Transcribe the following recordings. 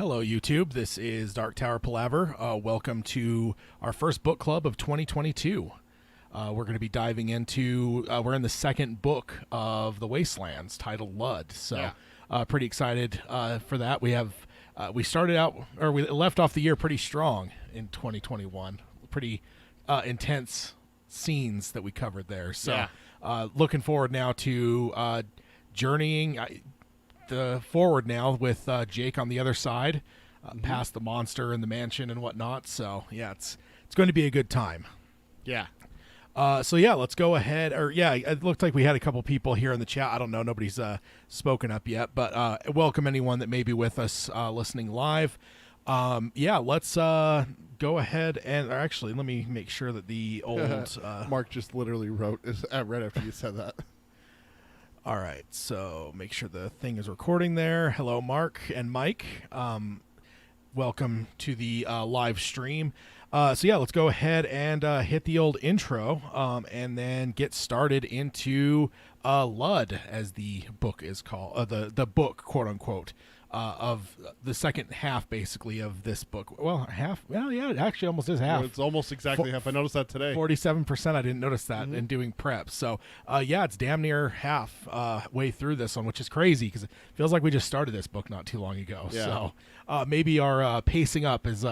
Hello, YouTube. This is Dark Tower Palaver. Welcome to our first book club of 2022. We're going to be diving into, we're in the second book of The Wastelands, titled Lud. So, pretty excited for that. We started out, or we left off the year pretty strong in 2021. Pretty intense scenes that we covered there. So, looking forward now to journeying forward now with Jake on the other side, past the monster and the mansion and whatnot. So yeah, it's going to be a good time. Yeah. So yeah, let's go ahead. It looked like we had a couple people here in the chat. I don't know, nobody's spoken up yet, but welcome anyone that may be with us listening live. Let's go ahead and actually let me make sure that the old Mark just literally wrote right after you said that. All right, so make sure the thing is recording there. Hello, Mark and Mike. Welcome to the live stream. Let's go ahead and hit the old intro and then get started into Lud, as the book is called, the book, quote unquote, of the second half, basically, of this book. Well, half. Well, yeah, it actually almost is half. Well, it's almost exactly half. I noticed that today. 47%. I didn't notice that in doing prep. So, it's damn near half way through this one, which is crazy because it feels like we just started this book not too long ago. Yeah. So, maybe our pacing up is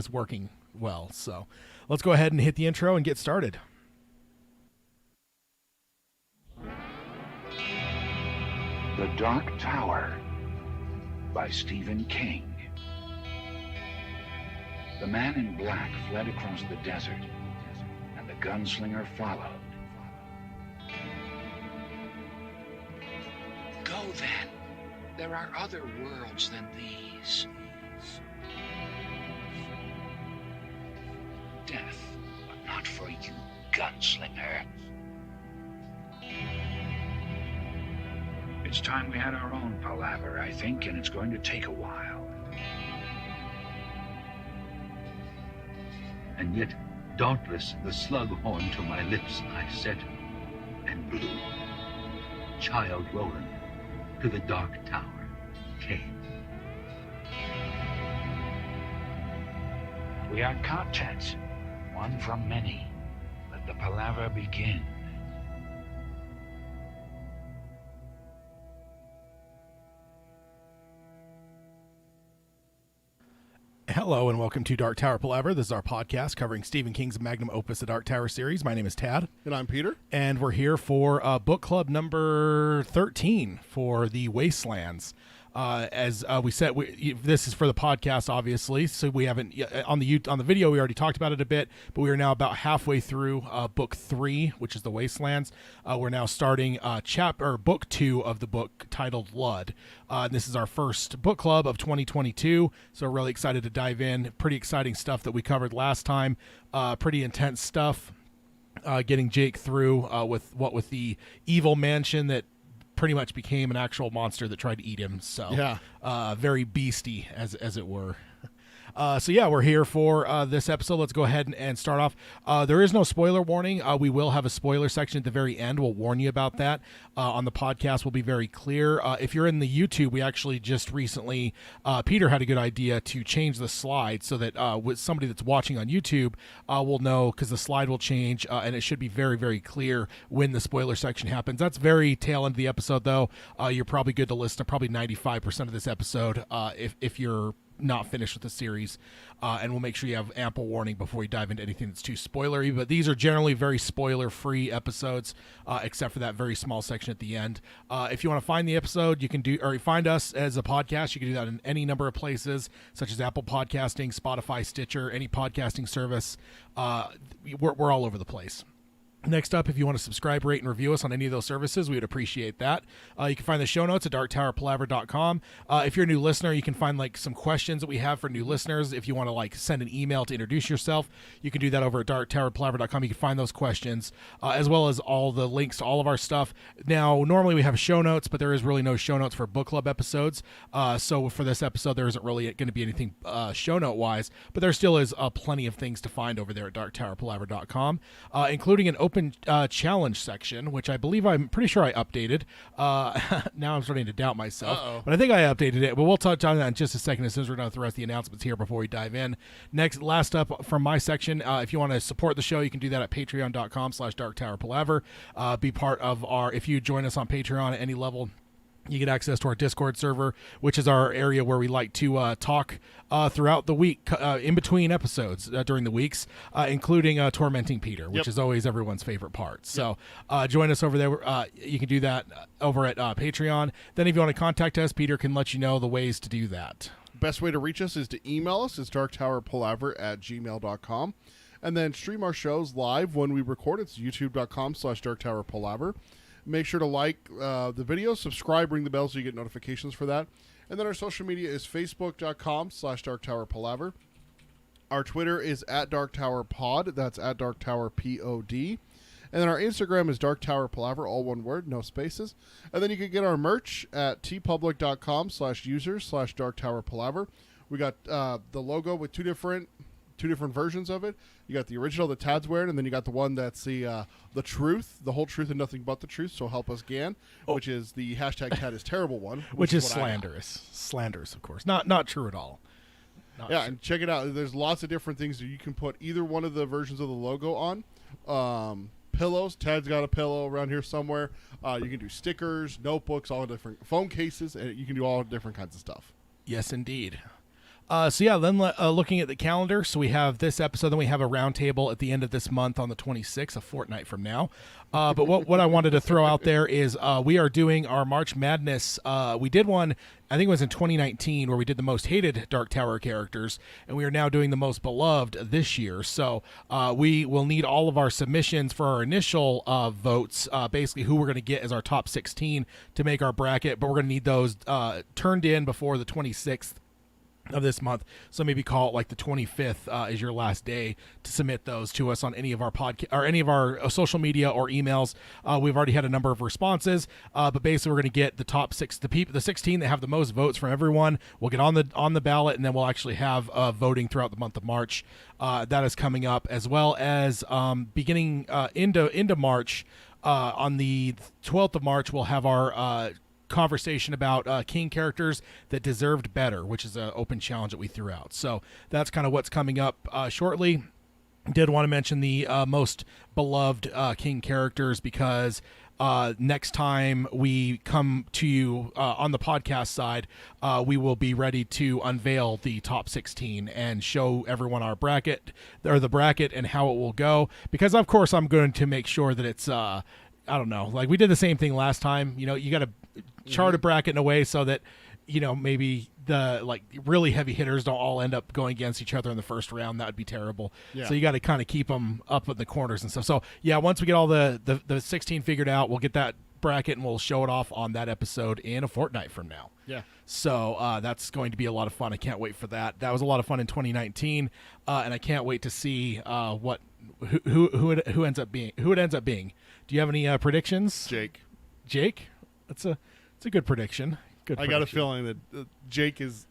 working well. So, let's go ahead and hit the intro and get started. The Dark Tower by Stephen King. The man in black fled across the desert, and the gunslinger followed. Go then. There are other worlds than these. Death, but not for you, gunslinger. It's time we had our own palaver, I think, and it's going to take a while. And yet, dauntless, the slug horn to my lips I set, and blew. Child Roland to the Dark Tower came. We are content, one from many. Let the palaver begin. Hello and welcome to Dark Tower Palaver. This is our podcast covering Stephen King's magnum opus, the Dark Tower series. My name is Tad. And I'm Peter. And we're here for book club number 13 for The Wastelands. As we said, this is for the podcast, obviously. So we haven't on the video. We already talked about it a bit, but we are now about halfway through book 3, which is The Wastelands. We're now starting book 2 of the book titled Lud. This is our first book club of 2022, so we're really excited to dive in. Pretty exciting stuff that we covered last time. Pretty intense stuff. Getting Jake through with the evil mansion that pretty much became an actual monster that tried to eat him. So very beastie, as it were. We're here for this episode. Let's go ahead and start off. There is no spoiler warning. We will have a spoiler section at the very end. We'll warn you about that. On the podcast, we'll be very clear. If you're in the YouTube, we actually just recently, Peter had a good idea to change the slide so that with somebody that's watching on YouTube will know, because the slide will change and it should be very, very clear when the spoiler section happens. That's very tail end of the episode, though. You're probably good to listen to probably 95% of this episode if you're not finished with the series, and we'll make sure you have ample warning before we dive into anything that's too spoilery. But these are generally very spoiler-free episodes, except for that very small section at the end. If you want to find the episode, you can find us as a podcast. You can do that in any number of places, such as Apple Podcasting, Spotify, Stitcher, any podcasting service. We're all over the place. Next up, if you want to subscribe, rate, and review us on any of those services, we would appreciate that. You can find the show notes at darktowerpalaver.com. If you're a new listener, you can find some questions that we have for new listeners. If you want to send an email to introduce yourself, you can do that over at darktowerpalaver.com. You can find those questions, as well as all the links to all of our stuff. Now, normally we have show notes, but there is really no show notes for book club episodes. So for this episode, there isn't really going to be anything show note wise, but there still is plenty of things to find over there at darktowerpalaver.com, including an open challenge section, which I believe I'm pretty sure I updated. Now I'm starting to doubt myself, but I think I updated it. But we'll touch on that in just a second as soon as we're done with the rest of the announcements here before we dive in. Last up from my section, if you want to support the show, you can do that at patreon.com/darktowerpalaver. Be part of if you join us on Patreon at any level, you get access to our Discord server, which is our area where we like to talk throughout the week, in between episodes during the weeks, including tormenting Peter, which is always everyone's favorite part. So join us over there. You can do that over at Patreon. Then if you want to contact us, Peter can let you know the ways to do that. Best way to reach us is to email us. It's darktowerpalaver@gmail.com. And then stream our shows live when we record. It's youtube.com/darktowerpalaver. Make sure to like the video, subscribe, ring the bell so you get notifications for that. And then our social media is facebook.com/darktowerpalaver. Our Twitter is @darktowerpod. That's @darktowerpod. And then our Instagram is darktowerpalaver, all one word, no spaces. And then you can get our merch at tpublic.com/users/darktowerpalaver. We got the logo with two different versions of it. You got the original that Tad's wearing, and then you got the one that's the truth, the whole truth and nothing but the truth, so help us Gan, which is the hashtag Tad is terrible one. Which is slanderous. Slanderous, of course. Not true at all. And check it out. There's lots of different things that you can put either one of the versions of the logo on. Pillows. Tad's got a pillow around here somewhere. You can do stickers, notebooks, all different phone cases, and you can do all different kinds of stuff. Yes, indeed. Then looking at the calendar, so we have this episode, then we have a roundtable at the end of this month on the 26th, a fortnight from now. But what I wanted to throw out there is we are doing our March Madness. We did one, I think it was in 2019, where we did the most hated Dark Tower characters, and we are now doing the most beloved this year. So we will need all of our submissions for our initial votes, basically who we're going to get as our top 16 to make our bracket, but we're going to need those turned in before the 26th of this month. So maybe call it like the 25th is your last day to submit those to us on any of our podcast or any of our social media or emails. We've already had a number of responses, but basically we're going to get the top the 16 that have the most votes from everyone. We'll get on the ballot, and then we'll actually have voting throughout the month of March. That is coming up, as well as beginning into March. On the 12th of March, we'll have our conversation about king characters that deserved better, which is an open challenge that we threw out. So that's kind of what's coming up shortly. Did want to mention the most beloved king characters, because next time we come to you on the podcast side, we will be ready to unveil the top 16 and show everyone our bracket, or the bracket, and how it will go, because of course I'm going to make sure that it's I don't know, like we did the same thing last time. You know, you got to chart a bracket in a way so that, you know, maybe the like really heavy hitters don't all end up going against each other in the first round. That would be terrible. Yeah. So you got to kind of keep them up in the corners and stuff. So yeah, once we get all the 16 figured out, we'll get that bracket and we'll show it off on that episode in a fortnight from now. Yeah. So that's going to be a lot of fun. I can't wait for that. That was a lot of fun in 2019, and I can't wait to see who it ends up being. Do you have any predictions? Jake? It's a good prediction. I got a feeling that Jake is.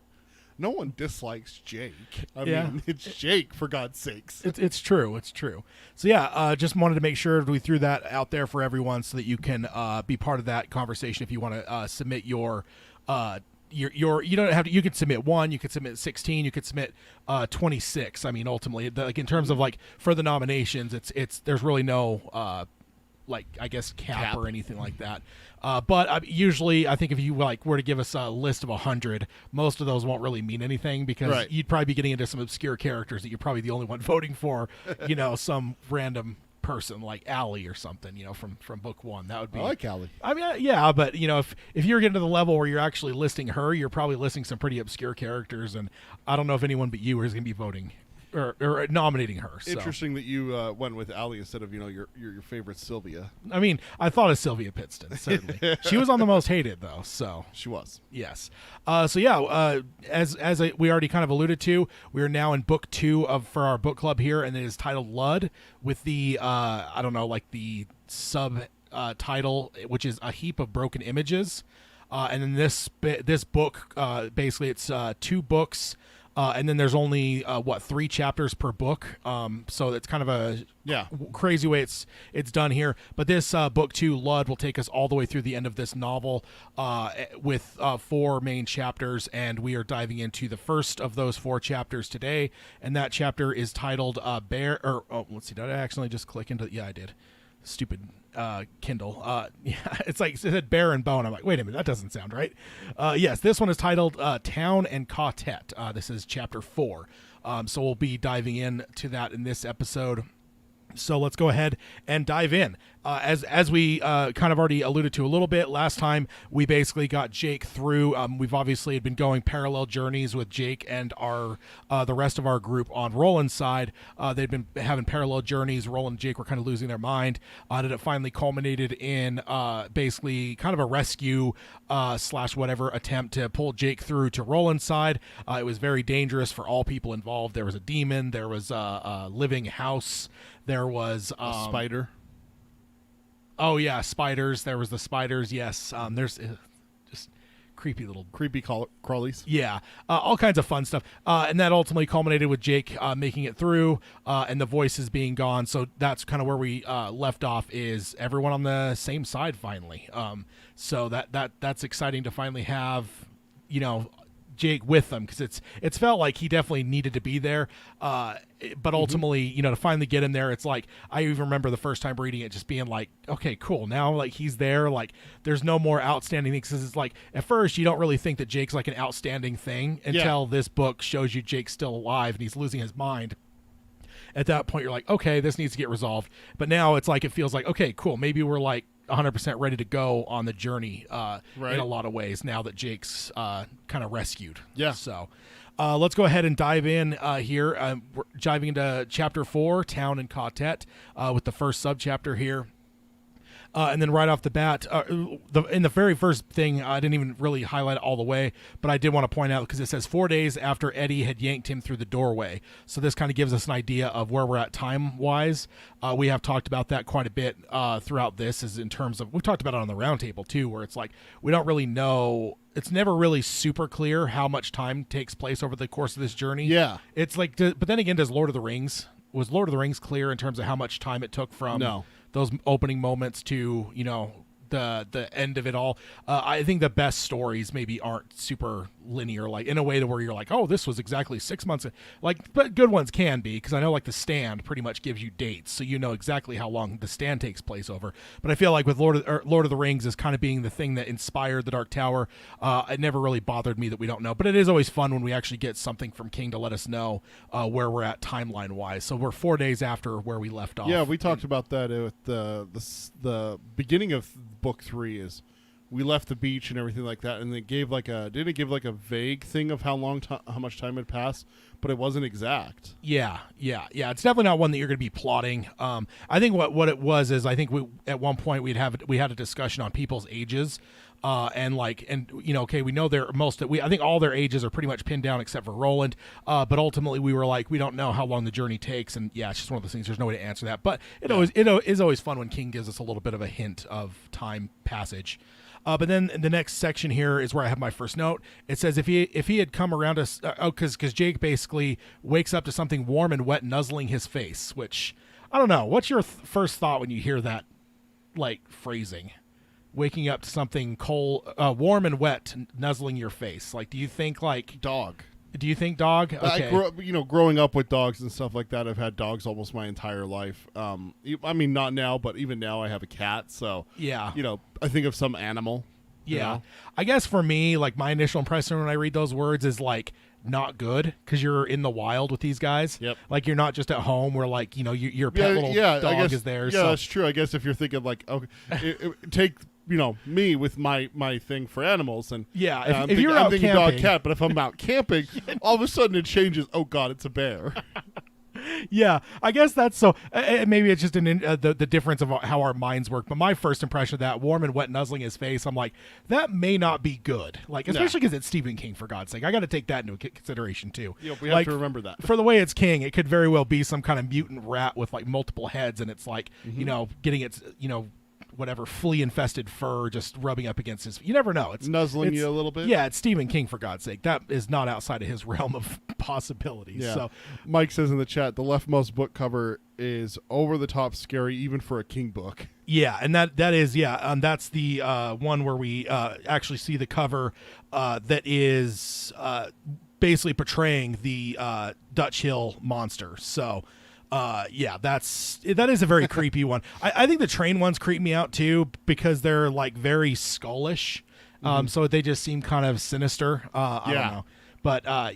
No one dislikes Jake. I mean, it's Jake, for God's sakes. It's true. So yeah, just wanted to make sure we threw that out there for everyone so that you can be part of that conversation. If you want to submit your you don't have to. You could submit 1. You could submit 16. You could submit 26. I mean, ultimately, like in terms of like for the nominations, it's there's really no like I guess cap or anything like that. But usually, I think if you like were to give us a list of 100, most of those won't really mean anything, because you'd probably be getting into some obscure characters that you're probably the only one voting for. You know, some random person like Allie or something. You know, from book 1. That would be. I like Allie. I mean, yeah, but you know, if you're getting to the level where you're actually listing her, you're probably listing some pretty obscure characters, and I don't know if anyone but you is going to be voting. Or nominating her. So. Interesting that you went with Allie instead of your favorite Sylvia. I mean, I thought of Sylvia Pittston, certainly. She was on the most hated, though. So she was. Yes. As we already kind of alluded to, we are now in book 2 for our book club here, and it is titled Lud, with the I don't know, like the sub title, which is A Heap of Broken Images. And then this book, basically, it's 2 books. and then there's only 3 chapters per book. So it's kind of a crazy way it's done here. But this book 2, Lud, will take us all the way through the end of this novel with 4 main chapters, and we are diving into the first of those 4 chapters today, and that chapter is titled Bear. Let's see, did I accidentally just click into? Yeah, I did. Stupid Kindle. It's like it said Bear and Bone. I'm like, wait a minute, that doesn't sound right. Yes, this one is titled Town and Quartet. This is chapter 4. So we'll be diving into that in this episode. So let's go ahead and dive in. As we kind of already alluded to a little bit last time, we basically got Jake through. We've obviously been going parallel journeys with Jake and the rest of our group on Roland's side. They've been having parallel journeys. Roland and Jake were kind of losing their mind. That it finally culminated in basically kind of a rescue / whatever attempt to pull Jake through to Roland's side. It was very dangerous for all people involved. There was a demon. There was a living house. There was a spider. Oh yeah, spiders. There was the spiders. Yes. There's just creepy crawlies. Yeah, all kinds of fun stuff. And that ultimately culminated with Jake making it through, and the voices being gone. So that's kind of where we left off. Is everyone on the same side finally? So that's exciting to finally have, Jake with them, because it's felt like he definitely needed to be there, but ultimately to finally get him there, it's like I even remember the first time reading it just being like, okay, cool, now like he's there, like there's no more outstanding things, because it's like at first you don't really think that Jake's like an outstanding thing until this book shows you Jake's still alive and he's losing his mind. At that point you're like, okay, this needs to get resolved. But now it's like it feels like, okay, cool, maybe we're like 100% ready to go on the journey in a lot of ways now that Jake's kind of rescued. Yeah. So let's go ahead and dive in here. We're diving into chapter 4, Town and Quartet, with the first subchapter here. And then right off the bat, in the very first thing, I didn't even really highlight it all the way, but I did want to point out because it says 4 days after Eddie had yanked him through the doorway. So this kind of gives us an idea of where we're at time-wise. We have talked about that quite a bit throughout this, is in terms of, we've talked about it on the roundtable too, where it's like we don't really know. It's never really super clear how much time takes place over the course of this journey. Yeah. It's like, but then again, was Lord of the Rings clear in terms of how much time it took from those opening moments to, the end of it all? I think the best stories maybe aren't super linear, like in a way to where you're like, oh, this was exactly 6 months, but good ones can be, because I know like The Stand pretty much gives you dates, so you know exactly how long The Stand takes place over. But I feel like with Lord of the Rings is kind of being the thing that inspired The Dark Tower. It never really bothered me that we don't know, but it is always fun when we actually get something from King to let us know where we're at timeline wise. So we're 4 days after where we left off. Yeah, we talked about that at the beginning of book 3 is we left the beach and everything like that, and it gave like a vague thing of how much time had passed, but it wasn't exact. Yeah. It's definitely not one that you're going to be plotting. I think what it was is, I think we at one point we had a discussion on people's ages, okay, we know I think all their ages are pretty much pinned down except for Roland. But ultimately we were like, we don't know how long the journey takes, and it's just one of those things. There's no way to answer that. But it is always fun when King gives us a little bit of a hint of time passage. But then the next section here is where I have my first note. It says if he had come around us, because Jake basically wakes up to something warm and wet nuzzling his face, which I don't know. What's your first thought when you hear that phrasing? Waking up to something cold, warm and wet nuzzling your face. Like, do you think dog? Do you think dog? Okay. Growing up with dogs and stuff like that, I've had dogs almost my entire life. I mean, not now, but even now I have a cat. So yeah, I think of some animal. Yeah, I guess for me, my initial impression when I read those words is not good, because you're in the wild with these guys. Yep. You're not just at home where your pet little dog is there. Yeah, that's true. I guess if you're thinking okay, take me with my thing for animals, and if you're out thinking camping, dog, cat, but if I'm out camping, all of a sudden it changes. Oh God, it's a bear. Yeah, I guess that's so. Maybe it's just the difference of how our minds work. But my first impression of that warm and wet nuzzling his face, I'm like, that may not be good. Especially because it's Stephen King, for God's sake. I got to take that into consideration too. Yeah, we have to remember that. For the way it's King, it could very well be some kind of mutant rat with multiple heads, and it's getting its whatever flea infested fur just rubbing up against his. You never know. It's Nuzzling you a little bit. Yeah, it's Stephen King, for God's sake. That is not outside of his realm of possibilities. Yeah. So Mike says in the chat, the leftmost book cover is over the top scary, even for a King book. yeah, and that is that's the one where we actually see the cover that is basically portraying the Dutch Hill monster. So that is a very creepy one. I think the train ones creep me out too because they're like very skullish. So they just seem kind of sinister. I don't know. But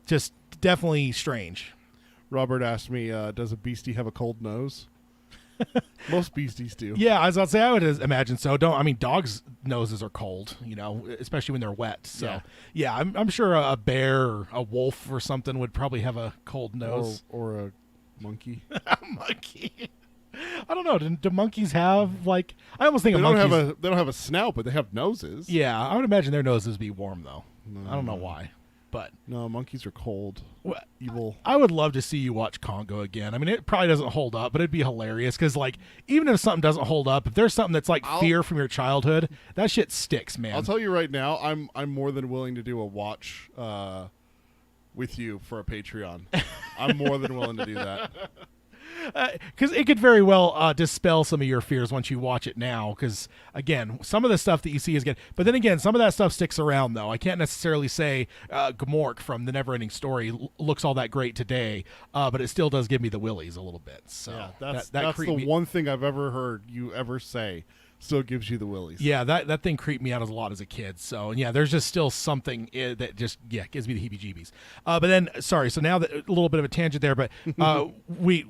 just definitely strange. Robert asked me, does a beastie have a cold nose? Most beasties do. Yeah, I was about to say, I would imagine so. Dogs' noses are cold, especially when they're wet. So, yeah, I'm sure a bear or a wolf or something would probably have a cold nose. Or a monkey. A monkey. I don't know. Do monkeys have, like... I almost think they monkeys... They don't have a snout, but they have noses. Yeah, I would imagine their noses be warm, though. No. I don't know why. But no, monkeys are cold. Evil. I would love to see you watch Congo again. I mean, it probably doesn't hold up, but it'd be hilarious because, like, even if something doesn't hold up, if there's something that's like fear from your childhood, that shit sticks, man. I'll tell you right now, I'm more than willing to do a watch with you for a Patreon. I'm more than willing to do that. Because it could very well dispel some of your fears once you watch it now. Because, again, some of the stuff that you see is good. But then again, some of that stuff sticks around, though. I can't necessarily say Gmork from The Neverending Story looks all that great today, but it still does give me the willies a little bit. So yeah, that's the one thing I've ever heard you ever say. Still gives you the willies. Yeah, that thing creeped me out a lot as a kid. So, and yeah, there's just still something that just, gives me the heebie-jeebies. But then, sorry, so now that a little bit of a tangent there, but we...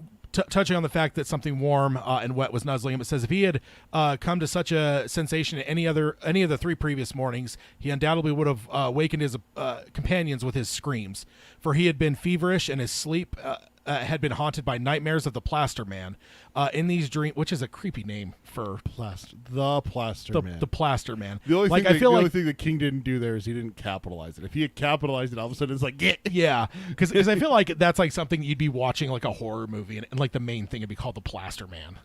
touching on the fact that something warm and wet was nuzzling him, it says if he had come to such a sensation at any of the 3 previous mornings, he undoubtedly would have wakened his companions with his screams, for he had been feverish and his sleep had been haunted by nightmares of the Plaster Man. In these dreams, which is a creepy name for the Plaster Man. The Plaster Man. The only thing that King didn't do there is he didn't capitalize it. If he had capitalized it, all of a sudden it's like, yeah, because I feel like that's like something you'd be watching like a horror movie, and like the main thing would be called the Plaster Man.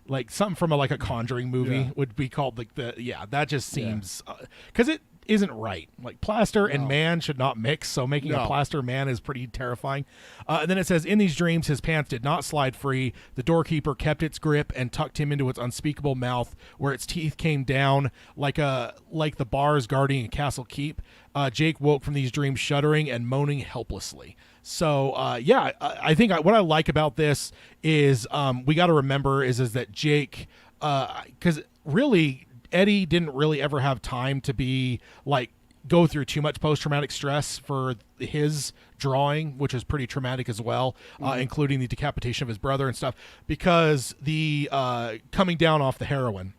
Like something from a Conjuring movie would be called like that just seems because it isn't right. Like plaster and man should not mix, so making a plaster man is pretty terrifying. And then it says, in these dreams his pants did not slide free. The doorkeeper kept its grip and tucked him into its unspeakable mouth, where its teeth came down like the bars guarding a castle keep. Jake woke from these dreams shuddering and moaning helplessly. So I think what I like about this is we got to remember is that Jake, because really Eddie didn't really ever have time to be like go through too much post-traumatic stress for his drawing, which is pretty traumatic as well, including the decapitation of his brother and stuff, because the coming down off the heroin,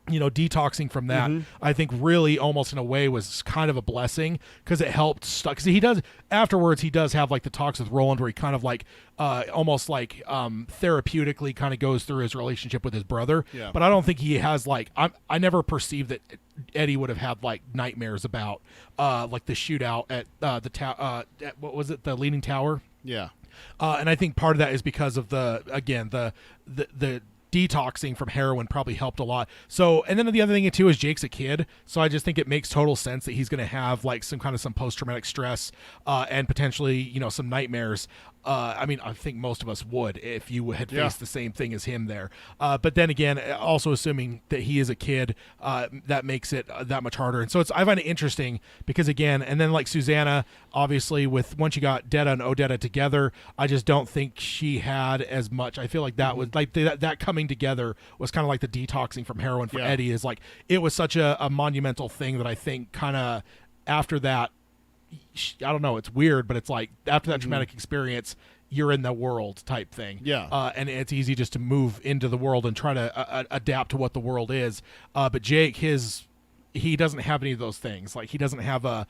detoxing from that, I think really almost in a way was kind of a blessing because it helped. Because he does have like the talks with Roland where he kind of like almost like therapeutically kind of goes through his relationship with his brother. Yeah. But I don't think he has like I never perceived that Eddie would have had like nightmares about like the shootout at what was it, the Leaning Tower? Yeah. And I think part of that is because of the detoxing from heroin probably helped a lot. So, and then the other thing too is Jake's a kid, so I just think it makes total sense that he's going to have like some post-traumatic stress and potentially some nightmares. I mean, I think most of us would if you had faced the same thing as him there. But then again, also assuming that he is a kid, that makes it that much harder. And so I find it interesting because again, and then like Susanna, obviously once you got Detta and Odetta together, I just don't think she had as much. I feel like that was like that coming together was kind of like the detoxing from heroin for Eddie is like, it was such a monumental thing that I think kind of after that, I don't know, it's weird, but it's like after that traumatic experience, you're in the world type thing. Yeah. And it's easy just to move into the world and try to adapt to what the world is. But Jake, he doesn't have any of those things. Like he doesn't have a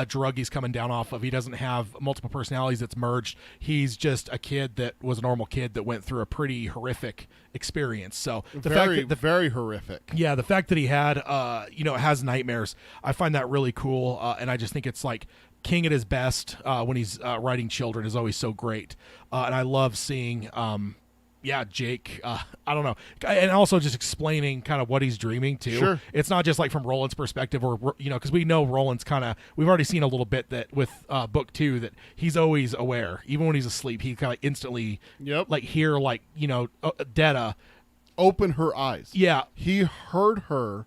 drug he's coming down off of. He doesn't have multiple personalities that's merged. He's just a kid that was a normal kid that went through a pretty horrific experience. So very horrific. Yeah, the fact that he had has nightmares, I find that really cool. And I just think it's like King at his best when he's writing children is always so great. And I love seeing yeah, Jake, I don't know. And also just explaining kind of what he's dreaming too. Sure. It's not just like from Roland's perspective or, because we know Roland's we've already seen a little bit that with book 2 that he's always aware. Even when he's asleep, he kind of instantly like hear like, Detta. Open her eyes. Yeah. He heard her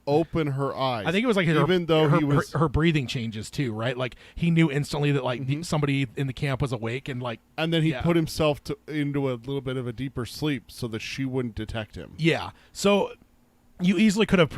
open her eyes. I think it was like her breathing changes too, right? Like he knew instantly that like somebody in the camp was awake and like. And then he put himself into a little bit of a deeper sleep so that she wouldn't detect him. Yeah. So you easily could have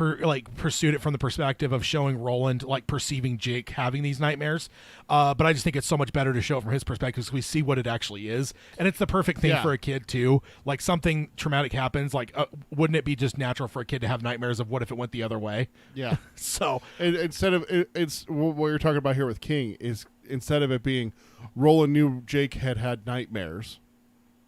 pursued it from the perspective of showing Roland like perceiving Jake having these nightmares, but I just think it's so much better to show it from his perspective because we see what it actually is, and it's the perfect thing for a kid too. Like something traumatic happens, like wouldn't it be just natural for a kid to have nightmares of what if it went the other way? Yeah. So instead of it's what you're talking about here with King is instead of it being Roland knew Jake had nightmares,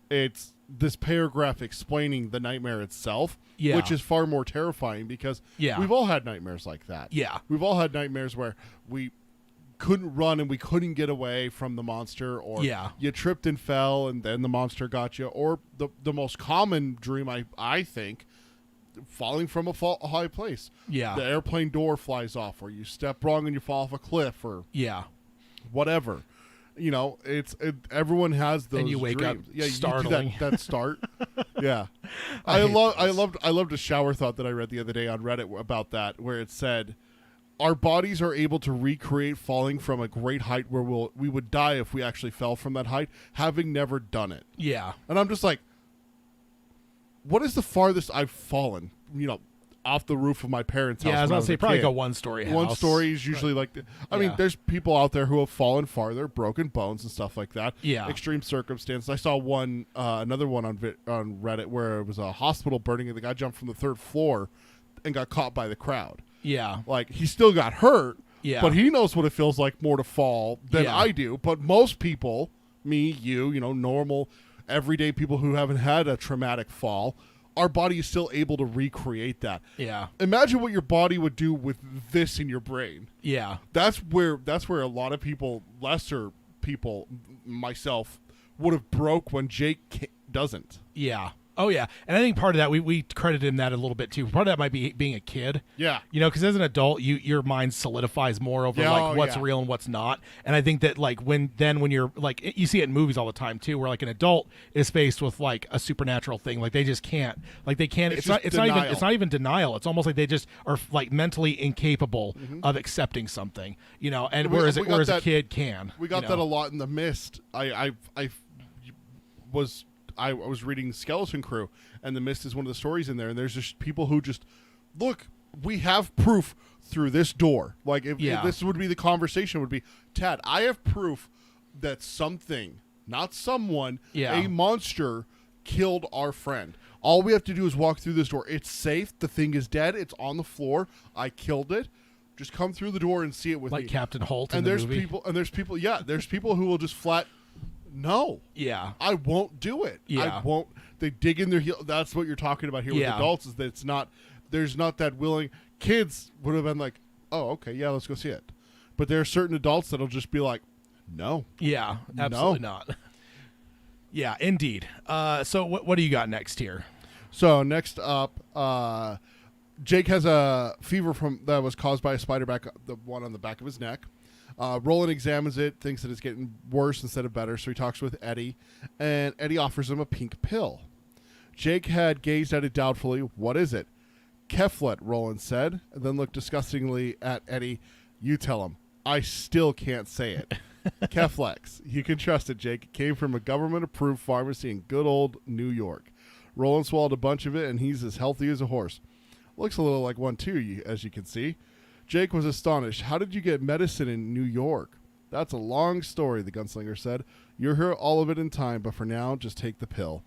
it's this paragraph explaining the nightmare itself, which is far more terrifying because we've all had nightmares like that. Yeah. We've all had nightmares where we couldn't run and we couldn't get away from the monster, or you tripped and fell and then the monster got you, or the most common dream, I think, falling from a high place. Yeah. The airplane door flies off, or you step wrong and you fall off a cliff, or whatever. Everyone has those. And you wake dreams. up startling. You do that start. Yeah, I loved a shower thought that I read the other day on Reddit about that, where it said, "Our bodies are able to recreate falling from a great height where we would die if we actually fell from that height, having never done it." Yeah, and I'm just like, what is the farthest I've fallen? Off the roof of my parents' house. Yeah, I was going to say probably like a one-story house. One story is usually like... I mean, there's people out there who have fallen farther, broken bones and stuff like that. Yeah. Extreme circumstances. I saw another one on Reddit where it was a hospital burning and the guy jumped from the 3rd floor and got caught by the crowd. Yeah. Like, he still got hurt, but he knows what it feels like more to fall than I do. But most people, me, you, normal, everyday people who haven't had a traumatic fall... Our body is still able to recreate that. Yeah. Imagine what your body would do with this in your brain. Yeah. That's where a lot of people, lesser people, myself, would have broke when Jake doesn't. Yeah. Oh, yeah. And I think part of that, we credited him that a little bit, too. Part of that might be being a kid. Yeah. Because as an adult, your mind solidifies more over, what's real and what's not. And I think that, when you're, you see it in movies all the time, too, where, an adult is faced with, a supernatural thing. They just can't. They can't. It's not even denial. It's almost like they just are, mentally incapable of accepting something, and whereas a kid can. We got that a lot in The Mist. I was reading Skeleton Crew, and The Mist is one of the stories in there, and there's just people who just, look, we have proof through this door. If this would be the conversation, would be, Tad, I have proof that something, not someone, a monster killed our friend. All we have to do is walk through this door. It's safe. The thing is dead. It's on the floor. I killed it. Just come through the door and see it with me. Like Captain Holt in the movie. There's people who will just flat... No. Yeah. I won't do it. Yeah. I won't. They dig in their heel. That's what you're talking about here with adults, is that there's not that willing. Kids would have been like, oh, okay, yeah, let's go see it. But there are certain adults that'll just be like, no. Yeah, absolutely not. Yeah, indeed. So what do you got next here? So next up, Jake has a fever that was caused by a spider the one on the back of his neck. Roland examines it, thinks that it's getting worse instead of better, so he talks with Eddie, and Eddie offers him a pink pill. Jake had gazed at it doubtfully. What is it? Keflet, Roland said, and then looked disgustingly at Eddie. You tell him. I still can't say it. Keflex. You can trust it, Jake. It came from a government-approved pharmacy in good old New York. Roland swallowed a bunch of it, and he's as healthy as a horse. Looks a little like one, too, as you can see. Jake was astonished. How did you get medicine in New York? That's a long story, the gunslinger said. You'll hear all of it in time, but for now, just take the pill.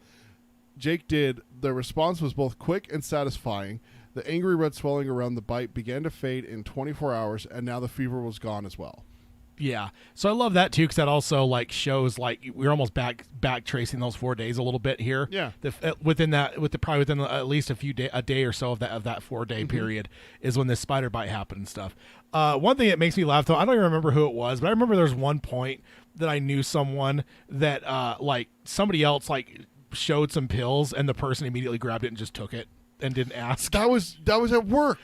Jake did. The response was both quick and satisfying. The angry red swelling around the bite began to fade in 24 hours, and now the fever was gone as well. Yeah. So I love that too, because that also shows we're almost back tracing those 4 days a little bit here. Yeah. Within at least a day or so of that 4 day period is when this spider bite happened and stuff. One thing that makes me laugh though, I don't even remember who it was, but I remember there's one point that I knew someone that somebody else showed some pills, and the person immediately grabbed it and just took it and didn't ask. That was at work.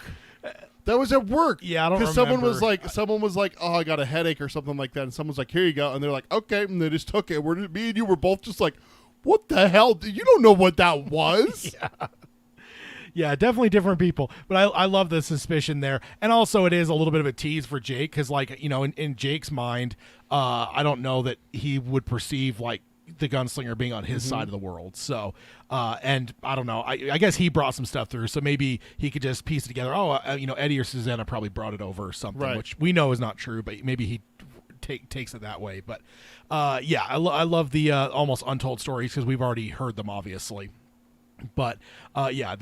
That was at work. Yeah, I don't remember. Because someone was like, oh, I got a headache or something like that. And someone's like, here you go. And they're like, okay. And they just took it. Me and you were both just like, what the hell? You don't know what that was. Yeah, definitely different people. But I love the suspicion there. And also it is a little bit of a tease for Jake because, like, you know, in Jake's mind, I don't know that he would perceive, like, the gunslinger being on his side of the world. So, and I don't know. I guess he brought some stuff through, so maybe he could just piece it together. Oh, you know, Eddie or Susanna probably brought it over or something, right. Which we know is not true, but maybe he takes it that way. But yeah, I love the almost untold stories because we've already heard them, obviously. But yeah,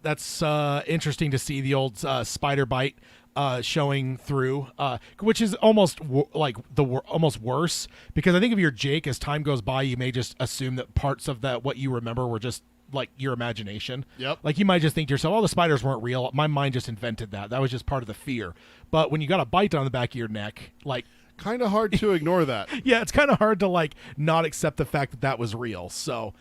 that's interesting to see the old spider bite showing through, which is almost almost worse because I think if you're Jake, as time goes by, you may just assume that parts of that what you remember were just like your imagination. Yep. Like you might just think to yourself, "Oh, the spiders weren't real. My mind just invented that. That was just part of the fear." But when you got a bite on the back of your neck, like. Kind of hard to ignore that. Yeah, it's kind of hard to like not accept the fact that that was real. So,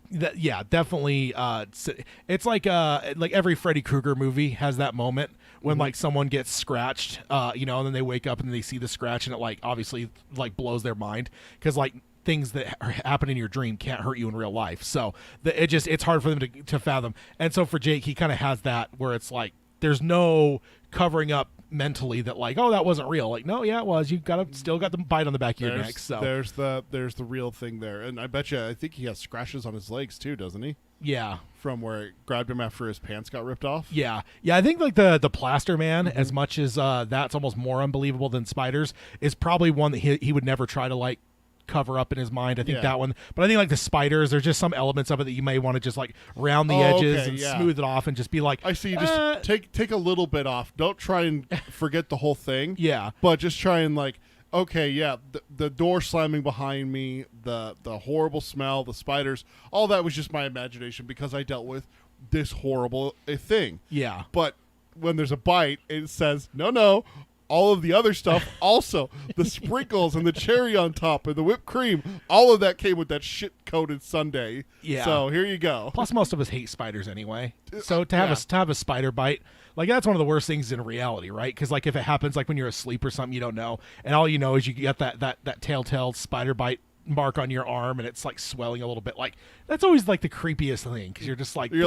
yeah, definitely. It's like every Freddy Krueger movie has that moment when like someone gets scratched, you know, and then they wake up and they see the scratch and it like obviously like blows their mind because like things that happen in your dream can't hurt you in real life. So it's hard for them to fathom. And so for Jake, he kind of has that where it's like there's no covering up mentally that like, oh, that wasn't real. Like, no, yeah, it was. You still got the bite on the back of your neck. So there's the real thing there, and I think he has scratches on his legs too, doesn't he? Yeah, from where it grabbed him after his pants got ripped off. Yeah. I think like the plaster man, as much as that's almost more unbelievable than spiders, is probably one that he would never try to like cover up in his mind. I think that one, but I think like the spiders, there's just some elements of it that you may want to just like round the edges and smooth it off and just be like, I see. Just take a little bit off. Don't try and forget the whole thing. Yeah, but just try and like, okay, yeah, the door slamming behind me, the horrible smell, the spiders, all that was just my imagination because I dealt with this horrible thing. Yeah, but when there's a bite, it says no. All of the other stuff, also the sprinkles and the cherry on top and the whipped cream, all of that came with that shit-coated sundae. Yeah. So here you go. Plus, most of us hate spiders anyway. So to have a spider bite, like that's one of the worst things in reality, right? Because like if it happens like when you're asleep or something, you don't know, and all you know is you get that telltale spider bite mark on your arm and it's like swelling a little bit. Like that's always like the creepiest thing because you're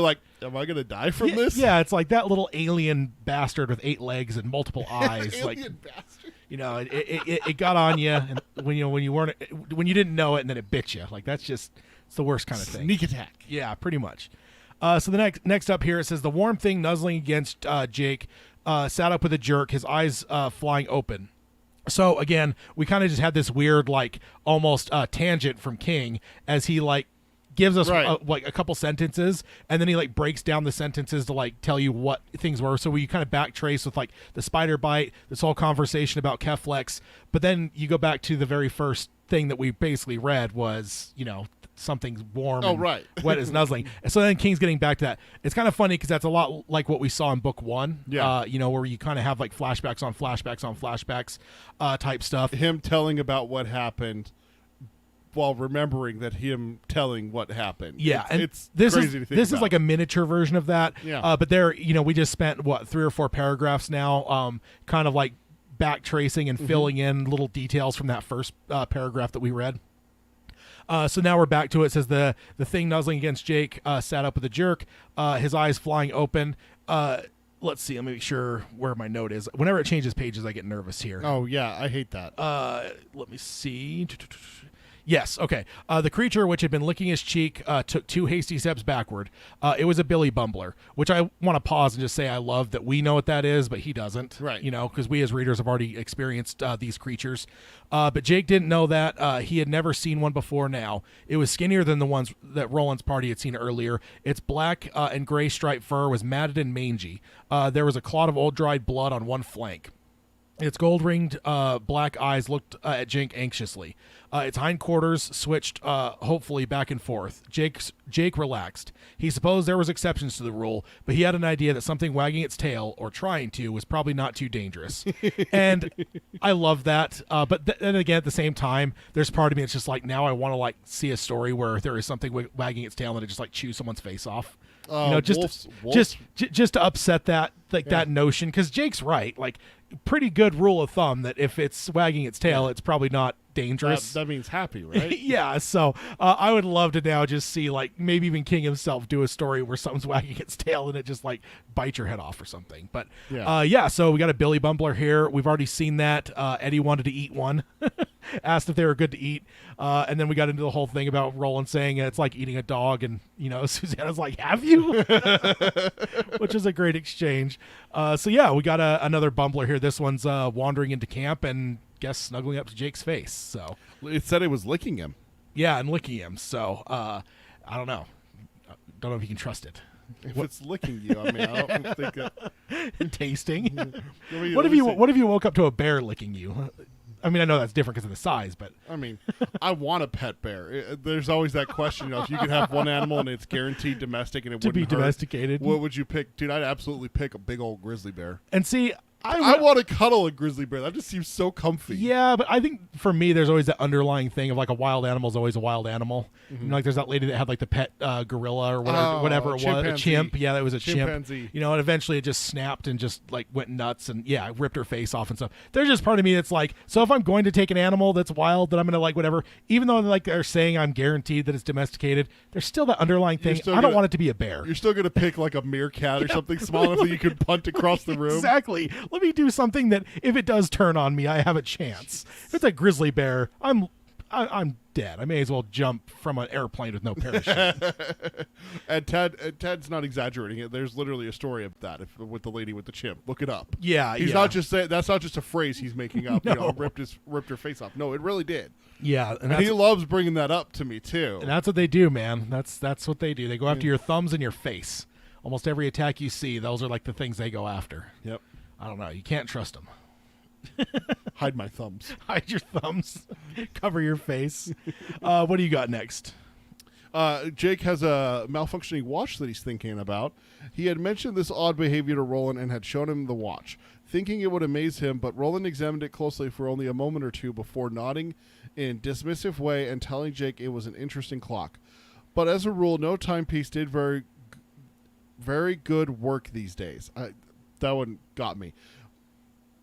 like, am I gonna die from this? Yeah, it's like that little alien bastard with 8 legs and multiple eyes. Alien bastard. You know, it got on you, and when you didn't know it, and then it bit you. Like it's the worst kind of thing. Sneak attack. Yeah, pretty much. So the next up here it says the warm thing nuzzling against Jake sat up with a jerk, his eyes flying open. So again, we kind of just had this weird, like almost tangent from King as he like gives us like a couple sentences, and then he like breaks down the sentences to like tell you what things were. So we kind of backtrace with like the spider bite, this whole conversation about Keflex, but then you go back to the very first thing that we basically read was, you know, something's warm and wet as nuzzling. And so then King's getting back to that. It's kind of funny because that's a lot like what we saw in book 1. Yeah. You know, where you kind of have like flashbacks on flashbacks on flashbacks type stuff. Him telling about what happened while remembering that him telling what happened. Yeah. It's crazy to think This is like a miniature version of that. Yeah. But there, you know, we just spent 3 or 4 paragraphs now kind of like backtracing and filling in little details from that first paragraph that we read. So now we're back to it. It says the thing nuzzling against Jake sat up with a jerk, his eyes flying open. Let's see. Let me make sure where my note is. Whenever it changes pages, I get nervous here. Oh, yeah. I hate that. Let me see. Yes, okay. The creature, which had been licking his cheek, took 2 hasty steps backward. It was a billy bumbler, which I want to pause and just say I love that we know what that is, but he doesn't. Right. You know, because we as readers have already experienced these creatures. But Jake didn't know that. He had never seen one before now. It was skinnier than the ones that Roland's party had seen earlier. Its black and gray striped fur was matted and mangy. There was a clot of old dried blood on one flank. Its gold-ringed black eyes looked at Jake anxiously. Its hindquarters switched, hopefully, back and forth. Jake relaxed. He supposed there was exceptions to the rule, but he had an idea that something wagging its tail, or trying to, was probably not too dangerous. And I love that. But then again, at the same time, there's part of me that's just like, now I want to like see a story where there is something wagging its tail and it just like chews someone's face off. Wolves. Just to upset that that notion, because Jake's right. Like, pretty good rule of thumb that if it's wagging its tail, it's probably not dangerous. That means happy, right? Yeah. So I would love to now just see like maybe even King himself do a story where something's wagging its tail and it just like bites your head off or something. But so we got a Billy Bumbler here. We've already seen that. Eddie wanted to eat one. Asked if they were good to eat, and then we got into the whole thing about Roland saying it's like eating a dog, and Susanna's like, "Have you?" Which is a great exchange. We got another Bumbler here. This one's wandering into camp and snuggling up to Jake's face. So it said it was licking him. Yeah, and licking him. So I don't know. Don't know if you can trust it. If it's licking you, I mean, I don't think that... Tasting. What if you woke up to a bear licking you? I mean, I know that's different because of the size, but... I mean, I want a pet bear. There's always that question, if you could have one animal and it's guaranteed domestic and it wouldn't be domesticated. What would you pick? Dude, I'd absolutely pick a big old grizzly bear. And see... I want to cuddle a grizzly bear. That just seems so comfy. Yeah, but I think for me, there's always that underlying thing of like a wild animal is always a wild animal. Mm-hmm. Like there's that lady that had like the pet gorilla or whatever it was, a chimp. Yeah, that was a chimpanzee. And eventually it just snapped and just like went nuts and ripped her face off and stuff. There's just part of me that's like, so if I'm going to take an animal that's wild, that I'm gonna like whatever, even though like they're saying I'm guaranteed that it's domesticated, there's still that underlying thing. I don't want it to be a bear. You're still gonna pick like a meerkat or something small enough that you can punt across the room. Exactly. Let me do something that if it does turn on me, I have a chance. If it's a grizzly bear, I'm dead. I may as well jump from an airplane with no parachute. And Ted's not exaggerating it. There's literally a story of that with the lady with the chimp. Look it up. Yeah, he's not just saying. That's not just a phrase he's making up. No. Ripped her face off. No, it really did. Yeah, and he loves bringing that up to me too. And that's what they do, man. That's what they do. They go after your thumbs and your face. Almost every attack you see, those are like the things they go after. Yep. I don't know. You can't trust them. Hide my thumbs. Hide your thumbs. Cover your face. What do you got next? Jake has a malfunctioning watch that he's thinking about. He had mentioned this odd behavior to Roland and had shown him the watch, thinking it would amaze him, but Roland examined it closely for only a moment or two before nodding in dismissive way and telling Jake it was an interesting clock. But as a rule, no timepiece did very good work these days. That one got me.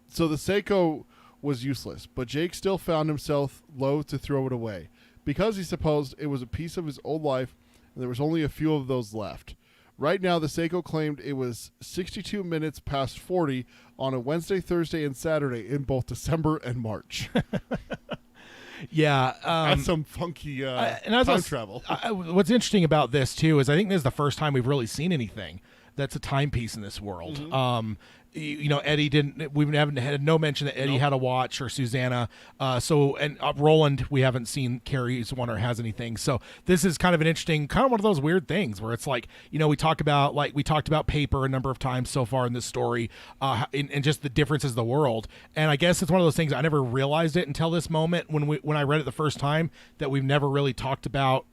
So the Seiko was useless, but Jake still found himself loath to throw it away, because he supposed it was a piece of his old life, and there was only a few of those left. Right now, the Seiko claimed it was 62 minutes past 40 on a Wednesday, Thursday, and Saturday in both December and March. Yeah. That's some funky time travel. What's interesting about this, too, is I think this is the first time we've really seen anything that's a timepiece in this world. Mm-hmm. Eddie didn't. We haven't had no mention that Eddie had a watch or Susanna. Roland, we haven't seen carries one or has anything. So this is kind of an interesting, kind of one of those weird things where it's like, we talked about paper a number of times so far in this story, and just the differences of the world. And I guess it's one of those things I never realized it until this moment when I read it the first time, that we've never really talked about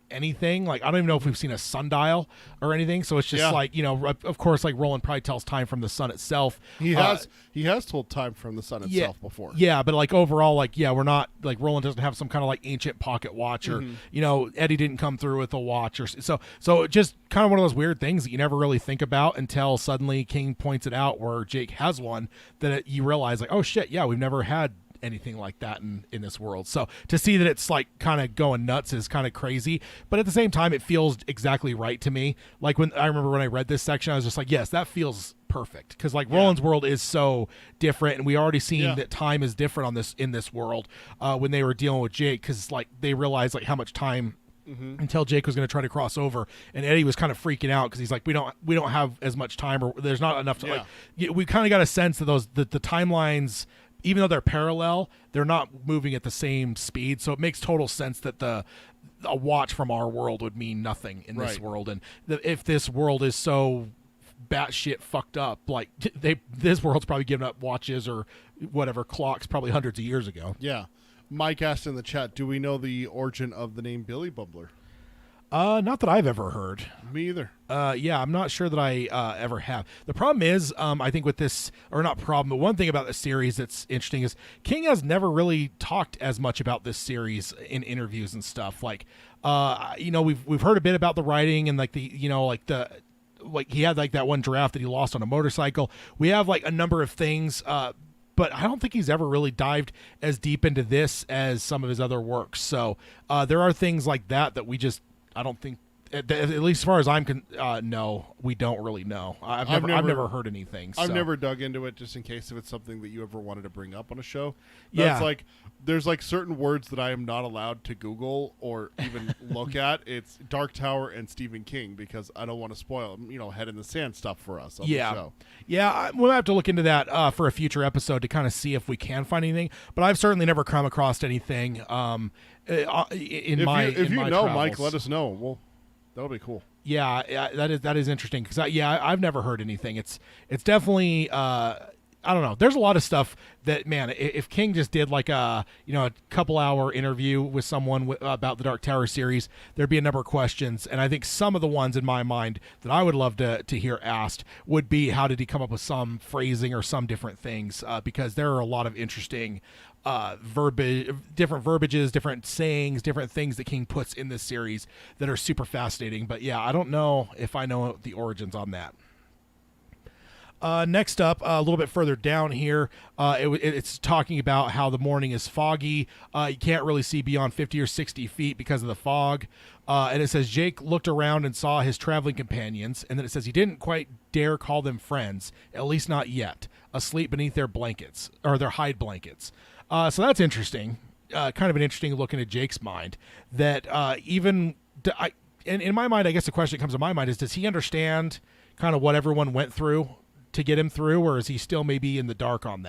anything. Like, I don't even know if we've seen a sundial or anything, so it's just like, of course, like Roland probably tells time from the sun itself. He has told time from the sun itself before. Yeah, but like overall, like, we're not, like, Roland doesn't have some kind of like ancient pocket watch, or Eddie didn't come through with a watch, or so just kind of one of those weird things that you never really think about until suddenly King points it out where Jake has one, that you realize like, oh shit, we've never had anything like that in this world. So to see that it's like kind of going nuts is kind of crazy, but at the same time it feels exactly right to me. Like when I read this section, I was just like, yes, that feels perfect, because like Roland's world is so different, and we already seen that time is different in this world when they were dealing with Jake, because like they realized like how much time until Jake was going to try to cross over, and Eddie was kind of freaking out because he's like, we don't have as much time, or there's not enough to like. We kind of got a sense that the timelines, even though they're parallel, they're not moving at the same speed. So it makes total sense that a watch from our world would mean nothing in this world. And if this world is so batshit fucked up. Like this world's probably given up watches or whatever clocks probably hundreds of years ago. Yeah. Mike asked in the chat, do we know the origin of the name Billy Bubbler? Not that I've ever heard. Me either. Yeah, I'm not sure that I ever have. The problem is, I think with this, or not problem, but one thing about this series that's interesting is King has never really talked as much about this series in interviews and stuff. Like, we've heard a bit about the writing and like he had like that one draft that he lost on a motorcycle. We have like a number of things, but I don't think he's ever really dived as deep into this as some of his other works. So there are things like that we just, I don't think, at least as far as no, we don't really know. I've never heard anything. So. I've never dug into it just in case if it's something that you ever wanted to bring up on a show. That's like, there's like certain words that I am not allowed to Google or even look at. It's Dark Tower and Stephen King because I don't want to spoil, head in the sand stuff for us on the show. Yeah, we'll have to look into that for a future episode to kind of see if we can find anything. But I've certainly never come across anything in my travels. Mike, let us know. Well, that'll be cool. Yeah, that is interesting because I've never heard anything. It's definitely I don't know. There's a lot of stuff that, man, if King just did like a couple hour interview with someone about the Dark Tower series, there'd be a number of questions. And I think some of the ones in my mind that I would love to hear asked would be, how did he come up with some phrasing or some different things? Because there are a lot of interesting different verbiages, different sayings, different things that King puts in this series that are super fascinating. But yeah, I don't know if I know the origins on that. Next up, a little bit further down here, it's talking about how the morning is foggy. You can't really see beyond 50 or 60 feet because of the fog. And it says Jake looked around and saw his traveling companions. And then it says he didn't quite dare call them friends, at least not yet, asleep beneath their blankets or their hide blankets. So that's interesting. Kind of an interesting look into Jake's mind that in my mind, I guess the question that comes to my mind is, does he understand kind of what everyone went through to get him through, or is he still maybe in the dark on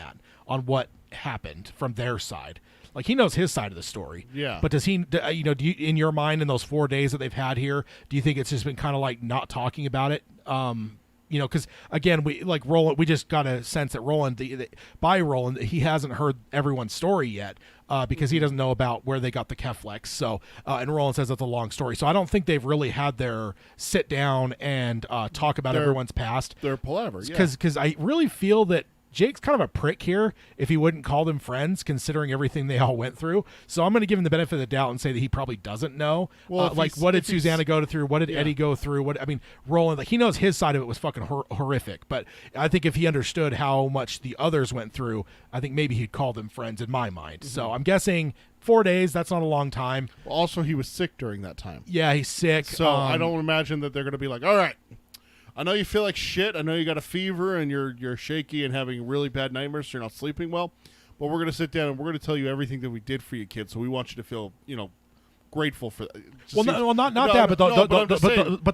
what happened from their side? Like, he knows his side of the story. Yeah. But does he, do you, in your mind, in those 4 days that they've had here, do you think it's just been kind of like not talking about it? Because again, Roland, we just got a sense that Roland, he hasn't heard everyone's story yet because he doesn't know about where they got the Keflex. So, and Roland says that's a long story. So I don't think they've really had their sit down and talk about everyone's past. Their palaver, because I really feel that Jake's kind of a prick here if he wouldn't call them friends, considering everything they all went through. So I'm going to give him the benefit of the doubt and say that he probably doesn't know. Well, what did Susanna go through? What did Eddie go through? Roland, he knows his side of it was fucking horrific. But I think if he understood how much the others went through, I think maybe he'd call them friends in my mind. Mm-hmm. So I'm guessing 4 days, that's not a long time. Well, also, he was sick during that time. Yeah, he's sick. So I don't imagine that they're going to be like, all right, I know you feel like shit. I know you got a fever and you're shaky and having really bad nightmares, so you're not sleeping well. But we're going to sit down and we're going to tell you everything that we did for you, kids. So we want you to feel, grateful for that. But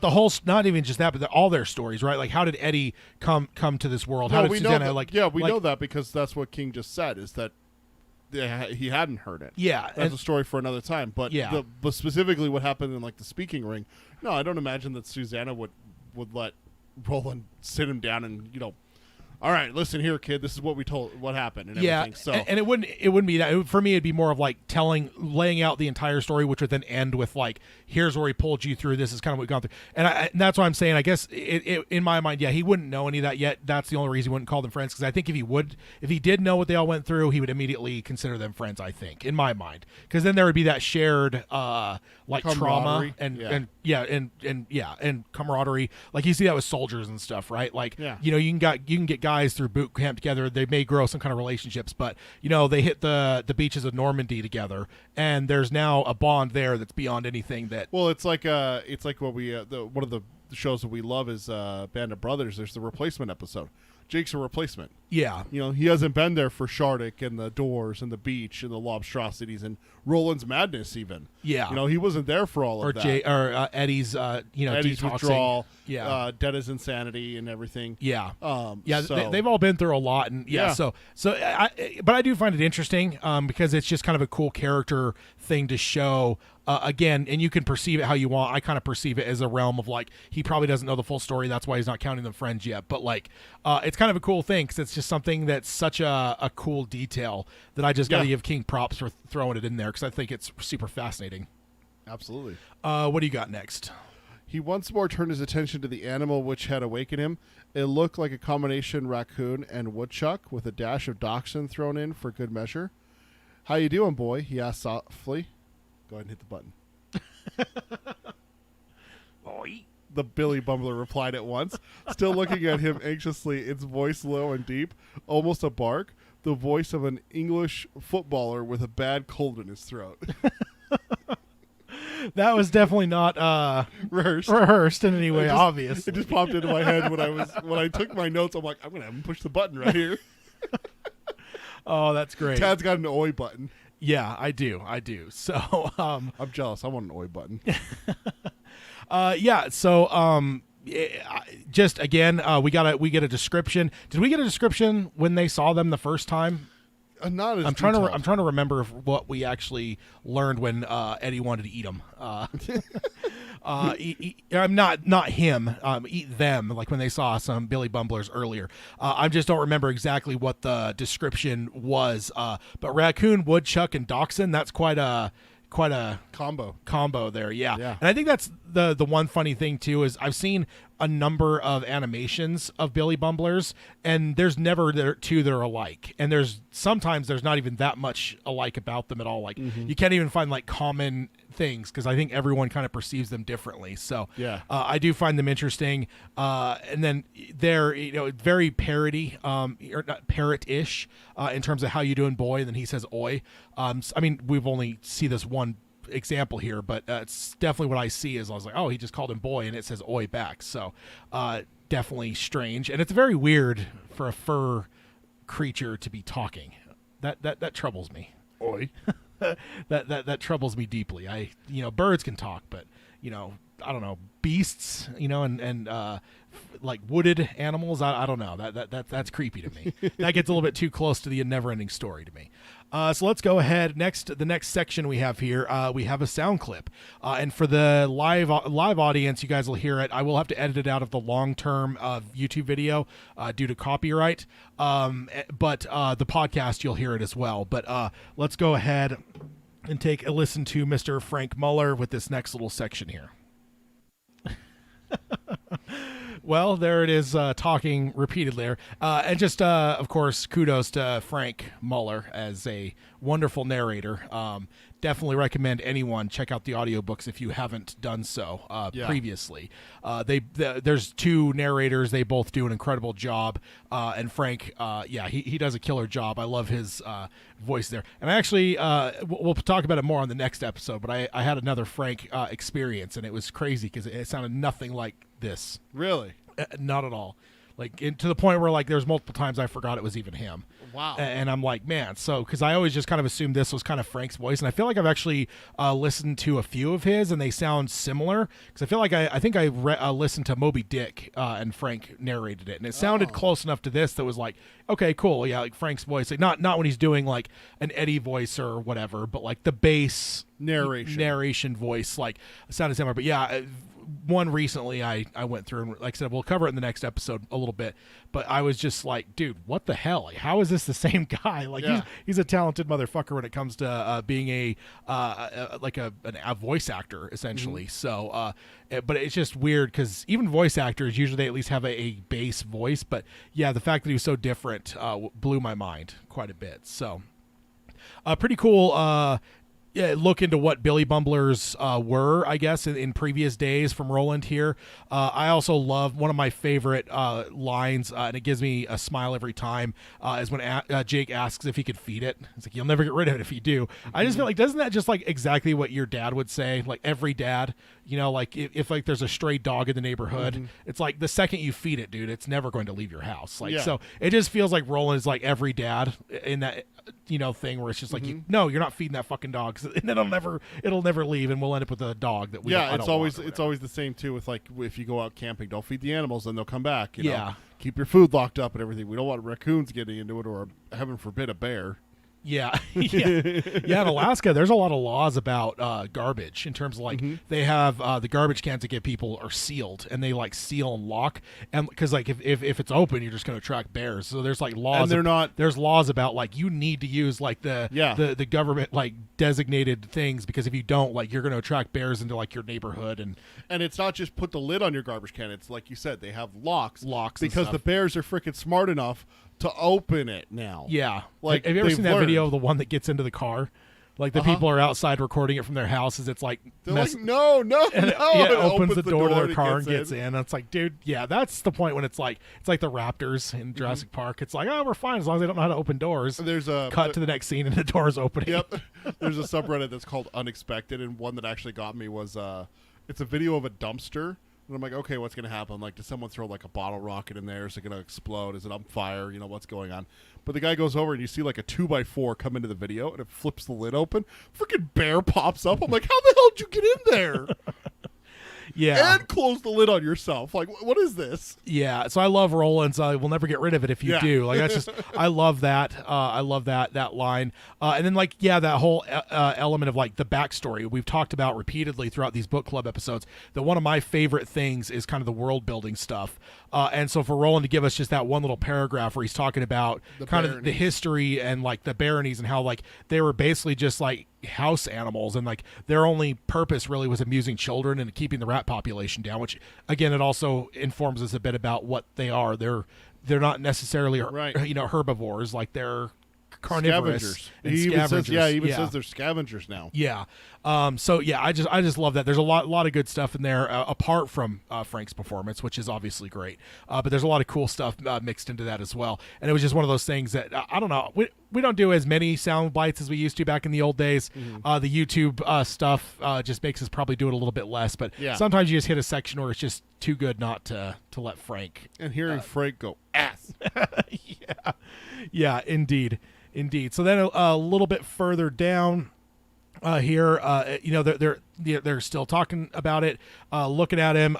the whole, not even just that, but all their stories, right? Like, how did Eddie come to this world? How did Susanna, we know that because that's what King just said, is that he hadn't heard it. Yeah. That's a story for another time. But but specifically what happened in, the speaking ring, no, I don't imagine that Susanna would let Roland sit him down and all right, listen here, kid, this is what happened and everything. So and it wouldn't be that. For me, it'd be more of laying out the entire story, which would then end with here's where he pulled you through, this is kind of what we've gone through. And that's why I'm saying, I guess in my mind, he wouldn't know any of that yet. That's the only reason he wouldn't call them friends, because I think if he did know what they all went through, he would immediately consider them friends, I think, in my mind, because then there would be that shared trauma and camaraderie. You see that with soldiers and stuff, right? You can get guys through boot camp together. They may grow some kind of relationships, but they hit the beaches of Normandy together, and there's now a bond there that's beyond anything that. Well, it's like what we one of the shows that we love is Band of Brothers. There's the replacement episode. Jake's a replacement. Yeah. He hasn't been there for Shardik and the Doors and the beach and the lobstrosities and Roland's madness even. Yeah. He wasn't there for all of that. Eddie's, Eddie's detoxing. withdrawal. Yeah. Detta's insanity and everything. Yeah. So. They've all been through a lot. And but I do find it interesting because it's just kind of a cool character thing to show again, and you can perceive it how you want. I kind of perceive it as a realm of like, he probably doesn't know the full story. That's why he's not counting them friends yet. But like, it's kind of a cool thing because it's just something that's such a cool detail that I just got to give King props for throwing it in there because I think it's super fascinating. Absolutely. What do you got next? He once more turned his attention to the animal which had awakened him. It looked like a combination raccoon and woodchuck with a dash of dachshund thrown in for good measure. "How you doing, boy?" he asked softly. Go ahead and hit the button. Boy. The Billy Bumbler replied at once, still looking at him anxiously, its voice low and deep, almost a bark, the voice of an English footballer with a bad cold in his throat. That was definitely not rehearsed in any way, obvious. It just popped into my head when I took my notes. I'm like, I'm gonna have him push the button right here. Oh, that's great. Tad's got an oi button. Yeah, I do. So I'm jealous. I want an oi button. yeah. So just again, we get a description. Did we get a description when they saw them the first time? Not as I'm trying to remember what we actually learned when Eddie wanted to eat them. I'm not him. Eat them, like when they saw some Billy Bumblers earlier. I just don't remember exactly what the description was. But raccoon, woodchuck, and dachshund. That's quite a combo there. Yeah. And I think that's the one funny thing too is I've seen a number of animations of Billy Bumblers and there's never two that are alike, and sometimes there's not even that much alike about them at all. Like you can't even find like common things because I think everyone kind of perceives them differently. So I do find them interesting. And then they're very parody or not parrot-ish in terms of how you doing, boy, and then he says oi. I mean, we've only see this one example here, but it's definitely what I see is I was like, oh, he just called him boy and it says oi back. So definitely strange, and it's very weird for a fur creature to be talking. That troubles me. Oi. that troubles me deeply. Birds can talk, but I don't know, beasts, and like wooded animals. I don't know. That's creepy to me. That gets a little bit too close to the never-ending story to me. So let's go ahead. The next section we have here, we have a sound clip. And for the live audience, you guys will hear it. I will have to edit it out of the long-term YouTube video due to copyright. But the podcast, you'll hear it as well. But let's go ahead and take a listen to Mr. Frank Muller with this next little section here. Well, there it is, talking repeatedly there. And just, of course, kudos to Frank Muller as a wonderful narrator. Definitely recommend anyone check out the audiobooks if you haven't done so previously. There's two narrators. They both do an incredible job. And Frank, he does a killer job. I love his voice there. And I actually, we'll talk about it more on the next episode, but I had another Frank experience, and it was crazy because it sounded nothing like this. Really? Not at all. Like to the point where like there's multiple times I forgot it was even him. Wow. And I'm like, man, so because I always just kind of assumed this was kind of Frank's voice, and I feel like I've actually listened to a few of his, and they sound similar. Because I feel like I think I listened to Moby Dick, and Frank narrated it, and it sounded close enough to this that was like, okay, cool, yeah, like Frank's voice, like not when he's doing like an Eddie voice or whatever, but like the bass narration voice, like sounded similar. But yeah. One recently I went through, and like I said, we'll cover it in the next episode a little bit, but I was just like, dude, what the hell? Like, how is this the same guy? Like he's a talented motherfucker when it comes to being a voice actor essentially. So, but it's just weird because even voice actors usually they at least have a bass voice, but yeah, the fact that he was so different blew my mind quite a bit. So, pretty cool. Look into what Billy Bumblers were, I guess, in previous days from Roland here. I also love one of my favorite lines, and it gives me a smile every time, is when Jake asks if he could feed it. It's like, you'll never get rid of it if you do. I just feel like, doesn't that just like exactly what your dad would say? Like every dad, like if like there's a stray dog in the neighborhood, it's like the second you feed it, dude, it's never going to leave your house. Like, so it just feels like Roland is like every dad in that, thing where it's just like, no, you're not feeding that fucking dog. And it'll never leave, and we'll end up with a dog that we it's always the same too with like if you go out camping, don't feed the animals, then they'll come back. You know? Keep your food locked up and everything. We don't want raccoons getting into it, or heaven forbid a bear. Yeah, yeah. In Alaska, there's a lot of laws about garbage in terms of like they have the garbage cans that get people are sealed, and they like seal and lock, and because like if it's open, you're just going to attract bears. So there's like laws. And they're not. There's laws about like you need to use like the government like designated things, because if you don't, like you're going to attract bears into like your neighborhood. And it's not just put the lid on your garbage can. It's like you said, they have locks and because stuff. the bears are freaking smart enough to open it now. Yeah. Like, have you ever they've seen that learned. video of the one that gets into the car? Like the people are outside recording it from their houses. It's like They're like, no, and no. it opens the door to their and car and gets in. And it's like, dude, yeah, that's the point when it's like the Raptors in Jurassic Park. It's like, oh, we're fine as long as they don't know how to open doors. There's a cut to the next scene and the door's opening. Yep. There's a subreddit that's called Unexpected, and one that actually got me was it's a video of a dumpster. And I'm like, okay, what's going to happen? Like, does someone throw like a bottle rocket in there? Is it going to explode? Is it on fire? You know, what's going on? But the guy goes over and you see like a 2x4 come into the video, and it flips the lid open. Freaking bear pops up. I'm like, how the hell did you get in there? Yeah. And close the lid on yourself. Like, what is this? Yeah. So I love Roland's. We'll never get rid of it if you do. Like, that's just, I love that. I love that line. And then like, yeah, that whole element of like the backstory we've talked about repeatedly throughout these book club episodes, that one of my favorite things is kind of the world building stuff. And so for Roland to give us just that one little paragraph where he's talking about kind of the history and like the baronies and how like they were basically just like house animals, and like their only purpose really was amusing children and keeping the rat population down, which again, it also informs us a bit about what they are. They're not necessarily herbivores, like they're carnivorous. Scavengers. He even says they're scavengers now. Yeah. So yeah, I just love that. There's a lot of good stuff in there, apart from Frank's performance, which is obviously great. But there's a lot of cool stuff mixed into that as well. And it was just one of those things that I don't know. We don't do as many sound bites as we used to back in the old days. The YouTube stuff just makes us probably do it a little bit less. But sometimes you just hit a section where it's just too good not to let Frank. And hearing Frank go ass. Yeah, indeed. So then a little bit further down here, they're still talking about it, looking at him.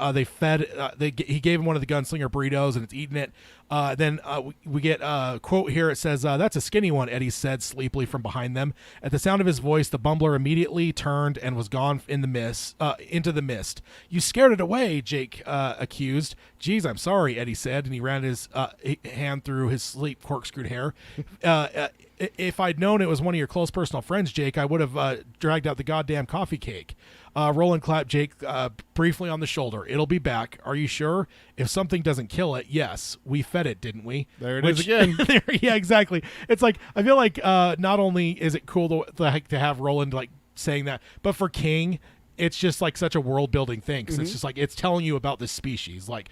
He gave him one of the gunslinger burritos, and it's eating it. Then we get a quote here. It says, "That's a skinny one," Eddie said sleepily from behind them. At the sound of his voice, the bumbler immediately turned and was gone in the mist, into the mist. "You scared it away," Jake accused. "Geez, I'm sorry," Eddie said, and he ran his hand through his sleep corkscrewed hair. If I'd known it was one of your close personal friends, Jake, I would have dragged out the goddamn coffee cake. Roland clapped Jake briefly on the shoulder. "It'll be back. Are you sure? If something doesn't kill it, yes. We fed it, didn't we?" There it is again. Yeah, exactly. It's like, I feel like not only is it cool to have Roland like saying that, but for King, it's just like such a world building thing. 'Cause it's just like, it's telling you about this species. Like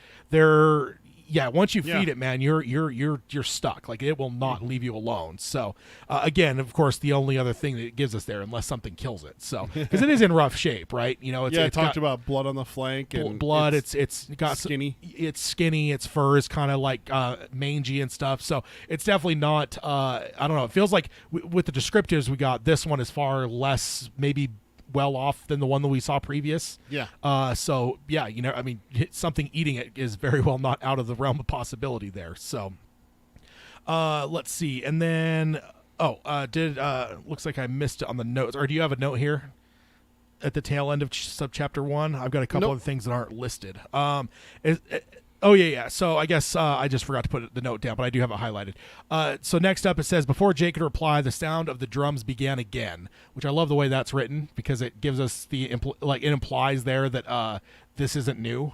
once you feed it, man, you're stuck. Like, it will not leave you alone. So again, of course, the only other thing that it gives us there, unless something kills it. So because it is in rough shape, right? You know, it talked about blood on the flank and blood. It's got skinny. It's skinny. Its fur is kind of like mangy and stuff. So it's definitely not. I don't know. It feels like with the descriptives we got, this one is far less maybe well off than the one that we saw previous. So yeah, I mean, something eating it is very well not out of the realm of possibility there. So let's see. And then looks like I missed it on the notes. Or do you have a note here at the tail end of subchapter 1? I've got a couple of things that aren't listed. Oh, yeah. So I guess I just forgot to put the note down, but I do have it highlighted. So next up, it says, "Before Jake could reply, the sound of the drums began again," which I love the way that's written, because it gives us it implies there that this isn't new.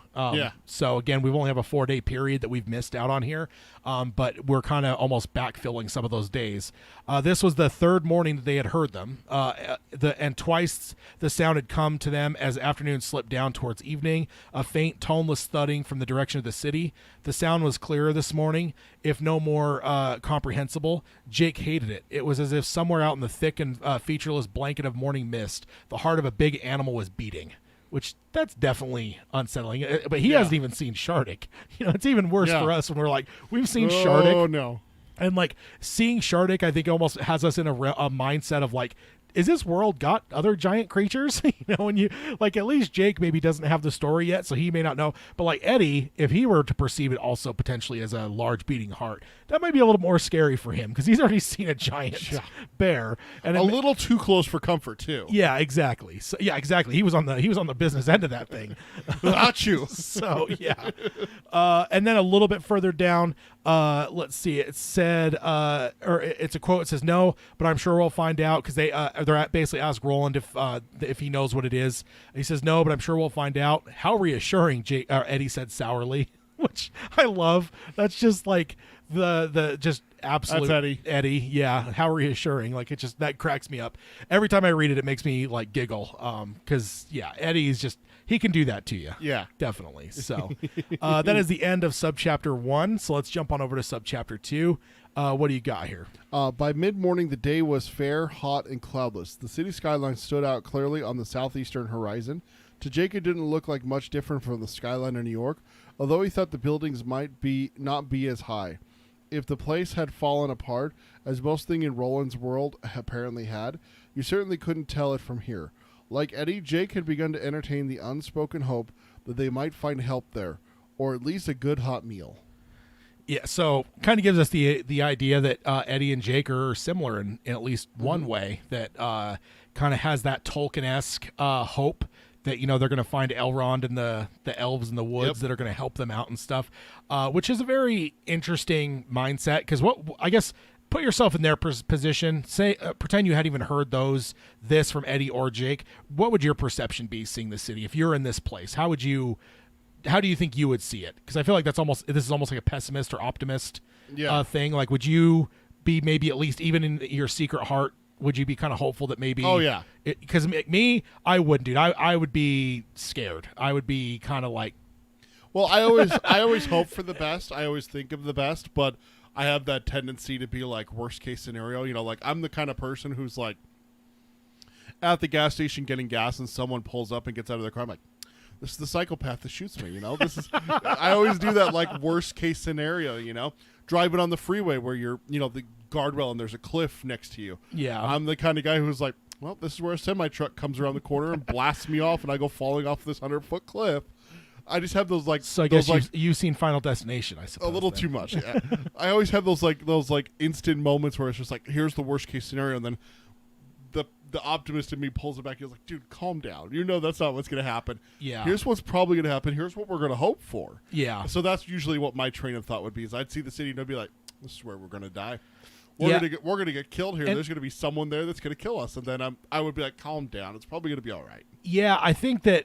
So again, we only have a 4-day period that we've missed out on here, but we're kind of almost backfilling some of those days. This was the third morning that they had heard them, and twice the sound had come to them as afternoon slipped down towards evening, a faint, toneless thudding from the direction of the city. The sound was clearer this morning, if no more comprehensible. Jake hated it. It was as if somewhere out in the thick and featureless blanket of morning mist, the heart of a big animal was beating. Which, that's definitely unsettling. But he hasn't even seen Shardik. It's even worse for us when we're like, we've seen Shardik. Oh, no. And like, seeing Shardik, I think almost has us in a mindset of like, is this world got other giant creatures? When you like, at least Jake maybe doesn't have the story yet, so he may not know. But like Eddie, if he were to perceive it also potentially as a large beating heart, that might be a little more scary for him because he's already seen a giant bear and a little too close for comfort too. Yeah, exactly. So yeah, exactly. He was on the business end of that thing. Not you. So yeah. And then a little bit further down, let's see. It said, or it's a quote. It says, "No, but I'm sure we'll find out," because they're basically ask Roland if he knows what it is. And he says, "No, but I'm sure we'll find out." How reassuring, Eddie said sourly, which I love. That's just like the just absolute That's Eddie. Yeah, how reassuring. Like, it just, that cracks me up every time I read it. It makes me like giggle. Because yeah, Eddie's just, he can do that to you. Yeah, definitely. So that is the end of subchapter 1. So let's jump on over to subchapter 2. What do you got here? By mid-morning, the day was fair, hot, and cloudless. The city skyline stood out clearly on the southeastern horizon. To Jake, it didn't look like much different from the skyline of New York, although he thought the buildings might not be as high. If the place had fallen apart, as most things in Roland's world apparently had, you certainly couldn't tell it from here. Like Eddie, Jake had begun to entertain the unspoken hope that they might find help there, or at least a good hot meal. Yeah, so kind of gives us the idea that Eddie and Jake are similar in at least one way, that kind of has that Tolkien-esque hope that, they're going to find Elrond and the elves in the woods that are going to help them out and stuff, which is a very interesting mindset. Because I guess, put yourself in their position. Say, pretend you hadn't even heard this from Eddie or Jake. What would your perception be seeing the city if you're in this place? How do you think you would see it? Because I feel like this is almost like a pessimist or optimist thing. Like, would you be maybe at least even in your secret heart, would you be kind of hopeful that maybe? Oh yeah. Because me, I wouldn't, dude. I would be scared. I would be kind of like. Well, I always hope for the best. I always think of the best, but I have that tendency to be like worst case scenario. Like, I'm the kind of person who's like at the gas station getting gas and someone pulls up and gets out of their car. I'm like, this is the psychopath that shoots me. This is. I always do that like worst case scenario. Driving on the freeway where you're the guardrail and there's a cliff next to you. Yeah, I'm the kind of guy who's like, well, this is where a semi truck comes around the corner and blasts me off, and I go falling off this 100-foot cliff. I just have those like. So I guess you've seen Final Destination, I suppose. A little too much. Yeah. I always have those instant moments where it's just like, here's the worst case scenario, and then the optimist in me pulls it back. He's like, dude, calm down. That's not what's going to happen. Yeah. Here's what's probably going to happen. Here's what we're going to hope for. Yeah. So that's usually what my train of thought would be. Is I'd see the city and I'd be like, this is where we're going to die. We're going to get killed here. There's going to be someone there that's going to kill us. And then I would be like, calm down. It's probably going to be all right. Yeah, I think that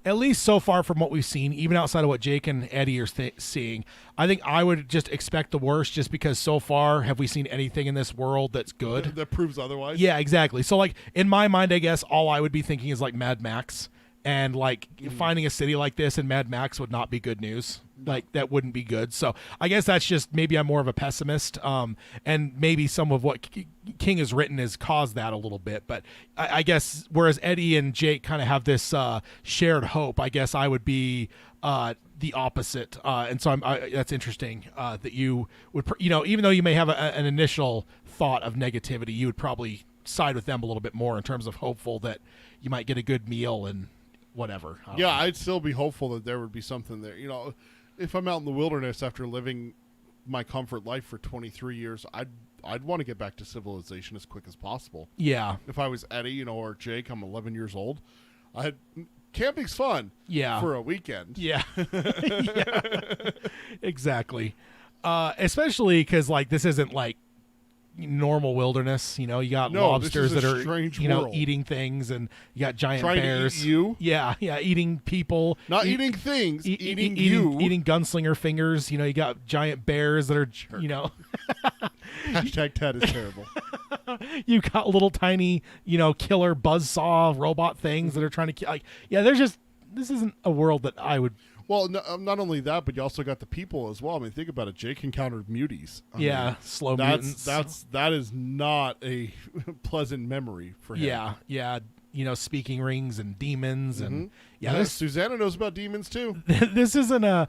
at least so far from what we've seen, even outside of what Jake and Eddie are seeing, I think I would just expect the worst, just because so far have we seen anything in this world that's good that proves otherwise. Yeah, exactly. So like in my mind, I guess all I would be thinking is like Mad Max, and like finding a city like this in Mad Max would not be good news. Like, that wouldn't be good. So I guess that's just, maybe I'm more of a pessimist, and maybe some of what King has written has caused that a little bit. But I guess whereas Eddie and Jake kind of have this shared hope, I guess I would be the opposite. And so that's interesting that you would, even though you may have an initial thought of negativity, you would probably side with them a little bit more in terms of hopeful that you might get a good meal and whatever. Yeah, I'd still be hopeful that there would be something there. If I'm out in the wilderness after living my comfort life for 23 years, I'd want to get back to civilization as quick as possible. Yeah. If I was Eddie, or Jake, I'm 11 years old. Camping's fun. Yeah. For a weekend. Yeah. Yeah. Exactly. Especially because this isn't like normal wilderness. You got lobsters that are world. eating things, and you got giant trying bears. To eat you? Yeah, eating people. Not eating things, eating you. Eating gunslinger fingers. You got giant bears that are Hashtag Ted is terrible. You got little tiny killer buzzsaw robot things that are trying to kill. This isn't a world that I would. Well, not only that, but you also got the people as well. I mean, think about it. Jake encountered muties. Slow mutants. That is not a pleasant memory for him. Yeah. Speaking rings and demons and Susanna knows about demons too. This isn't I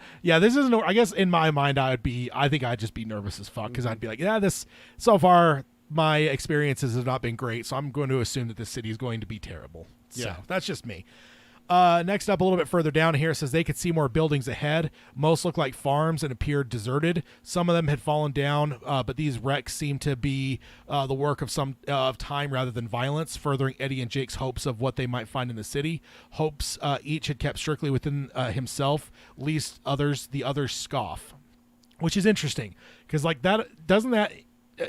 guess in my mind I think I'd just be nervous as fuck, because I'd be like, this so far my experiences have not been great, so I'm going to assume that this city is going to be terrible. So Yeah. that's just me. Next up, a little bit further down here, it says they could see more buildings ahead. Most look like farms and appeared deserted. Some of them had fallen down, but these wrecks seem to be the work of some of time rather than violence, furthering Eddie and Jake's hopes of what they might find in the city. Hopes each had kept strictly within himself, least the others scoff, which is interesting because like that doesn't that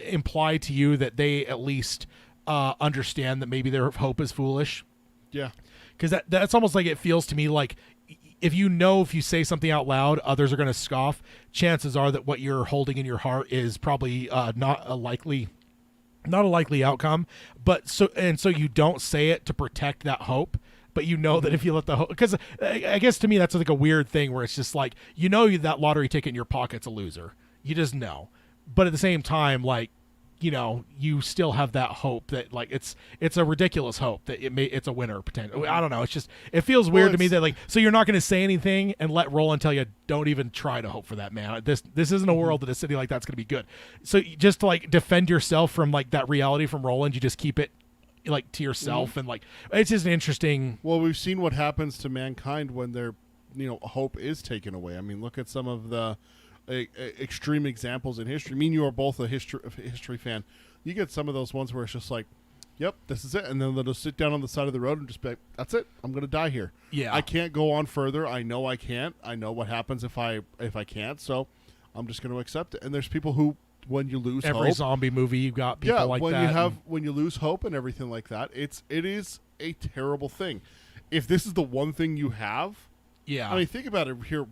imply to you that they at least understand that maybe their hope is foolish? Yeah. Because that's almost like it feels to me like if you say something out loud, others are going to scoff. Chances are that what you're holding in your heart is probably not a likely outcome. But so you don't say it to protect that hope. But you know that if you let the hope, because I guess to me that's like a weird thing where it's just like that lottery ticket in your pocket's a loser. You just know. But at the same time, like, you still have that hope that like it's a ridiculous hope that it's a winner potential. I don't know. It's just it feels weird to me that like so you're not going to say anything and let Roland tell you don't even try to hope for that, man. This isn't a world that a city like that's going to be good. So just to like defend yourself from like that reality from Roland, you just keep it like to yourself and like it's just an interesting. Well, we've seen what happens to mankind when their hope is taken away. I mean, look at some of the extreme examples in history. I mean, you are both a history fan. You get some of those ones where it's just like, yep, this is it, and then they'll just sit down on the side of the road and just be like, that's it, I'm gonna die here. Yeah, I can't go on further. I know I can't. I know what happens if I can't, so I'm just gonna accept it. And there's people who, when you lose every hope, zombie movie you've got people like when that. When you lose hope and everything like that, it is a terrible thing. If this is the one thing you have, yeah, I mean, think about it here.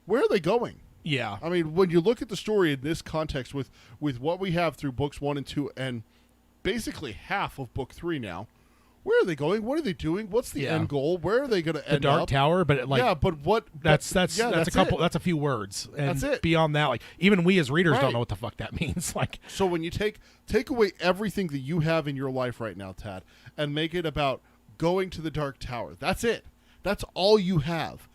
Where are they going? Yeah. I mean, when you look at the story in this context with what we have through books 1 and 2 and basically half of book 3 now, where are they going? What are they doing? What's the end goal? Where are they going to end up? The Dark Tower, but like but what? That's a couple. That's a few words. And that's it. Beyond that, like even we as readers don't know what the fuck that means. Like, so when you take away everything that you have in your life right now, Tad, and make it about going to the Dark Tower, that's it. That's all you have.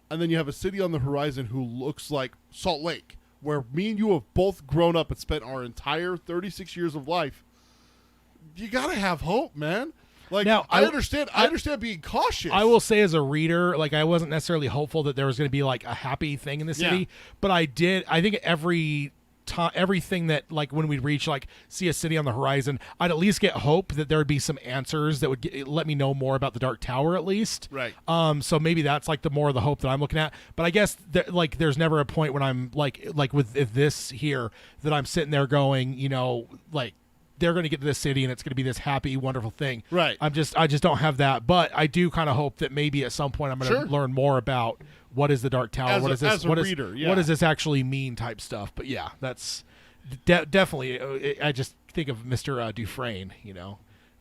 And then you have a city on the horizon who looks like Salt Lake, where me and you have both grown up and spent our entire 36 years of life. You gotta have hope, man. Like, now, I understand being cautious. I will say, as a reader, like I wasn't necessarily hopeful that there was going to be like a happy thing in the city, but I think everything that like when we'd reach like see a city on the horizon, I'd at least get hope that there would be some answers that would let me know more about the Dark Tower at least. Right. So maybe that's like the more of the hope that I'm looking at. But I guess like there's never a point when I'm like with this here that I'm sitting there going, like they're going to get to this city and it's going to be this happy, wonderful thing. Right. I just don't have that, but I do kind of hope that maybe at some point I'm going to learn more about what is the Dark Tower, what does this actually mean type stuff. But yeah, that's definitely. I just think of Mr. Dufresne.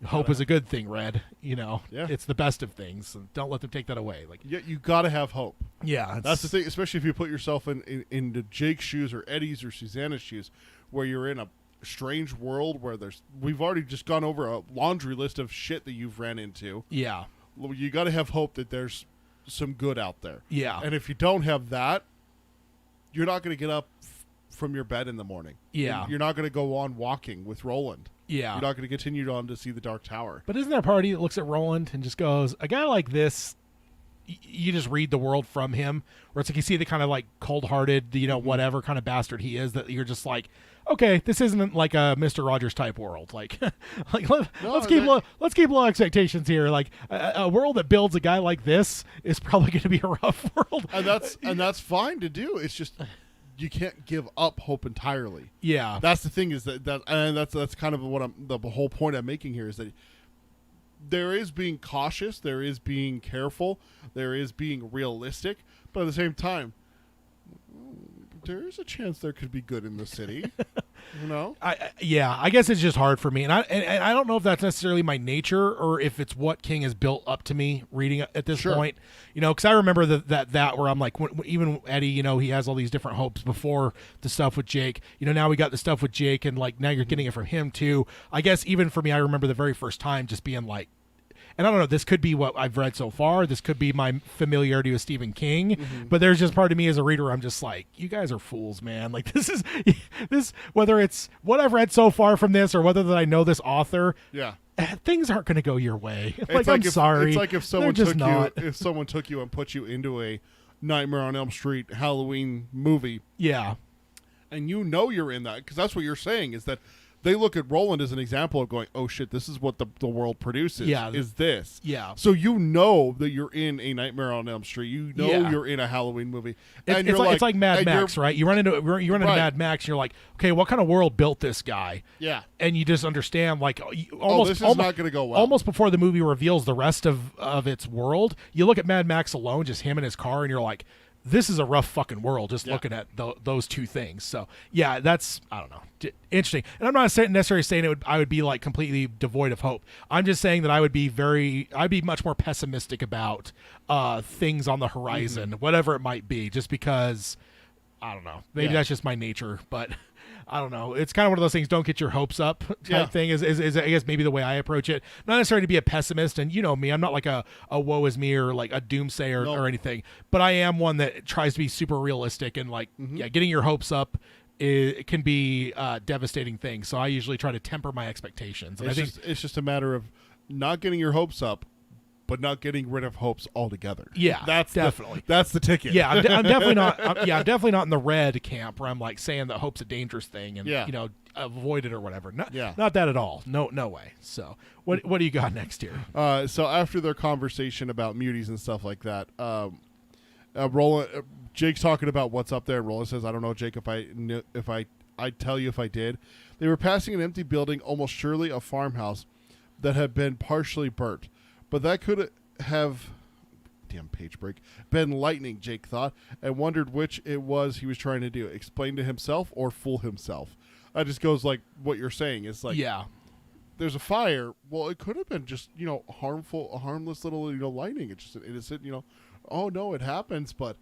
Hope is a good thing, Red. It's the best of things. And don't let them take that away. Like, yeah, you got to have hope. Yeah, that's the thing. Especially if you put yourself into Jake's shoes or Eddie's or Susanna's shoes, where you're in a strange world where we've already just gone over a laundry list of shit that you've ran into. Yeah, you got to have hope that there's some good out there. Yeah, and if you don't have that, you're not going to get up from your bed in the morning. Yeah, you're not going to go on walking with Roland. Yeah, you're not going to continue on to see the Dark Tower. But isn't there a party that looks at Roland and just goes, a guy like this, you just read the world from him, where it's like you see the kind of like cold-hearted, whatever kind of bastard he is, that you're just like, okay, this isn't like a Mr. Rogers type world. Like, let's keep low expectations here. Like a world that builds a guy like this is probably going to be a rough world, and that's fine to do. It's just you can't give up hope entirely. Yeah, that's the thing. Is that's kind of what the whole point I'm making here is that there is being cautious, there is being careful, there is being realistic, but at the same time, there is a chance there could be good in the city. I guess it's just hard for me, and I don't know if that's necessarily my nature or if it's what King has built up to me reading at this point. Because I remember that where I'm like, even Eddie, he has all these different hopes before the stuff with Jake. Now we got the stuff with Jake, and like now you're getting it from him too. I guess even for me, I remember the very first time just being like, and I don't know, this could be what I've read so far. This could be my familiarity with Stephen King, but there's just part of me as a reader, I'm just like, you guys are fools, man. Like this, whether it's what I've read so far from this or whether that I know this author, Yeah. things aren't going to go your way. It's I'm if, sorry. It's like if someone They're took just not. you, if someone took you and put you into a Nightmare on Elm Street Halloween movie, Yeah. and you know you're in that, because that's what you're saying, is that they look at Roland as an example of going, oh shit, this is what the world produces. Yeah. Is this? Yeah. So you know that you're in a Nightmare on Elm Street. You know Yeah. you're in a Halloween movie. It's, it's like Mad and Max, right? You run into Right. Mad Max, and you're like, okay, what kind of world built this guy? Yeah. And you just understand, like, almost this is almost, not gonna go well. Almost before the movie reveals the rest of its world, you look at Mad Max alone, just him in his car, and you're like, this is a rough fucking world. Just looking at those two things. So yeah, that's, I don't know, interesting. And I'm not necessarily saying I would be like completely devoid of hope. I'm just saying that I'd be much more pessimistic about things on the horizon, whatever it might be, just because I don't know. Maybe that's just my nature, but I don't know. It's kind of one of those things. Don't get your hopes up type thing. Is I guess maybe the way I approach it. Not necessarily to be a pessimist, and you know me, I'm not like a woe is me or like a doomsayer or anything. But I am one that tries to be super realistic and like getting your hopes up. It can be a devastating thing. So I usually try to temper my expectations. And It's just a matter of not getting your hopes up, but not getting rid of hopes altogether. Yeah, that's definitely that's the ticket. Yeah, I'm definitely not. I'm definitely not in the red camp where I'm like saying that hope's a dangerous thing and you know, avoid it or whatever. Not that at all. No way. So what do you got next here? So after their conversation about muties and stuff like that, Roland, Jake's talking about what's up there. Roland says, "I don't know, Jake. I'd tell you if I did." They were passing an empty building, almost surely a farmhouse, that had been partially burnt. But that could have, damn page break, been lightning, Jake thought, and wondered which it was he was trying to do, explain to himself or fool himself. That just goes like what you're saying. It's like, there's a fire. Well, it could have been just, you know, a harmless little, you know, lightning. It's just an innocent, you know, oh no, it happens. But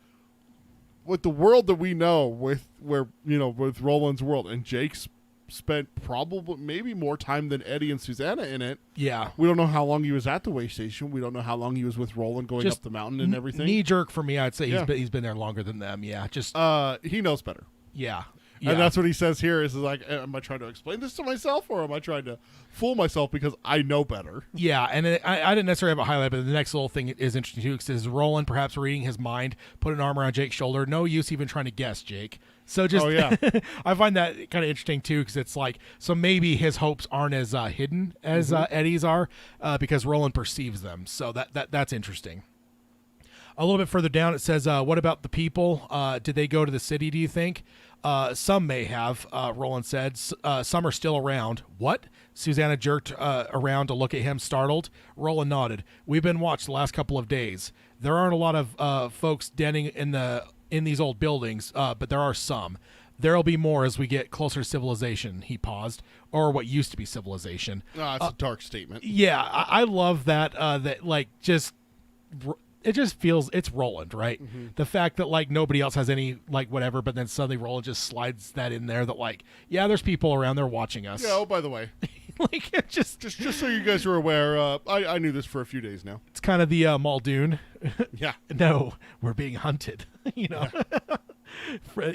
with the world that we know, with Roland's world, and Jake's spent probably maybe more time than Eddie and Susanna in it. Yeah. We don't know how long he was at the way station. We don't know how long he was with Roland going up the mountain and everything. Knee jerk for me, I'd say he's been there longer than them. Yeah. Just he knows better. Yeah. And that's what he says here is like, am I trying to explain this to myself or am I trying to fool myself because I know better? Yeah, and I didn't necessarily have a highlight, but the next little thing is interesting too, because Roland perhaps reading his mind, put an arm around Jake's shoulder. No use even trying to guess, Jake. So just, I find that kind of interesting too, because it's like, so maybe his hopes aren't as hidden as Eddie's are, because Roland perceives them. So that's interesting. A little bit further down, it says, what about the people? Did they go to the city, do you think? Some may have, Roland said. Some are still around. What? Susanna jerked around to look at him, startled. Roland nodded. We've been watched the last couple of days. There aren't a lot of folks denning in these old buildings, but there are some. There'll be more as we get closer to civilization, he paused, or what used to be civilization. It's a dark statement. Yeah, I love that, that like just... It just feels it's Roland, right? The fact that like nobody else has any like whatever, but then suddenly Roland just slides that in there that like, yeah, there's people around there watching us. Yeah. Oh, by the way, like it just so you guys are aware, I knew this for a few days now. It's kind of the Muldoon. Yeah. No, we're being hunted. You know,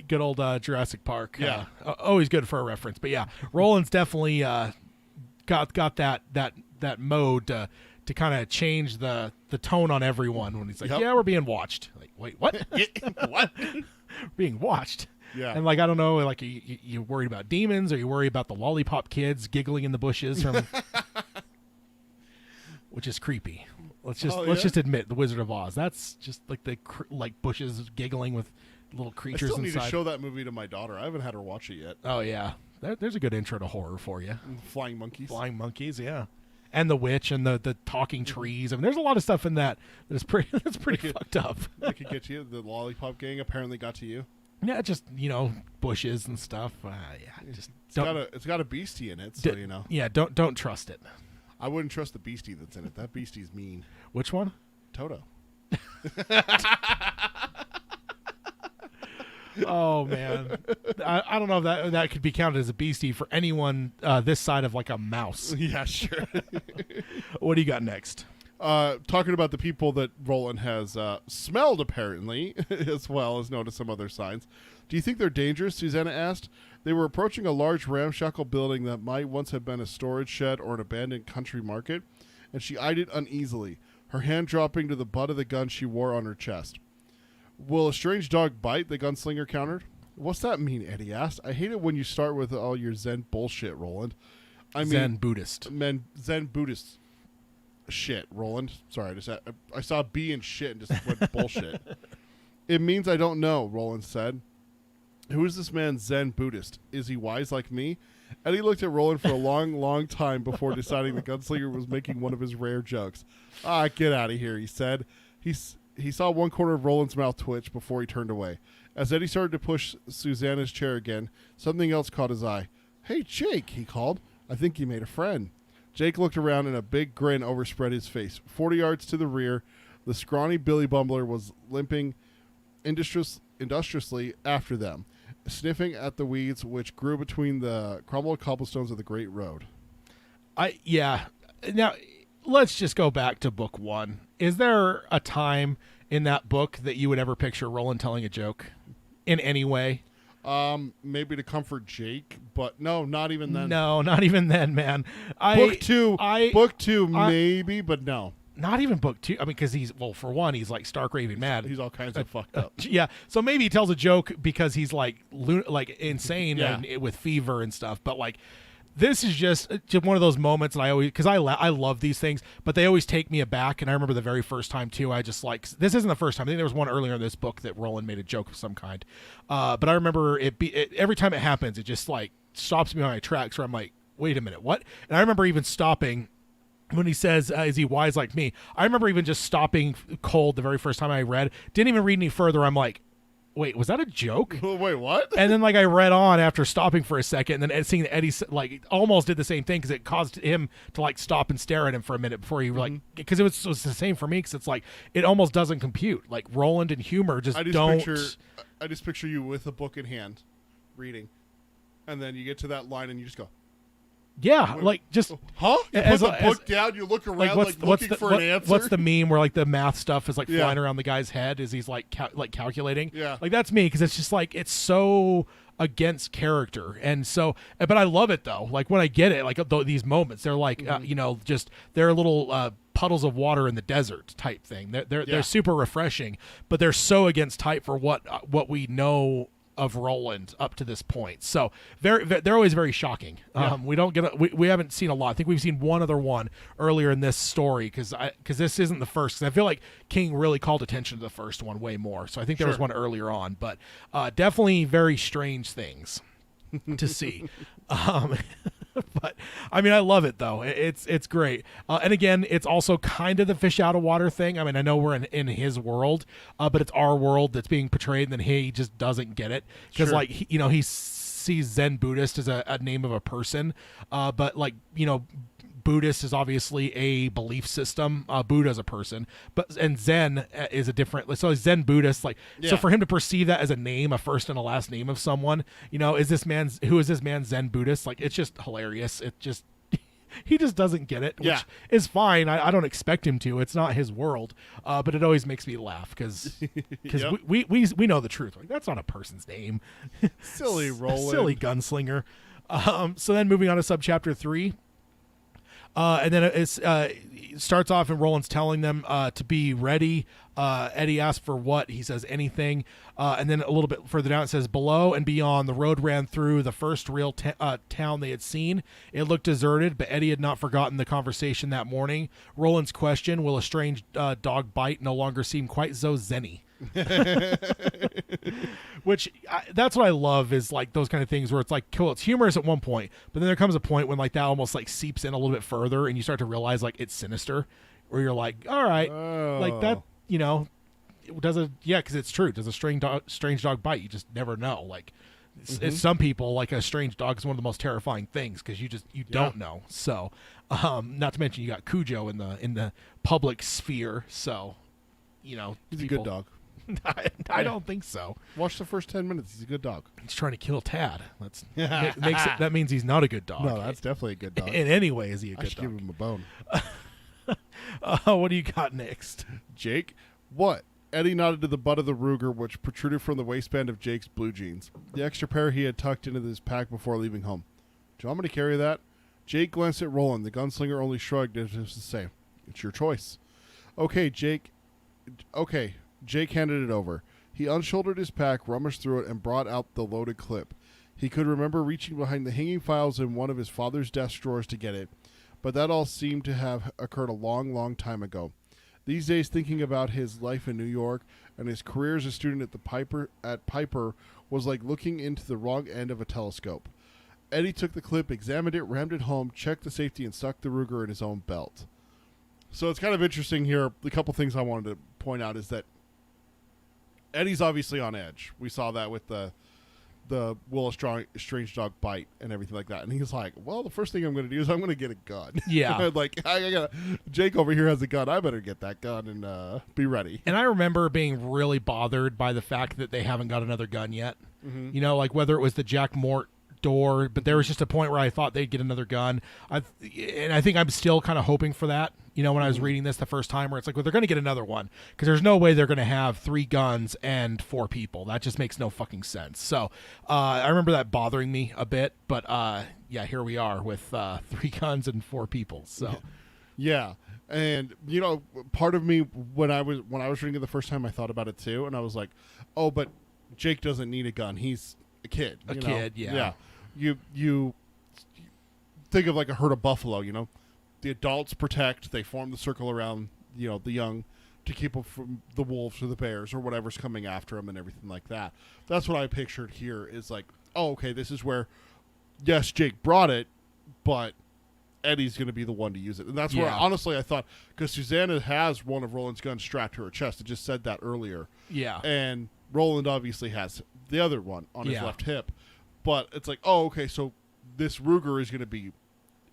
good old Jurassic Park. Yeah. Always good for a reference, but yeah, Roland's definitely got that mode to kind of change the tone on everyone when he's like, yeah, we're being watched. Like, wait, what? What? Being watched. Yeah. And like, I don't know, like you worried about demons or you worry about the lollipop kids giggling in the bushes from, which is creepy. Let's just admit the Wizard of Oz. That's just like the like bushes giggling with little creatures inside. I still need to show that movie to my daughter. I haven't had her watch it yet. Oh yeah. There's a good intro to horror for you. Flying monkeys. Flying monkeys. Yeah. And the witch and the talking trees. I mean, there's a lot of stuff in that that's pretty fucked up. It could get you. The lollipop gang apparently got to you. Yeah, just bushes and stuff. Just it's got a beastie in it, so you know. Yeah, don't trust it. I wouldn't trust the beastie that's in it. That beastie's mean. Which one? Toto. Oh man, I don't know if that could be counted as a beastie for anyone this side of like a mouse. Yeah, sure. What do you got next? Talking about the people that Roland has smelled, apparently, as well as noticed some other signs. Do you think they're dangerous? Susanna asked. They were approaching a large ramshackle building that might once have been a storage shed or an abandoned country market, and she eyed it uneasily, her hand dropping to the butt of the gun she wore on her chest. Will a strange dog bite? The gunslinger countered. What's that mean? Eddie asked. I hate it when you start with all your Zen bullshit, Roland. Zen Buddhist. Zen Buddhist shit, Roland. Sorry, I saw B and shit and just went bullshit. It means I don't know, Roland said. Who is this man Zen Buddhist? Is he wise like me? Eddie looked at Roland for a long, long time before deciding the gunslinger was making one of his rare jokes. Get out of here, he said. He saw one corner of Roland's mouth twitch before he turned away. As Eddie started to push Susanna's chair again, something else caught his eye. Hey, Jake, he called. I think you made a friend. Jake looked around and a big grin overspread his face. 40 yards to the rear, the scrawny Billy Bumbler was limping industriously after them, sniffing at the weeds which grew between the crumbled cobblestones of the great road. Now, let's just go back to book 1. Is there a time in that book that you would ever picture Roland telling a joke in any way? Maybe to comfort Jake, but no, not even then. No, not even then, man. Book two, maybe, but no. Not even book 2. I mean, because for one, he's like stark raving mad. He's all kinds of fucked up. Yeah. So maybe he tells a joke because he's like insane and with fever and stuff. But like, this is just one of those moments that I love these things, but they always take me aback. And I remember the very first time too, I just like, this isn't the first time. I think there was one earlier in this book that Roland made a joke of some kind. But I remember every time it happens, it just like stops me on my tracks where I'm like, wait a minute, what? And I remember even stopping when he says, is he wise like me? I remember even just stopping cold the very first time I read, didn't even read any further. I'm like, wait, was that a joke? Wait, what? And then like I read on after stopping for a second, and then seeing that Eddie like almost did the same thing because it caused him to like stop and stare at him for a minute before he like, because it was the same for me because it's like it almost doesn't compute. Like Roland and humor just don't. I just picture you with a book in hand, reading, and then you get to that line and you just go. Yeah, like just You put the book down, you look around looking for an answer. What's the meme where like the math stuff is like flying around the guy's head as he's like calculating? Yeah, like that's me because it's just like it's so against character, and so but I love it though. Like when I get it, like these moments, they're like just they're little puddles of water in the desert type thing. They're super refreshing, but they're so against type for what we know of Roland up to this point. So they're always very shocking. We don't get we haven't seen a lot. I think we've seen one other one earlier in this story because this isn't the first. 'Cause I feel like King really called attention to the first one way more. So I think there was one earlier on, but definitely very strange things to see. But I mean, I love it though. It's great. And again, it's also kind of the fish out of water thing. I mean, I know we're in his world, but it's our world that's being portrayed, and then he just doesn't get it because like he sees Zen Buddhist as a name of a person, but like Buddhist is obviously a belief system. Buddha is a person, and Zen is a different. So Zen Buddhist, so for him to perceive that as a name, a first and a last name of someone, who is this man Zen Buddhist? Like it's just hilarious. It just he just doesn't get it, which is fine. I don't expect him to. It's not his world, but it always makes me laugh because we know the truth. Like that's not a person's name. Silly Roland, silly gunslinger. So then moving on to subchapter 3. And then it starts off and Roland's telling them to be ready. Eddie asks for what? He says anything. And then a little bit further down it says, below and beyond, the road ran through the first real town they had seen. It looked deserted, but Eddie had not forgotten the conversation that morning. Roland's question, will a strange dog bite, no longer seem quite so zenny. Which that's what I love is like those kind of things where it's like cool, it's humorous at one point, but then there comes a point when like that almost like seeps in a little bit further and you start to realize like it's sinister, where you're like, all right, like that, because it's true, does a strange dog bite? You just never know. Like it's some people, like a strange dog is one of the most terrifying things because you don't know. So not to mention you got Cujo in the public sphere, so he's a good dog. I don't think so. Watch the first 10 minutes. He's a good dog. He's trying to kill Tad. That means he's not a good dog. No, that's definitely a good dog. In any way, is he a good dog? I should give him a bone. What do you got next? Jake, what? Eddie nodded to the butt of the Ruger, which protruded from the waistband of Jake's blue jeans, the extra pair he had tucked into his pack before leaving home. Do you want me to carry that? Jake glanced at Roland. The gunslinger only shrugged as if to say, it's your choice. Okay, Jake. Okay. Jake handed it over. He unshouldered his pack, rummaged through it, and brought out the loaded clip. He could remember reaching behind the hanging files in one of his father's desk drawers to get it, but that all seemed to have occurred a long, long time ago. These days, thinking about his life in New York and his career as a student at Piper was like looking into the wrong end of a telescope. Eddie took the clip, examined it, rammed it home, checked the safety, and stuck the Ruger in his own belt. So it's kind of interesting here. The couple things I wanted to point out is that Eddie's obviously on edge. We saw that with the Will Strange Dog bite and everything like that. And he's like, well, the first thing I'm going to do is I'm going to get a gun. Yeah. Like, I got Jake over here has a gun. I better get that gun and be ready. And I remember being really bothered by the fact that they haven't got another gun yet. Mm-hmm. You know, like whether it was the Jack Mort door, but there was just a point where I thought they'd get another gun. And I think I'm still kind of hoping for that. You know, when I was reading this the first time, where it's like, well, they're going to get another one because there's no way they're going to have 3 guns and 4 people. That just makes no fucking sense. So I remember that bothering me a bit, but yeah, here we are with 3 guns and 4 people. So yeah, and you know, part of me when I was reading it the first time, I thought about it too, and I was like, oh, but Jake doesn't need a gun. He's a kid. Yeah. You think of like a herd of buffalo. You know. The adults protect. They form the circle around, you know, the young to keep them from the wolves or the bears or whatever's coming after them and everything like that. That's what I pictured here is like, oh, okay, this is where, yes, Jake brought it, but Eddie's going to be the one to use it. And that's where, honestly, I thought, because Susanna has one of Roland's guns strapped to her chest. It just said that earlier. Yeah. And Roland obviously has the other one on his left hip. But it's like, oh, okay, so this Ruger is going to be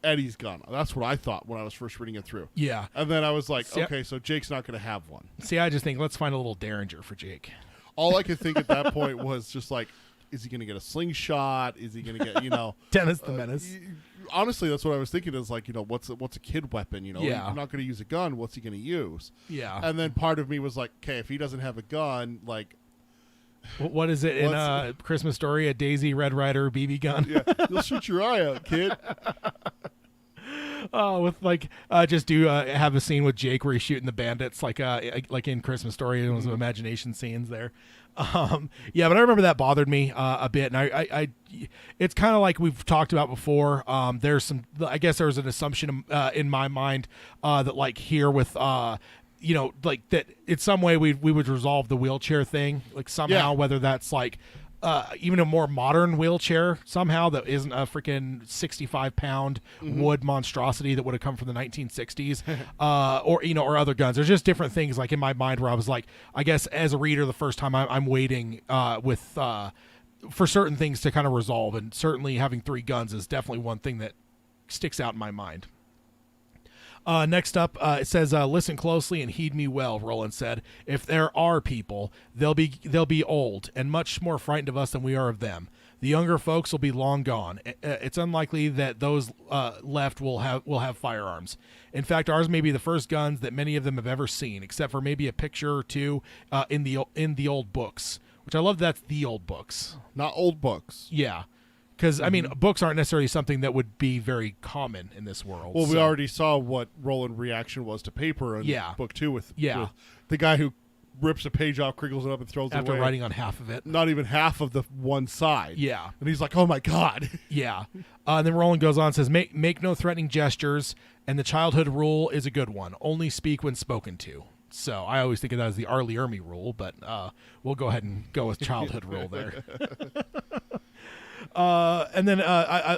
Eddie's gun. That's what I thought when I was first reading it through. Yeah. And then I was like, okay, so Jake's not going to have one. See, I just think, let's find a little Derringer for Jake. All I could think at that point was just like, is he going to get a slingshot? Is he going to get, you know... Dennis the Menace. Honestly, that's what I was thinking is like, you know, what's a kid weapon? You know, yeah. You're not going to use a gun. What's he going to use? Yeah. And then part of me was like, okay, if he doesn't have a gun, like... What is it in Christmas Story? A Daisy Red Ryder BB gun? Yeah, you'll shoot your eye out, kid. Oh, with like just have a scene with Jake where he's shooting the bandits like in Christmas Story. There was some imagination scenes there. Yeah, but I remember that bothered me a bit, and I it's kind of like we've talked about before. There's some, I guess there was an assumption in my mind that like here with you know, like that in some way we would resolve the wheelchair thing, like somehow, whether that's like even a more modern wheelchair somehow that isn't a freaking 65-pound wood monstrosity that would have come from the 1960s, or you know, or other guns. There's just different things like in my mind where I was like, I guess as a reader the first time I'm waiting with for certain things to kind of resolve, and certainly having 3 guns is definitely one thing that sticks out in my mind. Next up, it says, listen closely and heed me well, Roland said. If there are people, they'll be old and much more frightened of us than we are of them. The younger folks will be long gone. It's unlikely that those left will have firearms. In fact, ours may be the first guns that many of them have ever seen, except for maybe a picture or two in the old books, which I love. That's the old books, not old books. Yeah. Because, I mean, books aren't necessarily something that would be very common in this world. Well, we already saw what Roland's reaction was to paper in book 2 with the guy who rips a page off, crinkles it up, and throws it away. After writing on half of it. Not even half of the one side. Yeah. And he's like, oh, my God. Yeah. And then Roland goes on and says, make no threatening gestures, and the childhood rule is a good one. Only speak when spoken to. So I always think of that as the R. Lee Ermey rule, but we'll go ahead and go with childhood rule there. And then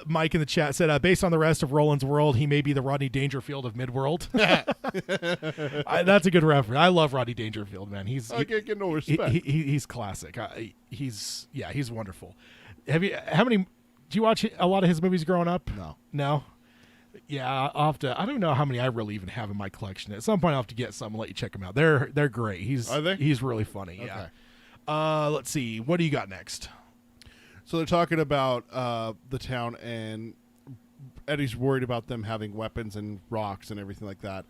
Mike in the chat said, based on the rest of Roland's world, he may be the Rodney Dangerfield of Midworld. That's a good reference. I love Rodney Dangerfield, man. I can't get no respect. He's classic. He's wonderful. Do you watch a lot of his movies growing up? No. Yeah, I'll have to. I don't know how many I really even have in my collection. At some point, I'll have to get some and let you check them out. They're great. Are they? He's really funny. Okay. Yeah. Let's see. What do you got next? So they're talking about the town, and Eddie's worried about them having weapons and rocks and everything like that.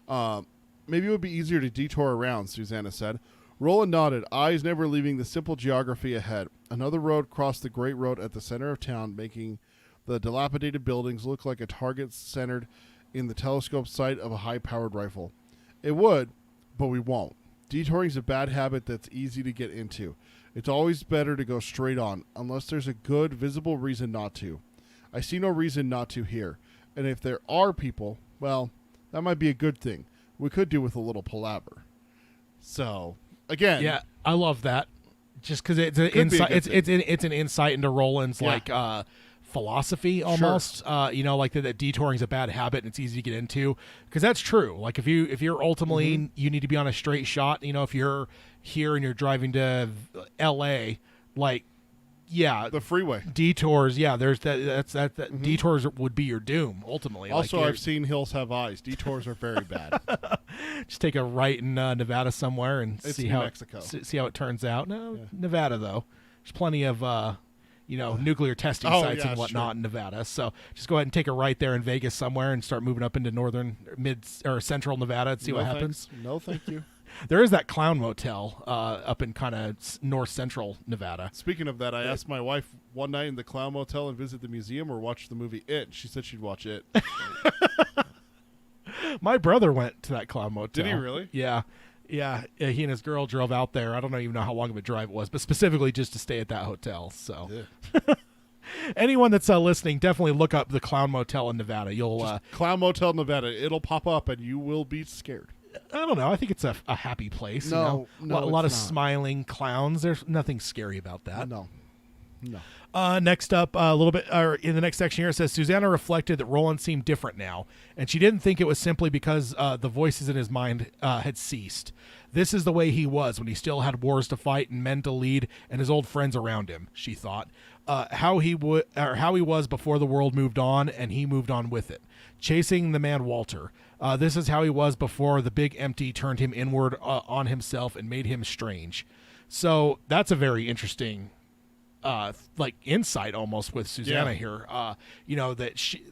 Maybe it would be easier to detour around, Susanna said. Roland nodded, eyes never leaving the simple geography ahead. Another road crossed the great road at the center of town, making the dilapidated buildings look like a target centered in the telescope sight of a high-powered rifle. It would, but we won't. Detouring's a bad habit that's easy to get into. It's always better to go straight on, unless there's a good, visible reason not to. I see no reason not to here. And if there are people, well, that might be a good thing. We could do with a little palaver. So, again. Yeah, I love that. Just because it's an insight. It's an insight into Roland's philosophy almost. Sure. Like that detouring is a bad habit and it's easy to get into, because that's true. Like if you're ultimately you need to be on a straight shot. If you're here and you're driving to L.A., the freeway detours. Yeah, there's that. Detours would be your doom ultimately. Also, I've seen hills have eyes. Detours are very bad. Just take a right in Nevada somewhere and see how it turns out. No, yeah. Nevada though, there's plenty of nuclear testing sites and whatnot in Nevada. So just go ahead and take a right there in Vegas somewhere and start moving up into northern, mid, or central Nevada and see what happens. No, thank you. There is that clown motel up in kind of north central Nevada. Speaking of that, I asked my wife one night in the clown motel and visit the museum or watch the movie It. She said she'd watch It. My brother went to that clown motel. Did he really? Yeah. Yeah, he and his girl drove out there. I don't even know how long of a drive it was, but specifically just to stay at that hotel. So, anyone that's listening, definitely look up the Clown Motel in Nevada. You'll Clown Motel Nevada. It'll pop up, and you will be scared. I don't know. I think it's a happy place. No, a lot of smiling clowns. There's nothing scary about that. No. Next up, a little bit, or in the next section here, it says Susanna reflected that Roland seemed different now, and she didn't think it was simply because the voices in his mind had ceased. This is the way he was when he still had wars to fight and men to lead and his old friends around him. She thought how he was before the world moved on and he moved on with it, chasing the man Walter. This is how he was before the big empty turned him inward on himself and made him strange. So that's a very interesting insight almost with Susanna here. That she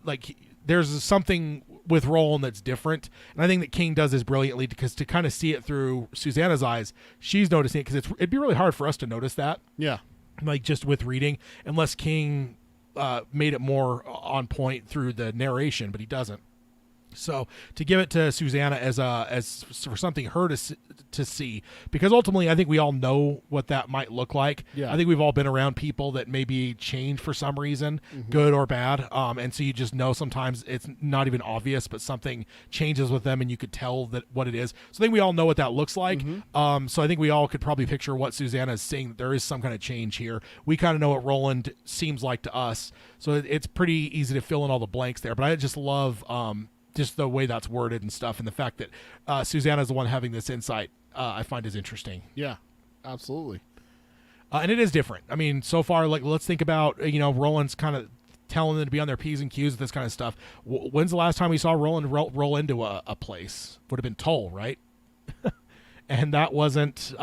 there's something with Roland that's different, and I think that King does this brilliantly because to kind of see it through Susanna's eyes, she's noticing it because it'd be really hard for us to notice that. Yeah, just with reading, unless King made it more on point through the narration, but he doesn't. So to give it to Susanna as for something her to see, because ultimately I think we all know what that might look like. Yeah. I think we've all been around people that maybe change for some reason, good or bad. And so you just know sometimes it's not even obvious, but something changes with them and you could tell that what it is. So I think we all know what that looks like. So I think we all could probably picture what Susanna is saying, that there is some kind of change here. We kind of know what Roland seems like to us. So it's pretty easy to fill in all the blanks there. But I just love just the way that's worded and stuff, and the fact that Susanna's the one having this insight, I find is interesting. Yeah, absolutely. And it is different. I mean, so far, let's think about, Roland's kind of telling them to be on their P's and Q's with this kind of stuff. When's the last time we saw Roland roll into a place? Would have been Toll, right? And that wasn't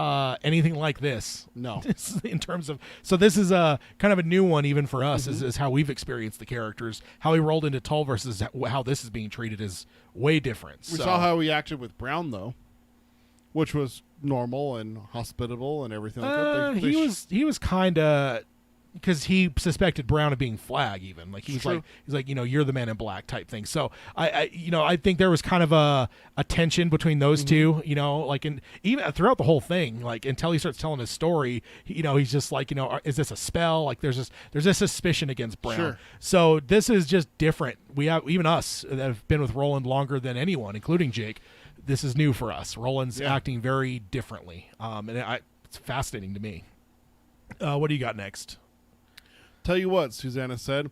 anything like this. No. In terms of, so this is a kind of a new one even for us, is how we've experienced the characters. How he rolled into Toll versus how this is being treated is way different. We saw how he acted with Brown, though, which was normal and hospitable and everything like that. He was kind of, because he suspected Brown of being Flag, even he's like you're the man in black type thing. So I think there was kind of a tension between those two, and even throughout the whole thing, until he starts telling his story, he's just is this a spell? There's this suspicion against Brown. Sure. So this is just different. We have, even us that have been with Roland longer than anyone, including Jake. This is new for us. Roland's acting very differently, and it's fascinating to me. What do you got next? Tell you what, Susanna said,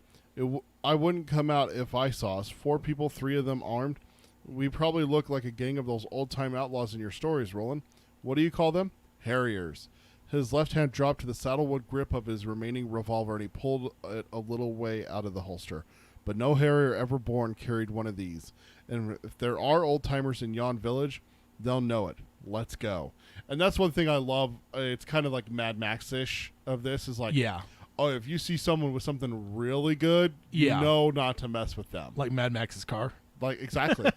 I wouldn't come out if I saw us. 4 people, 3 of them armed. We probably look like a gang of those old-time outlaws in your stories, Roland. What do you call them? Harriers. His left hand dropped to the saddlewood grip of his remaining revolver, and he pulled it a little way out of the holster. But no Harrier ever born carried one of these. And if there are old-timers in yon village, they'll know it. Let's go. And that's one thing I love. It's kind of like Mad Max-ish of this. Is oh, if you see someone with something really good, you know not to mess with them. Like Mad Max's car? Like, exactly.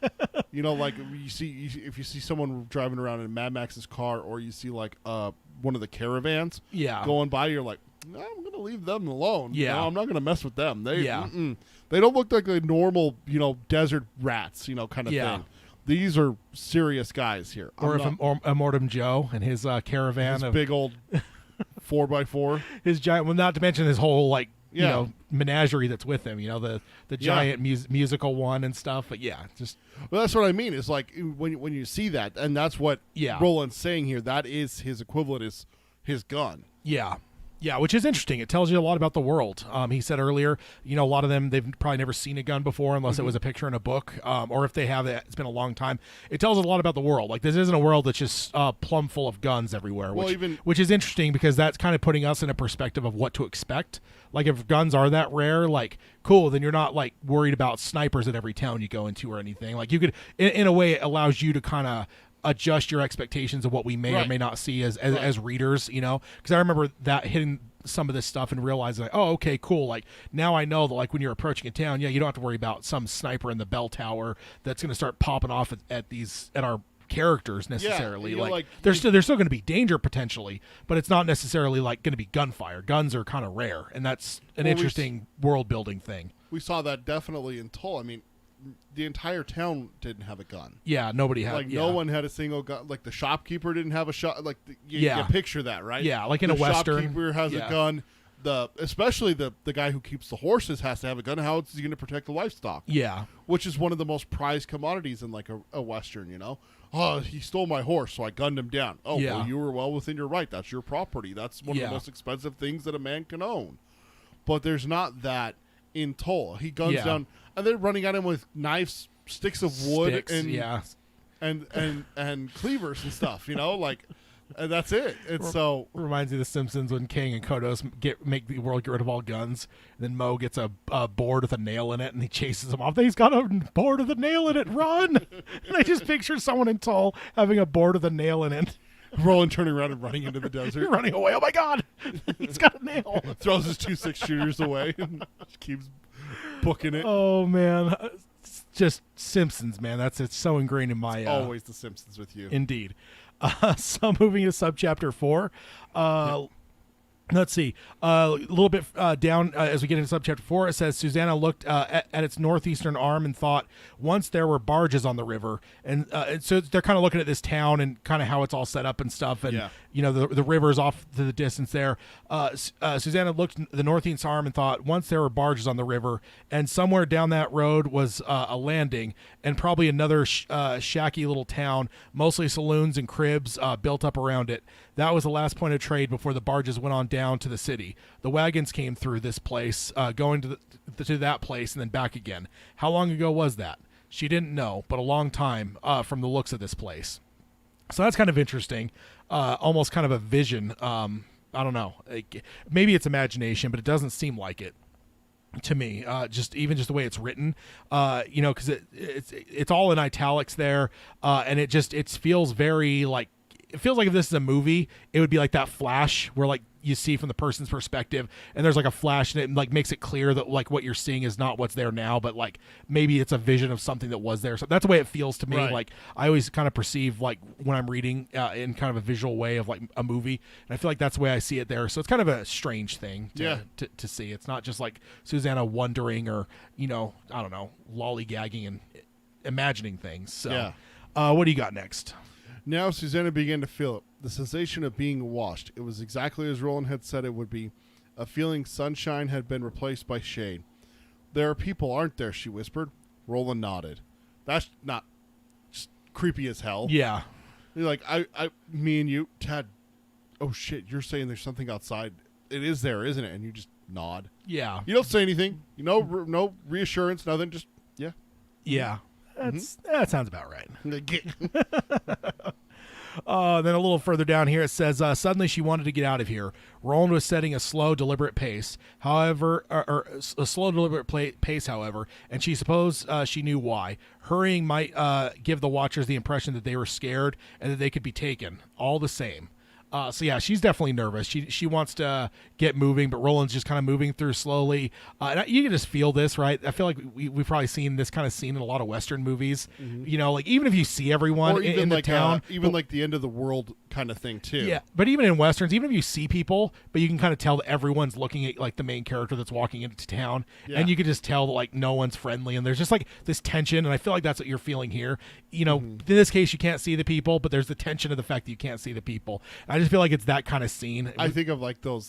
You know, like if you see someone driving around in Mad Max's car, or you see like one of the caravans going by, you're like, no, I'm gonna leave them alone. Yeah, no, I'm not gonna mess with them. They don't look like the normal, desert rats, kind of thing. These are serious guys here. Or Immortum Joe and his caravan his of big old 4x4, his giant. Well, not to mention his whole menagerie that's with him. The giant musical one and stuff. But well, that's what I mean. Is like when you see that, and that's what Roland's saying here. That is his equivalent, is his gun. Yeah, which is interesting. It tells you a lot about the world. He said earlier, a lot of them, they've probably never seen a gun before unless it was a picture in a book, or if they have, it's been a long time. It tells us a lot about the world. Like, this isn't a world that's just plumb full of guns everywhere, which is interesting, because that's kind of putting us in a perspective of what to expect. Like, if guns are that rare, like, cool, then you're not, like, worried about snipers at every town you go into or anything. Like, you could, in a way, it allows you to kind of adjust your expectations of what we may or may not see as readers, because I remember that hitting some of this stuff and realizing, like, oh, okay, cool. Like, now I know that, like, when you're approaching a town, you don't have to worry about some sniper in the bell tower that's going to start popping off at our characters necessarily. There's still going to be danger potentially, but it's not necessarily like going to be gunfire. Guns are kind of rare, and that's an interesting world building thing. We saw that definitely in Tull. I mean, the entire town didn't have a gun. Yeah, nobody had. Like, no one had a single gun. Like, the shopkeeper didn't have a shot. Like, you picture that, right? Yeah, like in a Western. The shopkeeper has a gun. Especially the guy who keeps the horses has to have a gun. How is he going to protect the livestock? Yeah. Which is one of the most prized commodities in, like, a Western, Oh, he stole my horse, so I gunned him down. Oh, well, you were well within your right. That's your property. That's one of the most expensive things that a man can own. But there's not that in Tull. He guns down, and they're running at him with knives, sticks of wood, and cleavers and stuff. And that's it. And so reminds me of The Simpsons when Kang and Kodos make the world get rid of all guns. And then Mo gets a board with a nail in it, and he chases him off. He's got a board with a nail in it. Run! And I just picture someone in Tull having a board with a nail in it. Roland turning around and running into the desert. Running away. Oh, my God. He's got a nail. Throws his 2 6-shooters away and just keeps booking it. Oh, man. It's just Simpsons, man. It's so ingrained in my... always The Simpsons with you. Indeed. So moving to subchapter 4. Let's see. A little bit down as we get into subchapter 4, it says Susanna looked at its northeastern arm and thought, once there were barges on the river. And so they're kind of looking at this town and kind of how it's all set up and stuff. And, the river's off to the distance there. Susanna looked at the northeast arm and thought, once there were barges on the river, and somewhere down that road was a landing and probably another shacky little town, mostly saloons and cribs built up around it. That was the last point of trade before the barges went on down to the city. The wagons came through this place, going to that place and then back again. How long ago was that? She didn't know, but a long time from the looks of this place. So that's kind of interesting. Almost kind of a vision. I don't know. Maybe it's imagination, but it doesn't seem like it to me. Just the way it's written, because it's all in italics there, and it feels very like. It feels like if this is a movie, it would be like that flash where like you see from the person's perspective, and there's like a flash, and it like makes it clear that like what you're seeing is not what's there now, but like maybe it's a vision of something that was there. So that's the way it feels to me. Right. Like I always kind of perceive like when I'm reading in kind of a visual way of like a movie, and I feel like that's the way I see it there. So it's kind of a strange thing to see. It's not just like Susanna wondering or I don't know, lollygagging and imagining things. So what do you got next? Now Susanna began to feel it, the sensation of being washed. It was exactly as Roland had said it would be. A feeling sunshine had been replaced by shade. There are people, aren't there, she whispered. Roland nodded. That's not just creepy as hell. Yeah. You're like, me and you, Tad, oh shit, you're saying there's something outside. It is there, isn't it? And you just nod. Yeah. You don't say anything. No reassurance, nothing, just, yeah. Yeah. That sounds about right. Then a little further down here, it says, suddenly she wanted to get out of here. Roland was setting a slow, deliberate pace, however, and she supposed she knew why. Hurrying might give the watchers the impression that they were scared and that they could be taken. All the same. So yeah, she's definitely nervous. She wants to get moving, but Roland's just kind of moving through slowly. And you can just feel this, right? I feel like we've probably seen this kind of scene in a lot of Western movies. You know, like even if you see everyone or even in like the town, even like the end of the world kind of thing too. yeah. But even in Westerns, even if you see people, but you can kind of tell that everyone's looking at like the main character that's walking into town, and you can just tell that like no one's friendly, and there's just like this tension. And I feel like that's what you're feeling here. You know, in this case, you can't see the people, but there's the tension of the fact that you can't see the people. I just feel like it's that kind of scene. I think of like those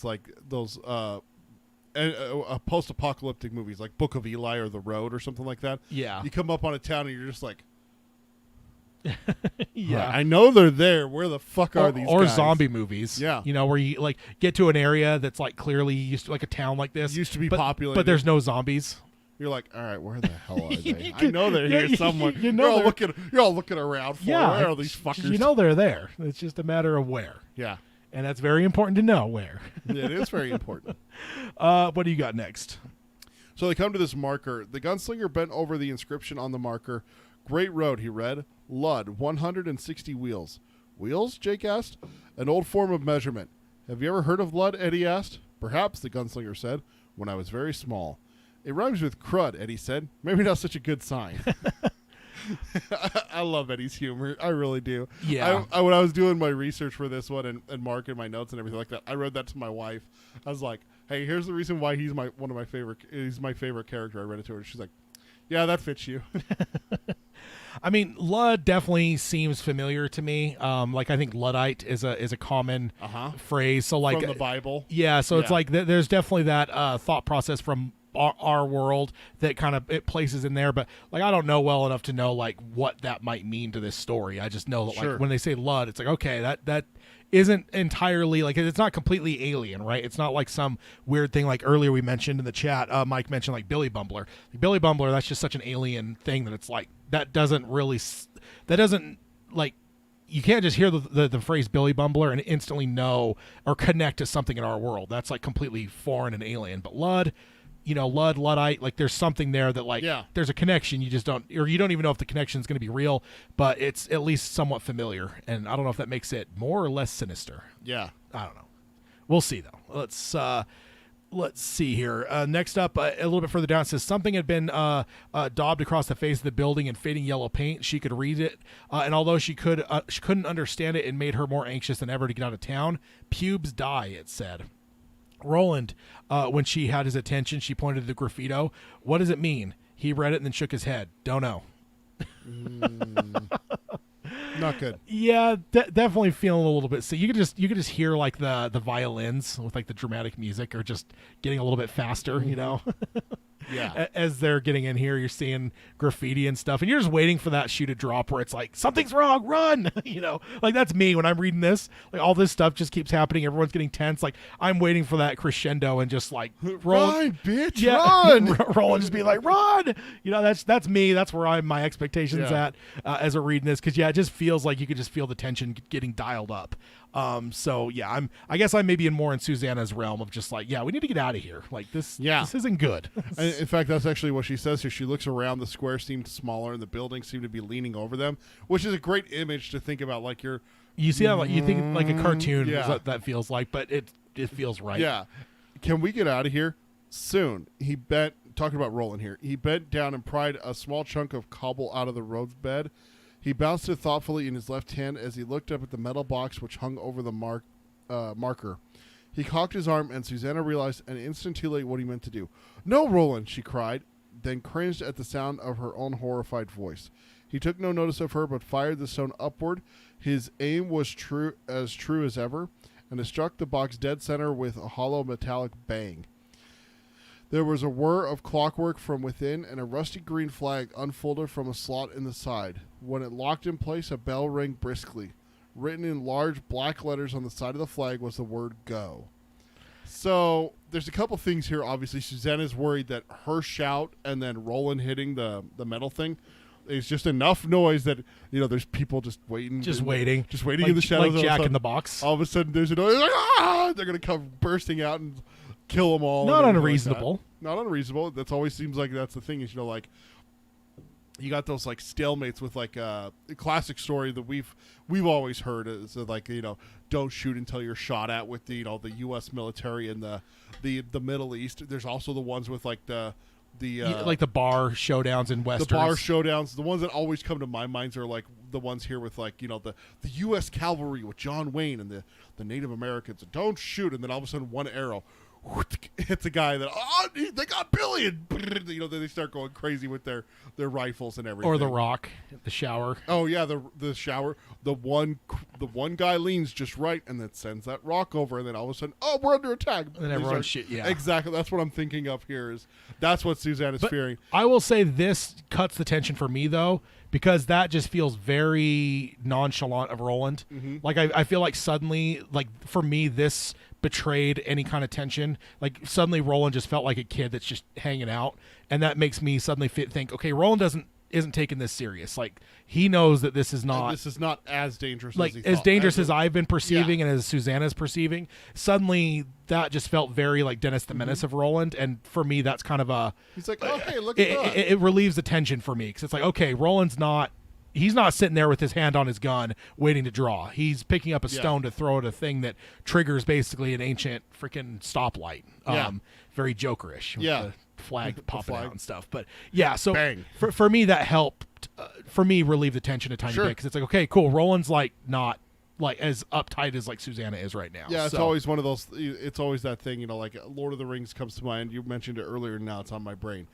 post-apocalyptic movies like Book of Eli or The Road or something like that. Yeah. You come up on a town and you're just like, yeah. I know they're there. Where the fuck are these or guys? zombie movies. Yeah. You know, where you like get to an area that's like clearly used to like a town like this. Used to be but, populated. But there's no zombies. You're like, all right, where the hell are they? I know they're here somewhere. You know you're all looking around for yeah, where are these fuckers? You know they're there. It's just a matter of where. Yeah. And that's very important to know where. It is very important. What do you got next? So they come to this marker. The gunslinger bent over the inscription on the marker. Great road, he read. Lud, 160 wheels. Wheels? Jake asked. An old form of measurement. Have you ever heard of Lud? Eddie asked. Perhaps, the gunslinger said, when I was very small. It rhymes with crud, Eddie said. Maybe not such a good sign. I love Eddie's humor. I really do. Yeah. When I was doing my research for this one and marking my notes and everything like that, I read that to my wife. I was like, hey, here's the reason why he's my favorite character. I read it to her. She's like, yeah, that fits you. I mean, Lud definitely seems familiar to me. Like I think Luddite is a common phrase. So like from the Bible. Yeah. So it's like there's definitely that thought process from our world that kind of it places in there, but like I don't know well enough to know like what that might mean to this story. I just know that like when they say Lud, it's like okay, that isn't entirely like it's not completely alien, right? It's not like some weird thing like earlier we mentioned in the chat. Mike mentioned like Billy Bumbler. Like, Billy Bumbler, that's just such an alien thing that it's like that doesn't like you can't just hear the phrase Billy Bumbler and instantly know or connect to something in our world. That's like completely foreign and alien. But Lud, you know, Luddite, like there's something there that like there's a connection. You just don't, or you don't even know if the connection is going to be real, but it's at least somewhat familiar. And I don't know if that makes it more or less sinister. Yeah. I don't know. We'll see though. Let's see here. Next up, a little bit further down, it says something had been daubed across the face of the building in fading yellow paint. She could read it, and although she couldn't understand it, it made her more anxious than ever to get out of town. Pubes die, it said. Roland, when she had his attention, she pointed to the graffito. What does it mean? He read it and then shook his head. Don't know. Not good. Yeah, definitely feeling a little bit. So you could just hear like the violins with like the dramatic music are just getting a little bit faster, you know. Yeah. As they're getting in here, you're seeing graffiti and stuff, and you're just waiting for that shoe to drop where it's like something's wrong, run. You know, like that's me when I'm reading this. Like all this stuff just keeps happening. Everyone's getting tense. Like I'm waiting for that crescendo and just like run, bitch, run. Roland just be like run. You know, that's me. That's where my expectations at as we're reading this because it just feels like you could just feel the tension getting dialed up. So yeah, I guess I'm maybe more in Susanna's realm of just like, we need to get out of here. Like this isn't good. In fact, that's actually what she says here. She looks around, the square seemed smaller and the buildings seem to be leaning over them, which is a great image to think about. Like you see how like, you think like a cartoon is what that feels like, but it feels right. Yeah. Can we get out of here soon? Talking about Roland here. He bent down and pried a small chunk of cobble out of the roadbed. He bounced it thoughtfully in his left hand as he looked up at the metal box which hung over the marker. He cocked his arm, and Susanna realized an instant too late what he meant to do. "No, Roland!" she cried, then cringed at the sound of her own horrified voice. He took no notice of her, but fired the stone upward. His aim was true as ever, and it struck the box dead center with a hollow metallic bang. There was a whir of clockwork from within, and a rusty green flag unfolded from a slot in the side. When it locked in place, a bell rang briskly. Written in large black letters on the side of the flag was the word "Go." So there's a couple things here. Obviously, Susanna's worried that her shout and then Roland hitting the metal thing is just enough noise that there's people just waiting, like, in the shadows. Like Jack in the Box. All of a sudden, there's a noise. Like, ah! They're gonna come bursting out and kill them all. Not unreasonable. Not unreasonable. That always seems like that's the thing. Is like you got those like stalemates with like a classic story that we've always heard is like, don't shoot until you're shot at with the the U.S. military and the Middle East. There's also the ones with like like the bar showdowns in westerns. The bar showdowns. The ones that always come to my minds are like the ones here with like the U.S. cavalry with John Wayne and the Native Americans. Don't shoot, and then all of a sudden one arrow hits a guy that they got Billy, and then they start going crazy with their rifles and everything. Or the Rock, the shower. Oh yeah, the shower. The one guy leans just right and then sends that rock over, and then all of a sudden, we're under attack. And everyone shit. Yeah, exactly. That's what I'm thinking of here. That's what Susanna's fearing. I will say this cuts the tension for me though, because that just feels very nonchalant of Roland. Mm-hmm. Like I feel like suddenly, like for me, this betrayed any kind of tension. Like suddenly Roland just felt like a kid that's just hanging out, and that makes me suddenly think, okay, Roland isn't taking this serious. Like he knows that this is not as dangerous like as as dangerous as I've been perceiving and as Susanna's perceiving. Suddenly that just felt very like Dennis the Menace of Roland, and for me that's kind of he's like, oh hey, look at that. It relieves the tension for me, because it's like, okay, Roland's not sitting there with his hand on his gun waiting to draw. He's picking up a stone to throw at a thing that triggers basically an ancient freaking stoplight. Very Jokerish. With the flag popping out and stuff. But yeah, so for me that helped. For me, relieve the tension a tiny bit, because it's like, okay, cool. Roland's like not like as uptight as like Susanna is right now. Yeah, it's always one of those. It's always that thing, like Lord of the Rings comes to mind. You mentioned it earlier. Now it's on my brain.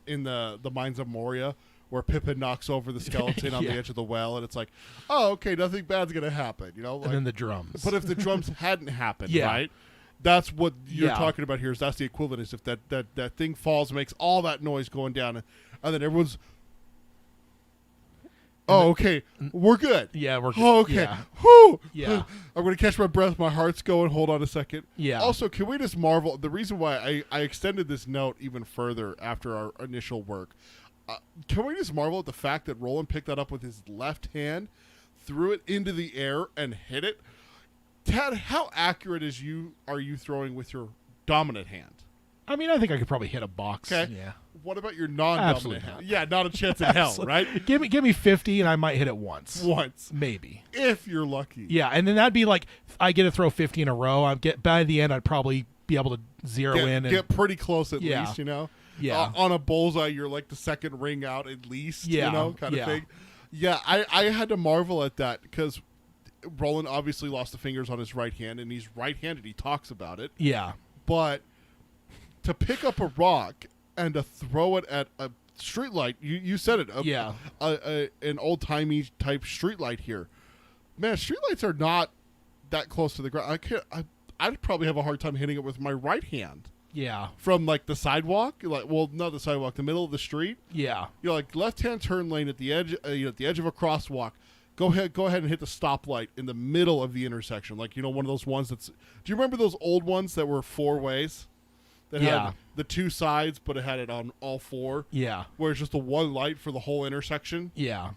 In the Mines of Moria, where Pippin knocks over the skeleton on the edge of the well, and it's like, oh, okay, nothing bad's gonna happen, like, and then the drums. But if the drums hadn't happened, right? That's what you're talking about here. Is that's the equivalent? Is if that thing falls, makes all that noise going down, and then everyone's, okay, we're good. Yeah, we're good. Oh, okay. Yeah. Whew. Yeah. I'm going to catch my breath. My heart's going. Hold on a second. Yeah. Also, can we just marvel? The reason why I extended this note even further after our initial work, can we just marvel at the fact that Roland picked that up with his left hand, threw it into the air, and hit it? Tad, how accurate are you throwing with your dominant hand? I mean, I think I could probably hit a box. Okay. Yeah. What about your non-dominant hand? Yeah, not a chance in hell, right? Give me 50, and I might hit it once. Maybe. If you're lucky. Yeah, and then that'd be like, I get to throw 50 in a row. By the end, I'd probably be able to zero in. And get pretty close at least, Yeah. On a bullseye, you're like the second ring out at least, kind of thing. Yeah, I had to marvel at that, because Roland obviously lost the fingers on his right hand, and he's right-handed. He talks about it. Yeah. But to pick up a rock and to throw it at a streetlight, you said it, an old-timey type streetlight here. Man, streetlights are not that close to the ground. I'd probably have a hard time hitting it with my right hand. Yeah. From like the sidewalk, not the sidewalk, the middle of the street. Yeah. Like left-hand turn lane at the edge, at the edge of a crosswalk. Go ahead and hit the stoplight in the middle of the intersection. Like, one of those ones do you remember those old ones that were 4 ways? That had the 2 sides, but it had it on all 4. Yeah. Where it's just the one light for the whole intersection. Yeah.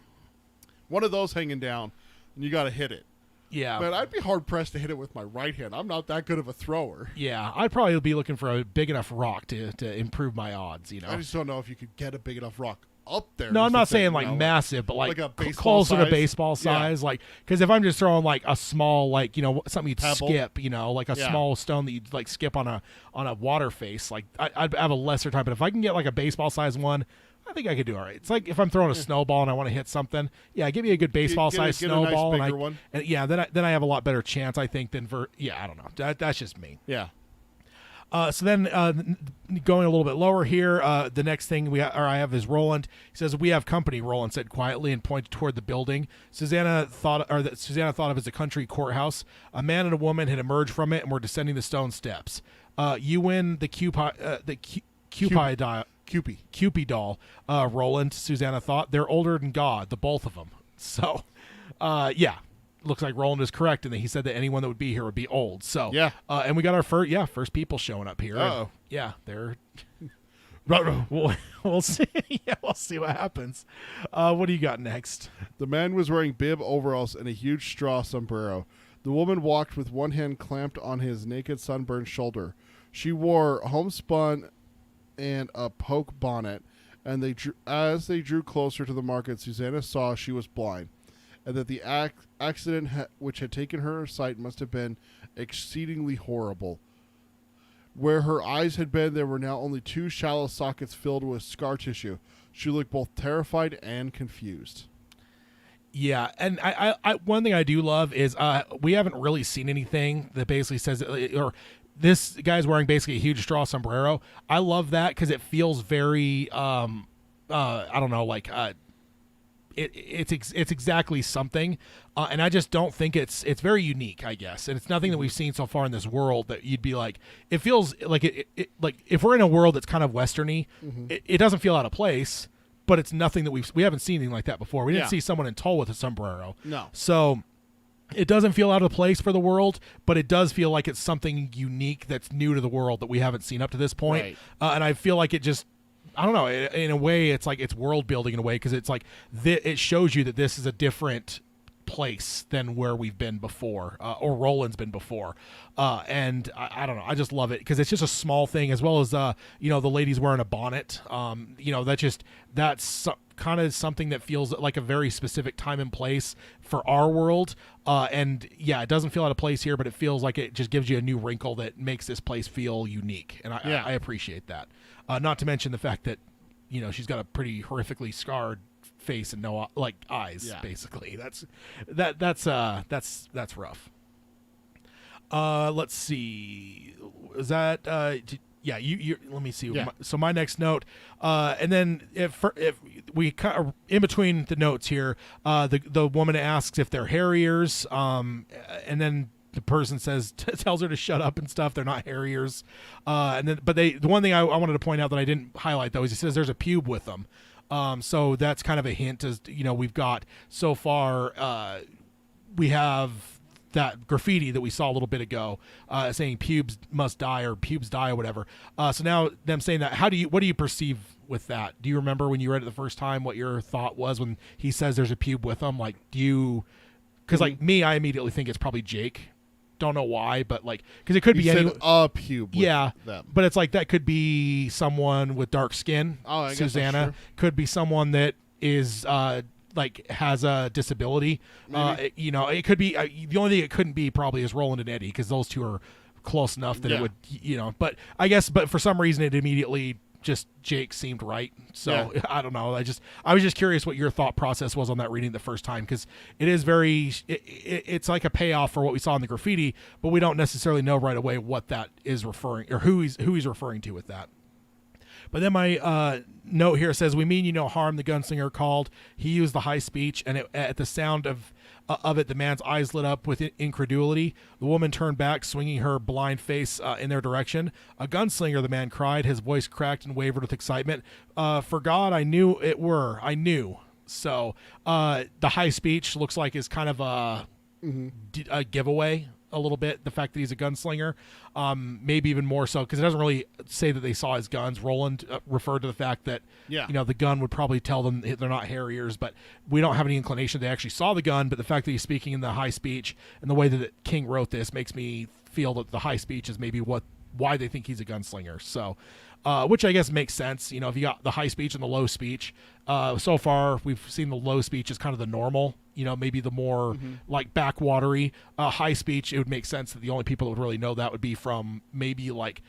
One of those hanging down, and you got to hit it. Yeah. But I'd be hard-pressed to hit it with my right hand. I'm not that good of a thrower. Yeah. I'd probably be looking for a big enough rock to improve my odds, I just don't know if you could get a big enough rock up there. No, I'm not saying like massive, but like a closer size. to baseball size. Like, because if I'm just throwing like a small, like, something you'd pebble. skip, like a small stone that you'd like skip on a water face, like I'd have a lesser time. But if I can get like a baseball size one, I think I could do all right. It's like if I'm throwing a snowball and I want to hit something, give me a good baseball size snowball, nice one. And then I have a lot better chance, I think, than I don't know. That's just me. Yeah. So then going a little bit lower here, the next thing I have is Roland. He says, "We have company," Roland said quietly and pointed toward the building. Susanna thought of as a country courthouse. A man and a woman had emerged from it and were descending the stone steps. You win the Cupid doll, Roland, Susanna thought. They're older than God, the both of them. So, looks like Roland is correct in that he said that anyone that would be here would be old. So, and we got our first people showing up here. Oh, yeah, they're. We'll see. We'll see what happens. What do you got next? The man was wearing bib overalls and a huge straw sombrero. The woman walked with one hand clamped on his naked sunburned shoulder. She wore homespun and a poke bonnet, and as they drew closer to the market, Susanna saw she was blind, and that the accident which had taken her sight must have been exceedingly horrible. Where her eyes had been, there were now only 2 shallow sockets filled with scar tissue. She looked both terrified and confused. Yeah, and I one thing I do love is we haven't really seen anything that basically says, or this guy's wearing basically a huge straw sombrero. I love that because it feels very, I don't know, like it's exactly something, and I just don't think it's very unique, I guess, and it's nothing that we've seen so far in this world that you'd be like, it feels like it like if we're in a world that's kind of westerny, it doesn't feel out of place. But it's nothing that we haven't seen anything like that before. We didn't see someone in Tull with a sombrero. No. So it doesn't feel out of place for the world, but it does feel like it's something unique that's new to the world that we haven't seen up to this point. Right. And I feel like it just, I don't know, in a way, it's like it's world building in a way because it's like it shows you that this is a different place than where we've been before, or Roland's been before, and I don't know, I just love it because it's just a small thing, as well as the lady's wearing a bonnet, that's kind of something that feels like a very specific time and place for our world, and yeah, it doesn't feel out of place here, but it feels like it just gives you a new wrinkle that makes this place feel unique, and I appreciate that. Not to mention the fact that she's got a pretty horrifically scarred face and no eyes, basically. That's rough. Let's see, is that you let me see. So my next note, and then if we in between the notes here, the woman asks if they're harriers, and then the person tells her to shut up and stuff. They're not harriers, and then the one thing I wanted to point out that I didn't highlight though is he says there's a pube with them. So that's kind of a hint, as we've got so far. We have that graffiti that we saw a little bit ago, saying pubes must die or pubes die or whatever. So now them saying that, what do you perceive with that? Do you remember when you read it the first time what your thought was when he says there's a pube with them? Like, because like me, I immediately think it's probably Jake. Don't know why, but like, because it could be any a pube. Them. But it's like that could be someone with dark skin. Oh, I guess Susanna could be someone that is like has a disability. It could be the only thing it couldn't be probably is Roland and Eddie, because those two are close enough that it would, But I guess, for some reason, it immediately just Jake seemed right. So I don't know. I was just curious what your thought process was on that reading the first time, because it is it's like a payoff for what we saw in the graffiti, but we don't necessarily know right away what that is referring, or who he's referring to with that. But then my note here says, "We mean no harm." The gunslinger called. He used the high speech, and at the sound of it, the man's eyes lit up with incredulity. The woman turned back, swinging her blind face in their direction. "A gunslinger," the man cried. His voice cracked and wavered with excitement. "For God, I knew it were. I knew." So the high speech looks like is kind of a giveaway a little bit, the fact that he's a gunslinger, maybe even more so because it doesn't really say that they saw his guns. Roland referred to the fact that the gun would probably tell them they're not harriers, but we don't have any inclination they actually saw the gun. But the fact that he's speaking in the high speech and the way that King wrote this makes me feel that the high speech is maybe why they think he's a gunslinger. So which I guess makes sense. If you got the high speech and the low speech, so far we've seen the low speech as kind of the normal, maybe the more like backwatery high speech. It would make sense that the only people that would really know that would be from maybe like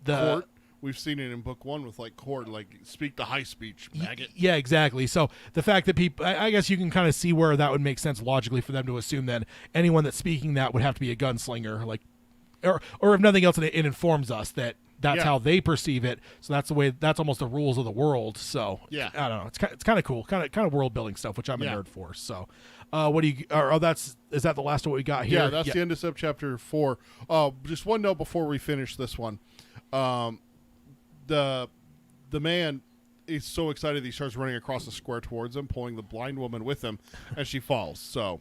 the Court. We've seen it in book 1 with like Court, like speak the high speech, maggot. Yeah, exactly. So the fact that people, I guess you can kind of see where that would make sense logically for them to assume that anyone that's speaking that would have to be a gunslinger, like, or if nothing else, it informs us that that's how they perceive it. So that's almost the rules of the world. So I don't know. It's kind of cool, kind of world building stuff, which I'm a nerd for. So what do you? Is that the last of what we got here? Yeah, that's the end of subchapter 4. Just one note before we finish this one. The man is so excited he starts running across the square towards him, pulling the blind woman with him, and she falls. So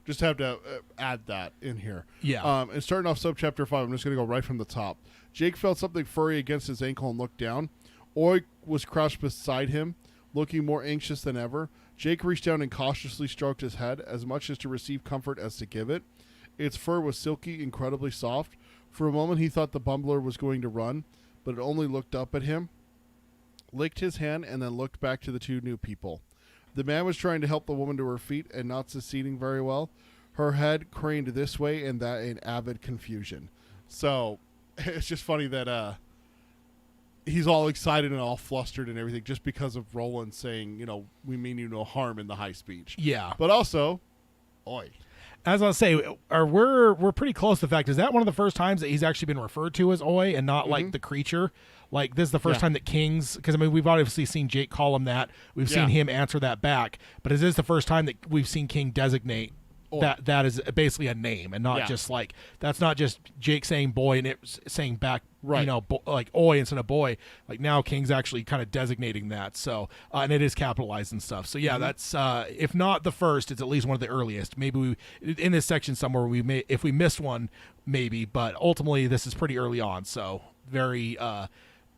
just have to add that in here. And starting off subchapter 5, I'm just going to go right from the top. Jake felt something furry against his ankle and looked down. Oik was crouched beside him, looking more anxious than ever. Jake reached down and cautiously stroked his head, as much as to receive comfort as to give it. Its fur was silky, incredibly soft. For a moment he thought the bumbler was going to run, but it only looked up at him. licked his hand, and then looked back to the two new people. The man was trying to help the woman to her feet and not succeeding very well. Her head craned this way and that in avid confusion. So it's just funny that he's all excited and all flustered and everything just because of Roland saying, we mean you no harm in the high speech. Yeah. But also, oi. As I'll say, we're pretty close to the fact. Is that one of the first times that he's actually been referred to as Oi and not like the creature? Like, this is the first time that King's... Because, we've obviously seen Jake call him that. We've seen him answer that back. But is this the first time that we've seen King designate that is basically a name and not just like... That's not just Jake saying boy and it saying back, like Oi instead of boy. Like, now King's actually kind of designating that. So, and it is capitalized and stuff. So, yeah, that's... if not the first, it's at least one of the earliest. Maybe in this section somewhere, if we missed one, maybe. But ultimately, this is pretty early on. So, very...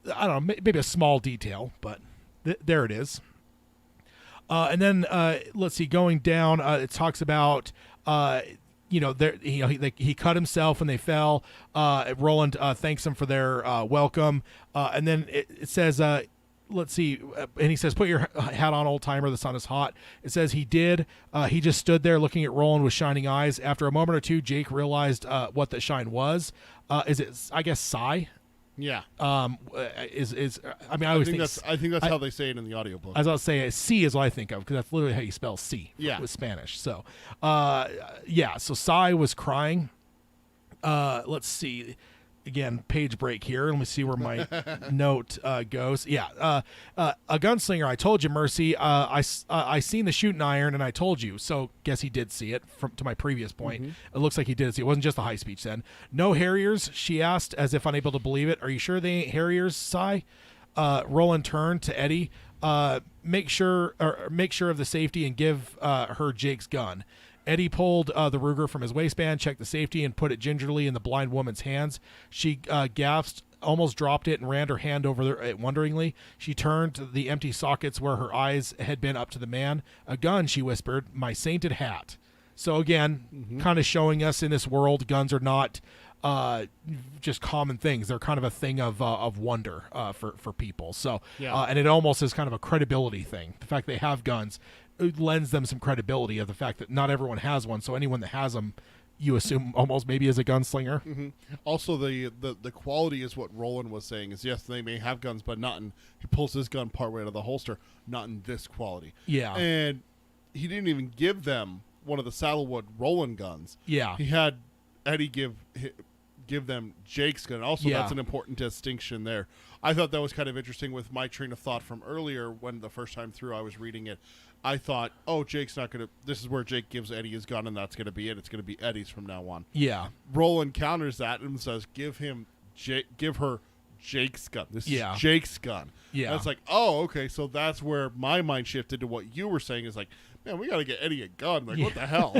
I don't know, maybe a small detail, but there it is. And then let's see, going down, it talks about he cut himself when they fell. Roland thanks him for their welcome, and then it says, let's see, and he says, "Put your hat on, old timer. The sun is hot." It says he did. He just stood there looking at Roland with shining eyes. After a moment or two, Jake realized what the shine was. Is it? I guess Psy. Yeah. I always think that's how they say it in the audiobook. As I'll say, C is what I think of because that's literally how you spell C. Yeah. With Spanish. So, So Psy was crying. Let's see. Again, page break here. Let me see where my note goes. Yeah. A gunslinger. I told you, Mercy. I seen the shooting iron, and I told you. So, guess he did see it. To my previous point, It looks like he did see it. It wasn't just the high speech then. No Harriers? She asked, as if unable to believe it. Are you sure they ain't Harriers, Psy? Roland turned to Eddie. Make sure of the safety and give her Jake's gun. Eddie pulled the Ruger from his waistband, checked the safety, and put it gingerly in the blind woman's hands. She gasped, almost dropped it, and ran her hand over it wonderingly. She turned to the empty sockets where her eyes had been up to the man. "A gun," she whispered, "my sainted hat." So again, kind of showing us in this world, guns are not just common things. They're kind of a thing of wonder for people. So, and it almost is kind of a credibility thing. The fact they have guns lends them some credibility of the fact that not everyone has one. So anyone that has them, you assume almost maybe is a gunslinger. Also, the quality is what Roland was saying is, yes, they may have guns, but not in... He pulls his gun partway out of the holster, not in this quality. Yeah. And he didn't even give them one of the Saddlewood Roland guns. Yeah. He had Eddie give them Jake's gun. Also, that's an important distinction there. I thought that was kind of interesting with my train of thought from earlier when the first time through I was reading it. I thought, Jake's not going to... This is where Jake gives Eddie his gun, and that's going to be it. It's going to be Eddie's from now on. Yeah. Roland counters that and says, give her Jake's gun. This is Jake's gun. Yeah. And it's like, okay, so that's where my mind shifted to what you were saying is like, man, we got to get Eddie a gun. Like, what the hell?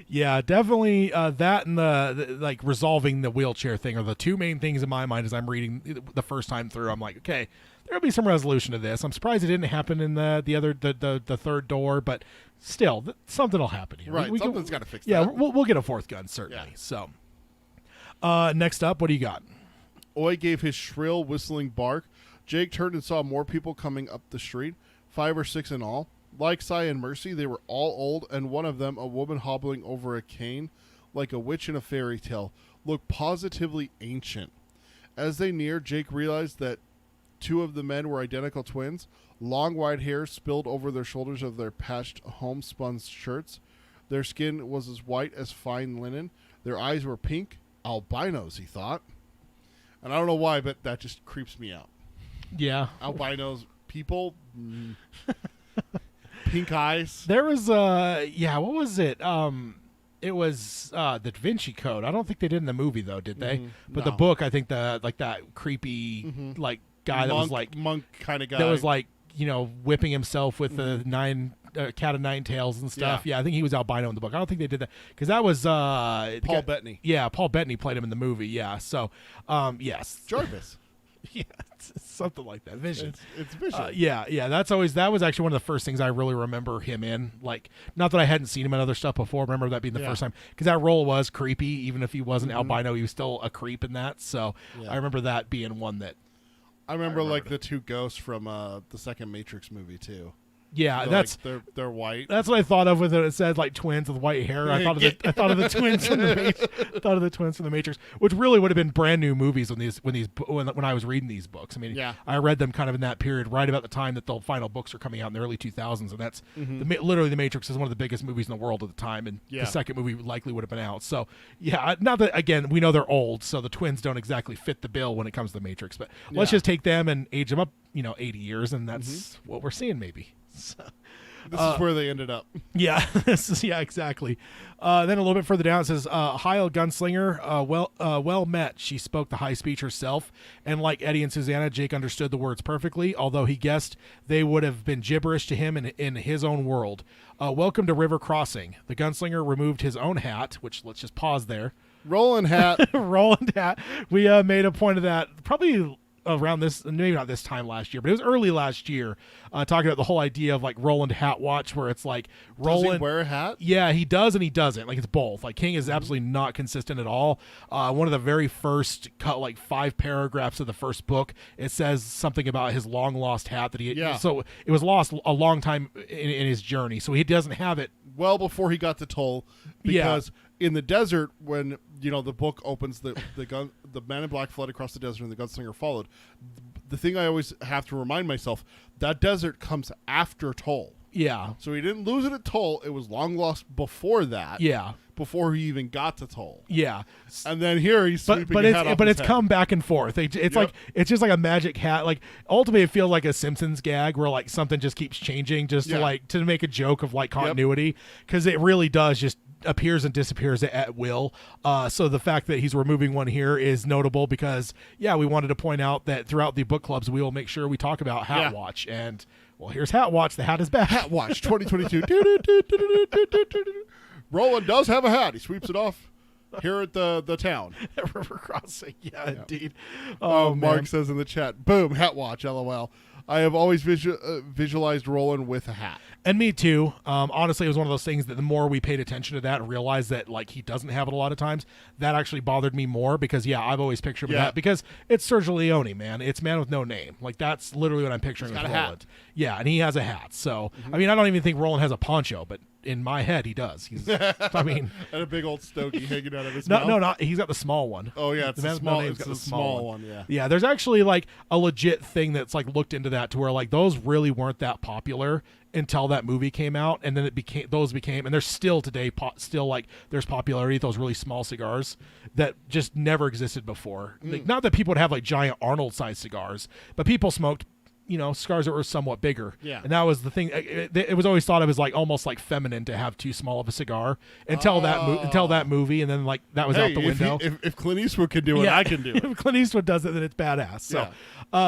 Yeah, definitely that and the like resolving the wheelchair thing are the two main things in my mind as I'm reading the first time through. I'm like, okay, there'll be some resolution to this. I'm surprised it didn't happen in the third door, but still, something will happen here. Right, something's got to fix that. Yeah, we'll get a fourth gun, certainly. Yeah. So, next up, what do you got? Oi gave his shrill, whistling bark. Jake turned and saw more people coming up the street, 5 or 6 in all. Like Psy and Mercy, they were all old, and one of them, a woman hobbling over a cane, like a witch in a fairy tale, looked positively ancient. As they neared, Jake realized that 2 of the men were identical twins. Long white hair spilled over their shoulders of their patched homespun shirts. Their skin was as white as fine linen. Their eyes were pink. Albinos, he thought. And I don't know why, but that just creeps me out. Yeah. Albinos, people... Pink eyes. There was what was it? It was the Da Vinci Code. I don't think they did in the movie though, did they? But the book, I think that creepy like guy monk, that was like monk kind of guy that was like whipping himself with the cat of nine tails and stuff. Yeah, I think he was albino in the book. I don't think they did that because that was Paul Bettany. Yeah, Paul Bettany played him in the movie. Yeah, so yes, Jarvis. Yeah, it's something like that. Vision. It's Vision. Yeah. That was actually one of the first things I really remember him in. Like, not that I hadn't seen him in other stuff before. I remember that being the first time because that role was creepy. Even if he wasn't albino, he was still a creep in that. So I remember that being one that. I remember like the two ghosts from the second Matrix movie too. Yeah, they're white. That's what I thought of when it said like twins with white hair. I thought of the twins from the twins from the Matrix, which really would have been brand new movies when I was reading these books. I mean, I read them kind of in that period, right about the time that the final books are coming out in the early 2000s, and that's literally the Matrix is one of the biggest movies in the world at the time, and the second movie likely would have been out. So yeah, not that again we know they're old, so the twins don't exactly fit the bill when it comes to the Matrix, but let's just take them and age them up, 80 years, and that's what we're seeing maybe. So, this is where they ended up. Yeah, exactly. Then a little bit further down it says, Heil Gunslinger, well met. She spoke the high speech herself, and like Eddie and Susanna, Jake understood the words perfectly, although he guessed they would have been gibberish to him in his own world. Welcome to River Crossing. The Gunslinger removed his own hat, which let's just pause there. Roland hat. Roland hat. We made a point of that probably around this, maybe not this time last year, but it was early last year, talking about the whole idea of like Roland hat watch, where it's like Roland does he wear a hat? Yeah, he does and he doesn't. Like it's both. Like King is absolutely not consistent at all. One of the very first like 5 paragraphs of the first book, it says something about his long lost hat that so it was lost a long time in his journey, so he doesn't have it well before he got to Toll, because in the desert, when the book opens, the man in black fled across the desert and the gunslinger followed. The thing I always have to remind myself, that desert comes after Toll. Yeah. So he didn't lose it at Toll. It was long lost before that. Yeah. Before he even got to Toll. Yeah. And then here he's sweeping his hat off but his it's head. Come back and forth. It's like it's just like a magic hat. Like ultimately it feels like a Simpsons gag where like something just keeps changing just to make a joke of like continuity, because it really does just appears and disappears at will. So the fact that he's removing one here is notable because we wanted to point out that throughout the book clubs we will make sure we talk about Hat Watch, and well, here's Hat Watch. The hat is back. Hat Watch 2022. Roland does have a hat. He sweeps it off here at the town. At River Crossing. Yeah, indeed. Mark says in the chat, boom, Hat Watch, LOL. I have always visualized Roland with a hat. And me too. Honestly, it was one of those things that the more we paid attention to that and realized that like he doesn't have it a lot of times, that actually bothered me more because I've always pictured that because it's Sergio Leone, man. It's Man with No Name. Like that's literally what I'm picturing with Roland. Hat. Yeah, and he has a hat. So I mean, I don't even think Roland has a poncho, but in my head he does. He's I mean, and a big old stogie hanging out of his mouth. No, he's got the small one. Oh yeah, it's the small one. Yeah, there's actually like a legit thing that's like looked into that to where like those really weren't that popular until that movie came out, and then those became, and there's still today still like there's popularity, those really small cigars that just never existed before. Like, not that people would have like giant Arnold sized cigars, but people smoked cigars that were somewhat bigger. Yeah. And that was the thing. It was always thought of as like almost like feminine to have too small of a cigar until that movie, and then like that was out the window. If Clint Eastwood can do it, I can do it. If Clint Eastwood does it, then it's badass.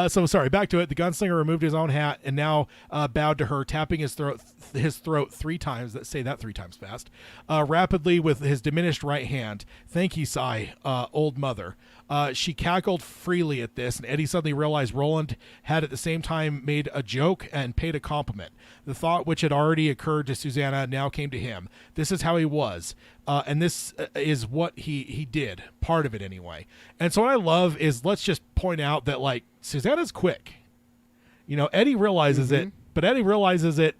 So, sorry, back to it. The gunslinger removed his own hat and now bowed to her, tapping his throat 3 times. Say that 3 times fast. Rapidly with his diminished right hand. Thank you, Sai, old mother. She cackled freely at this, and Eddie suddenly realized Roland had at the same time made a joke and paid a compliment. The thought which had already occurred to Susanna now came to him. This is how he was, and this is what he did, part of it anyway. And so what I love is, let's just point out that like Susanna's quick. Eddie realizes it, but Eddie realizes it,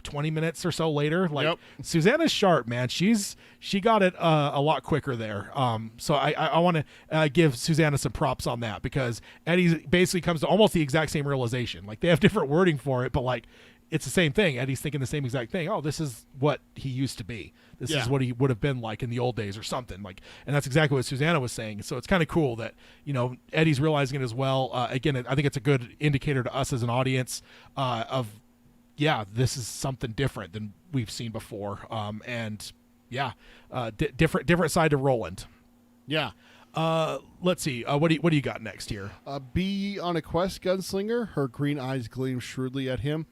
20 minutes or so later. Like Susanna's sharp, man. She got it a lot quicker there. So I want to give Susanna some props on that, because Eddie basically comes to almost the exact same realization. Like they have different wording for it, but like it's the same thing. Eddie's thinking the same exact thing. Oh, this is what he used to be. This is what he would have been like in the old days or something. Like, and that's exactly what Susanna was saying. So it's kind of cool that, Eddie's realizing it as well. Again, I think it's a good indicator to us as an audience of this is something different than we've seen before. Different side to Roland. Yeah. Let's see. What do you got next here? Be on a quest, gunslinger. Her green eyes gleamed shrewdly at him.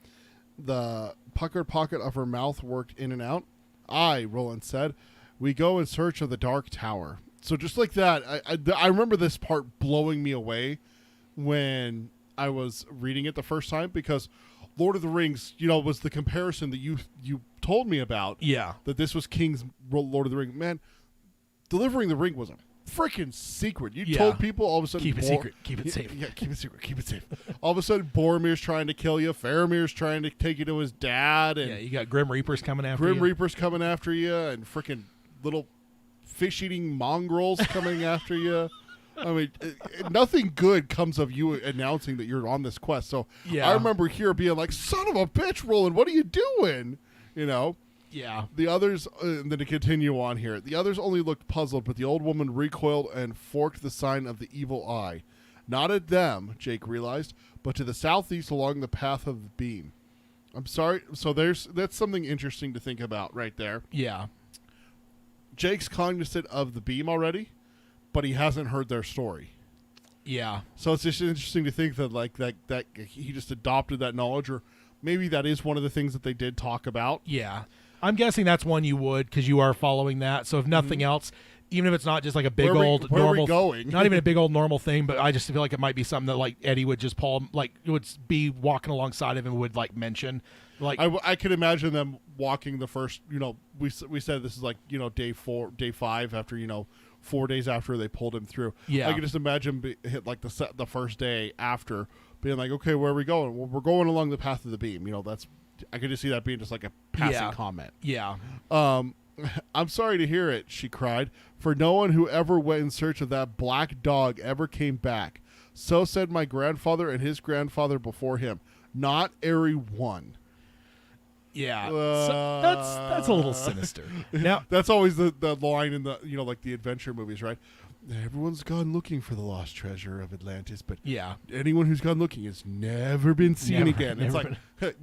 The puckered pocket of her mouth worked in and out. Aye, Roland said. We go in search of the Dark Tower. So just like that, I remember this part blowing me away when I was reading it the first time, because Lord of the Rings, was the comparison that you told me about. Yeah. That this was King's Lord of the Rings. Man, delivering the ring was a freaking secret. You Yeah. told people, all of a sudden, Keep it secret. Keep it safe. Yeah, keep it secret. Keep it safe. All of a sudden, Boromir's trying to kill you. Faramir's trying to take you to his dad, and Yeah, you got Grim Reapers coming after Grim you. Reaper's coming after you, and freaking little fish-eating mongrels coming after you. I mean, nothing good comes of you announcing that you're on this quest. So Yeah. I remember here being like, "Son of a bitch, Roland, what are you doing?" You know. Yeah. The others, and then to continue on here, the others only looked puzzled, but the old woman recoiled and forked the sign of the evil eye. Not at them, Jake realized, but to the southeast along the path of the beam. I'm sorry. So that's something interesting to think about right there. Yeah. Jake's cognizant of the beam already, but he hasn't heard their story. Yeah. So it's just interesting to think that that he just adopted that knowledge, or maybe that is one of the things that they did talk about. Yeah. I'm guessing that's one you would, because you are following that. So if nothing else, even if it's not just like a big Where are old we normal, going? not even a big old normal thing, but I just feel like it might be something that like Eddie would just would be walking alongside of him and would like mention. Like I could imagine them walking the first, we said this is like, day 5 after, 4 days after they pulled him through. Yeah. I could just imagine hit like the first day after being like, okay, where are we going? Well, we're going along the path of the beam. I could just see that being just like a passing comment. Yeah. I'm sorry to hear it, she cried, for no one who ever went in search of that black dog ever came back. So said my grandfather and his grandfather before him. Not airy one. Yeah. So that's a little sinister. Now That's always the line in the like the adventure movies, right? Everyone's gone looking for the lost treasure of Atlantis, but yeah. anyone who's gone looking has never been seen Never- again. It's never like,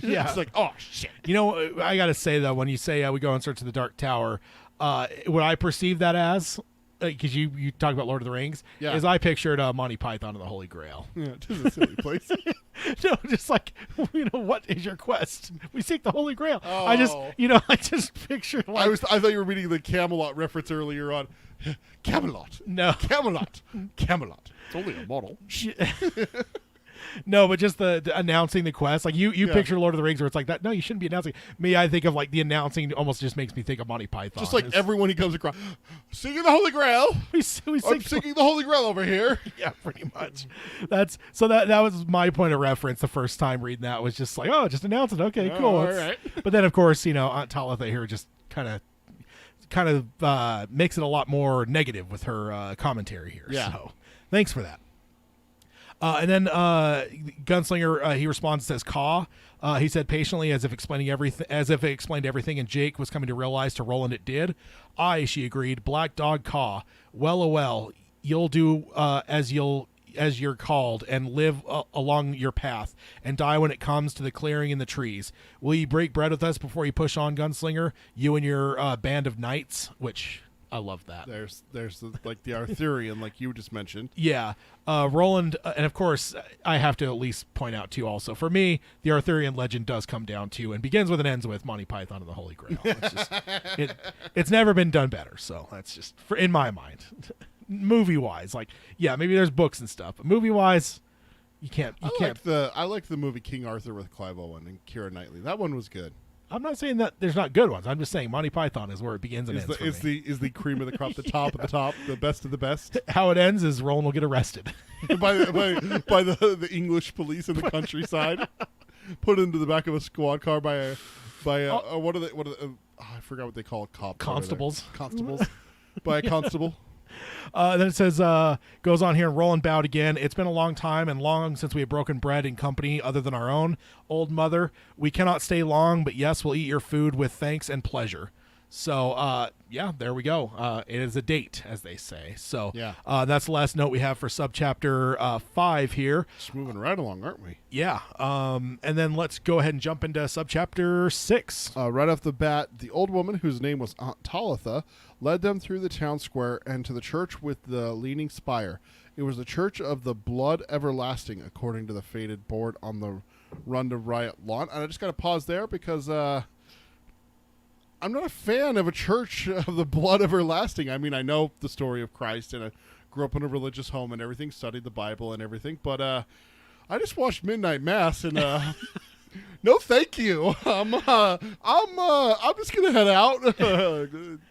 Yeah. it's like, oh shit. You know, I got to say though, when you say we go in search of the Dark Tower, what I perceive that as, because you talk about Lord of the Rings, Yeah. is I pictured Monty Python and the Holy Grail. Yeah, it is a silly place. No, just like, what is your quest? We seek the Holy Grail. I just pictured like, I thought you were reading the Camelot reference earlier on. Camelot. no, Camelot. Camelot. It's only a model. no, but just the announcing the quest. Like you Yeah. picture Lord of the Rings where it's like that. No, you shouldn't be announcing. Me, I think of like the announcing almost just makes me think of Monty Python. Just like It's- everyone he comes across. Singing the Holy Grail. we I'm sing singing the Holy Grail over here. Yeah, pretty much. That was my point of reference the first time reading that was just like, oh, just announce it. Okay, cool. all It's- right. But then of course, Aunt Talitha here just kind of makes it a lot more negative with her commentary here. Yeah. So thanks for that. And then Gunslinger he responds and says caw. He said patiently as if explaining everything, as if it explained everything, and Jake was coming to realize to Roland it did. Aye, she agreed. Black dog caw. Well, you'll do as you're called, and live along your path, and die when it comes to the clearing in the trees. Will you break bread with us before you push on, Gunslinger? You and your band of knights, which I love that. There's the Arthurian, like you just mentioned. Yeah. Roland, and of course, I have to at least point out, too, also, for me, the Arthurian legend does come down to and begins with and ends with Monty Python and the Holy Grail. It's just, it's never been done better, so that's just, in my mind. Movie-wise, like, yeah, maybe there's books and stuff, but movie-wise, you can't. I liked the movie King Arthur with Clive Owen and Keira Knightley. That one was good. I'm not saying that there's not good ones. I'm just saying Monty Python is where it begins and ends for me. Is the cream of the crop, the top of the top, the best of the best. How it ends is Roland will get arrested. by the English police in the countryside, put into the back of a squad car by what are the I forgot what they call a cop. Constables. By a constable. Then it says, goes on here, and Roland bowed again. It's been a long time and long since we have broken bread in company other than our own. Old mother, we cannot stay long, but yes, we'll eat your food with thanks and pleasure. So, yeah, there we go. It is a date, as they say. So, Yeah. That's the last note we have for subchapter 5 here. Just moving right along, aren't we? Yeah. And then let's go ahead and jump into subchapter 6. Right off the bat, the old woman, whose name was Aunt Talitha, led them through the town square and to the church with the leaning spire. It was the Church of the Blood Everlasting, according to the faded board on the Run to Riot lawn. And I just got to pause there because I'm not a fan of a Church of the Blood Everlasting. I mean, I know the story of Christ, and I grew up in a religious home and everything, studied the Bible and everything, but I just watched Midnight Mass, and No, thank you. I'm just gonna head out.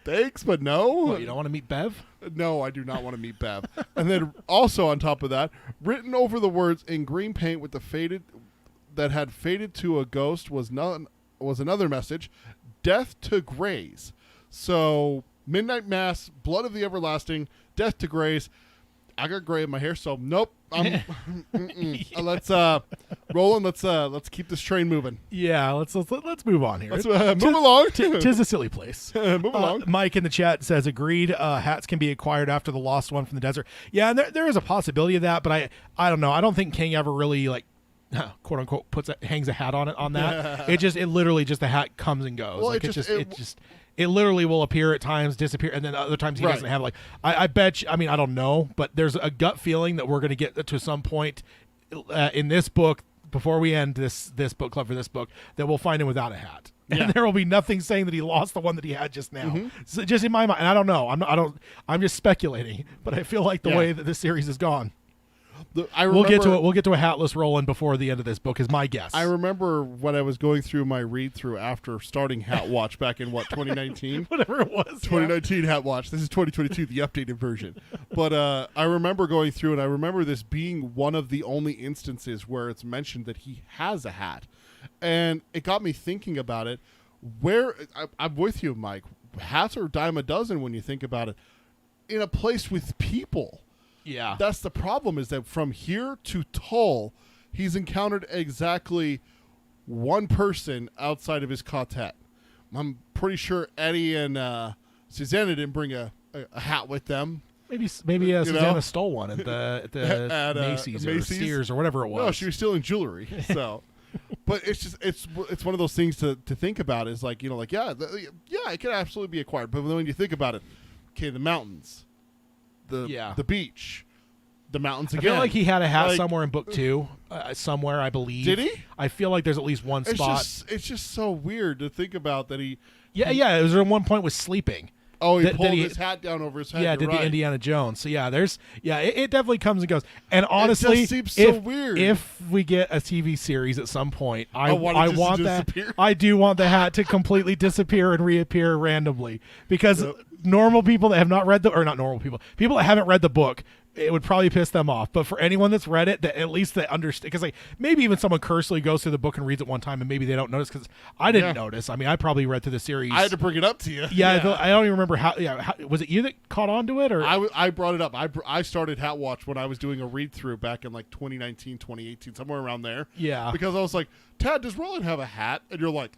Thanks, but no. What, you don't want to meet Bev? No, I do not want to meet Bev. And then also on top of that, written over the words in green paint with the faded that had faded to a ghost was another message: death to Grays. So midnight mass, blood of the everlasting, death to Grays. I got gray in my hair, so nope. Let's Roland. Let's keep this train moving. Yeah, let's move on here. Let's move along. Tis a silly place. Move along. Mike in the chat says, agreed. Hats can be acquired after the lost one from the desert. Yeah, and there is a possibility of that, but I don't know. I don't think King ever really quote unquote hangs a hat on that. It literally just the hat comes and goes. Well, like it literally will appear at times, disappear, and then other times he doesn't have I bet you, I mean, I don't know, but there's a gut feeling that we're going to get to some point in this book before we end this book club for this book that we'll find him without a hat. Yeah. And there will be nothing saying that he lost the one that he had just now. So just in my mind, and I don't know. I'm just speculating, but I feel like the way that this series has gone. We'll get to a hatless Roland before the end of this book is my guess. I remember when I was going through my read through after starting Hat Watch back in 2019, whatever it was. 2019 Hat Watch. This is 2022, the updated version. But I remember going through, and I remember this being one of the only instances where it's mentioned that he has a hat, and it got me thinking about it. I'm with you, Mike. Hats are a dime a dozen when you think about it. In a place with people. Yeah. That's the problem, is that from here to Tull, he's encountered exactly one person outside of his quartet. I'm pretty sure Eddie and Susanna didn't bring a hat with them. Maybe Susanna stole one at the at Macy's or Sears or whatever it was. No, she was stealing jewelry. So, but it's one of those things to think about. Is like, it could absolutely be acquired. But when you think about it, okay, the mountains. The beach, the mountains again. I feel like he had a hat somewhere in book 2, somewhere I believe. Did he? I feel like there's at least one spot. It's just so weird to think about that he. Yeah. It was at one point was sleeping. Oh, he pulled his hat down over his head. Yeah, did the Indiana Jones. So it definitely comes and goes. And honestly, it just seems so weird. If we get a TV series at some point, I want that. Disappear. I do want the hat to completely disappear and reappear randomly, because normal people that have not read people that haven't read the book, it would probably piss them off. But for anyone that's read it, that at least they understand, because maybe even someone cursorily goes through the book and reads it one time and maybe they don't notice, because I didn't notice. I mean, I probably read through the series. I had to bring it up to you. Yeah. I don't even remember how was it you that caught on to it, or I brought it up. I started Hat Watch when I was doing a read through back in 2019, 2018, somewhere around there. Yeah. Because I was like, Tad, does Roland have a hat? And you're like,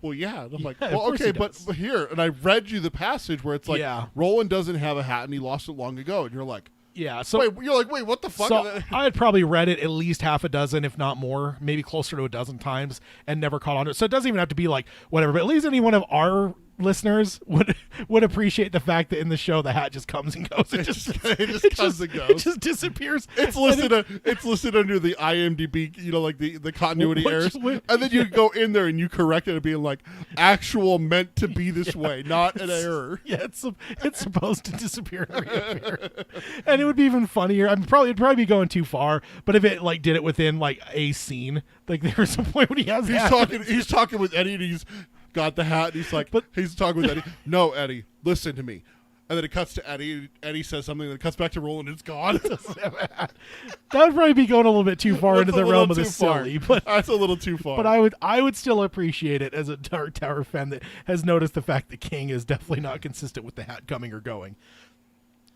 well, yeah. And I'm like, of well, course okay, he but does. here, and I read you the passage where it's like, Roland doesn't have a hat and he lost it long ago, and you're like, yeah. So wait, what the fuck? So I had probably read it at least half a dozen, if not more, maybe closer to a dozen times, and never caught on to it. So it doesn't even have to be whatever, but at least any one of our listeners would appreciate the fact that in the show the hat just comes and goes. It just comes and goes. It just disappears. It's listed under the IMDb, the continuity errors, and then you go in there and you correct it and being like, actual meant to be this way, not an error. Yeah, it's supposed to disappear and reappear. And it would be even funnier. It'd probably be going too far, but if it did it within a scene, there's some point when he's talking with Eddie and he's got the hat and he's like, he's talking with Eddie. No, Eddie, listen to me. And then it cuts to Eddie. Eddie says something. Then it cuts back to Roland. And it's gone. That would probably be going a little bit too far into the realm of the silly. But that's a little too far. But I would still appreciate it as a Dark Tower fan that has noticed the fact that King is definitely not consistent with the hat coming or going.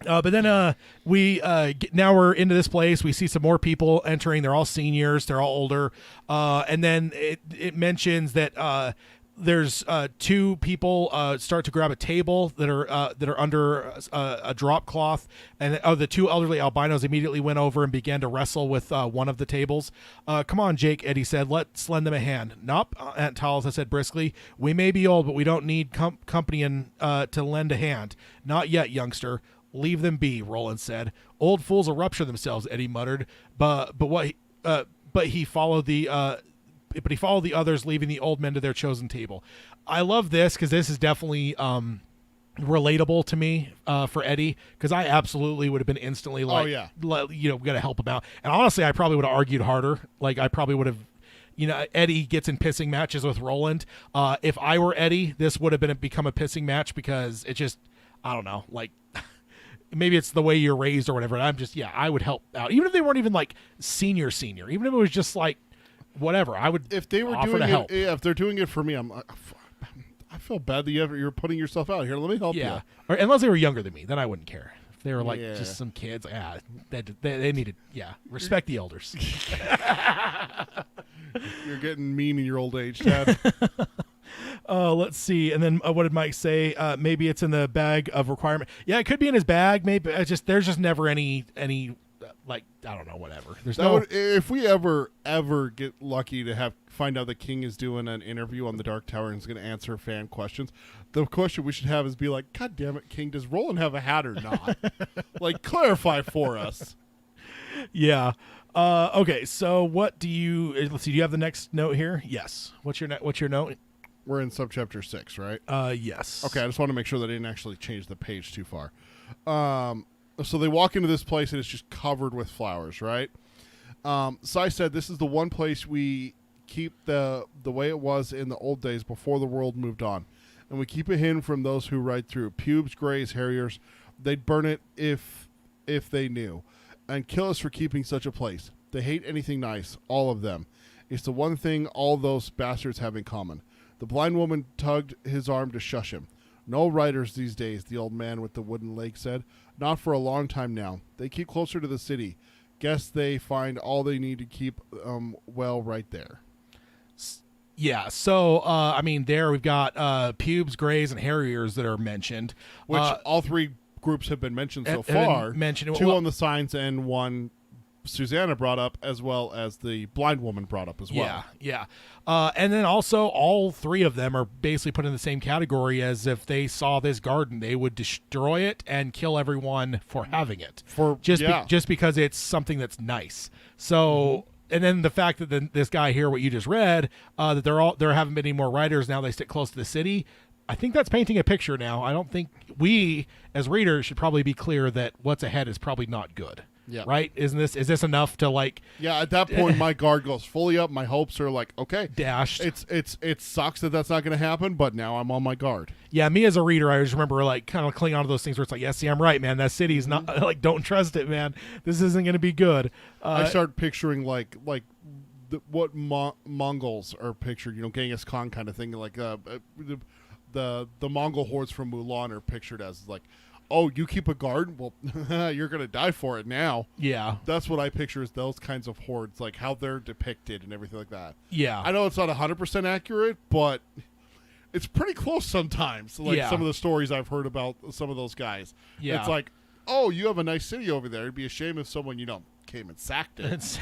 But then now we're into this place. We see some more people entering. They're all seniors. They're all older. And then it mentions that there's 2 people start to grab a table that are under a drop cloth, and the 2 elderly albinos immediately went over and began to wrestle with one of the tables. Come on, Jake, Eddie said. Let's lend them a hand. Nope, Aunt Talisa said briskly. We may be old, but we don't need company to lend a hand. Not yet, youngster. Leave them be, Roland said. Old fools will rupture themselves, Eddie muttered. But he followed the others, leaving the old men to their chosen table. I love this because this is definitely relatable to me for Eddie, because I absolutely would have been instantly got to help him out. And honestly, I probably would have argued harder. I probably would have, Eddie gets in pissing matches with Roland. If I were Eddie, this would have become a pissing match because it just, I don't know, like maybe it's the way you're raised or whatever. And I would help out. Even if they weren't even like senior, even if it was just like whatever, I would if they were offer doing to it, help. yeah, if they're doing it for me, I feel bad that you're putting yourself out here. Let me help you. Yeah. Or unless they were younger than me, then I wouldn't care. If they were like Yeah. just some kids, they needed, respect the elders. You're getting mean in your old age, Tad. Let's see. And then what did Mike say? Maybe it's in the bag of requirement. Yeah, it could be in his bag. Maybe there's just never any like, I don't know, whatever. If we ever get lucky to find out the King is doing an interview on the Dark Tower and is going to answer fan questions, the question we should have is be like, God damn it, King, does Roland have a hat or not? Like, clarify for us. Yeah. Okay. So let's see. Do you have the next note here? Yes. What's your note? We're in subchapter 6, right? Yes. Okay, I just want to make sure that I didn't actually change the page too far. So they walk into this place and it's just covered with flowers, right? Sai said this is the one place we keep the way it was in the old days before the world moved on. And we keep it hidden from those who ride through. Pubes, grays, harriers, they'd burn it if they knew. And kill us for keeping such a place. They hate anything nice, all of them. It's the one thing all those bastards have in common. The blind woman tugged his arm to shush him. No riders these days, the old man with the wooden leg said. Not for a long time now. They keep closer to the city. Guess they find all they need to keep well right there. Yeah, so, there we've got pubes, grays, and harriers that are mentioned. Which all three groups have been mentioned so have been far. mentioned. Two on the signs and one Susanna brought up, as well as the blind woman brought up as well. Yeah. And then also all three of them are basically put in the same category as if they saw this garden, they would destroy it and kill everyone for having it. Just because it's something that's nice. So, and then the fact that this guy here, what you just read, that there haven't been any more riders now, they stick close to the city. I think that's painting a picture now. I don't think we as readers should probably be clear that what's ahead is probably not good. Yeah. Right? Is this enough to like? Yeah. At that point, my guard goes fully up. My hopes are like, okay, dashed. It sucks that that's not going to happen, but now I'm on my guard. Yeah. Me as a reader, I just remember like kind of clinging on to those things where it's like, yeah, see, I'm right, man. That city's not like, don't trust it, man. This isn't going to be good. I start picturing like what Mongols are pictured, Genghis Khan kind of thing. Like the Mongol hordes from Mulan are pictured as like, oh, you keep a guard? Well, you're going to die for it now. Yeah. That's what I picture as those kinds of hordes, like how they're depicted and everything like that. Yeah. I know it's not 100% accurate, but it's pretty close sometimes. Like some of the stories I've heard about some of those guys. Yeah. It's like, oh, you have a nice city over there. It'd be a shame if someone, came and sacked it.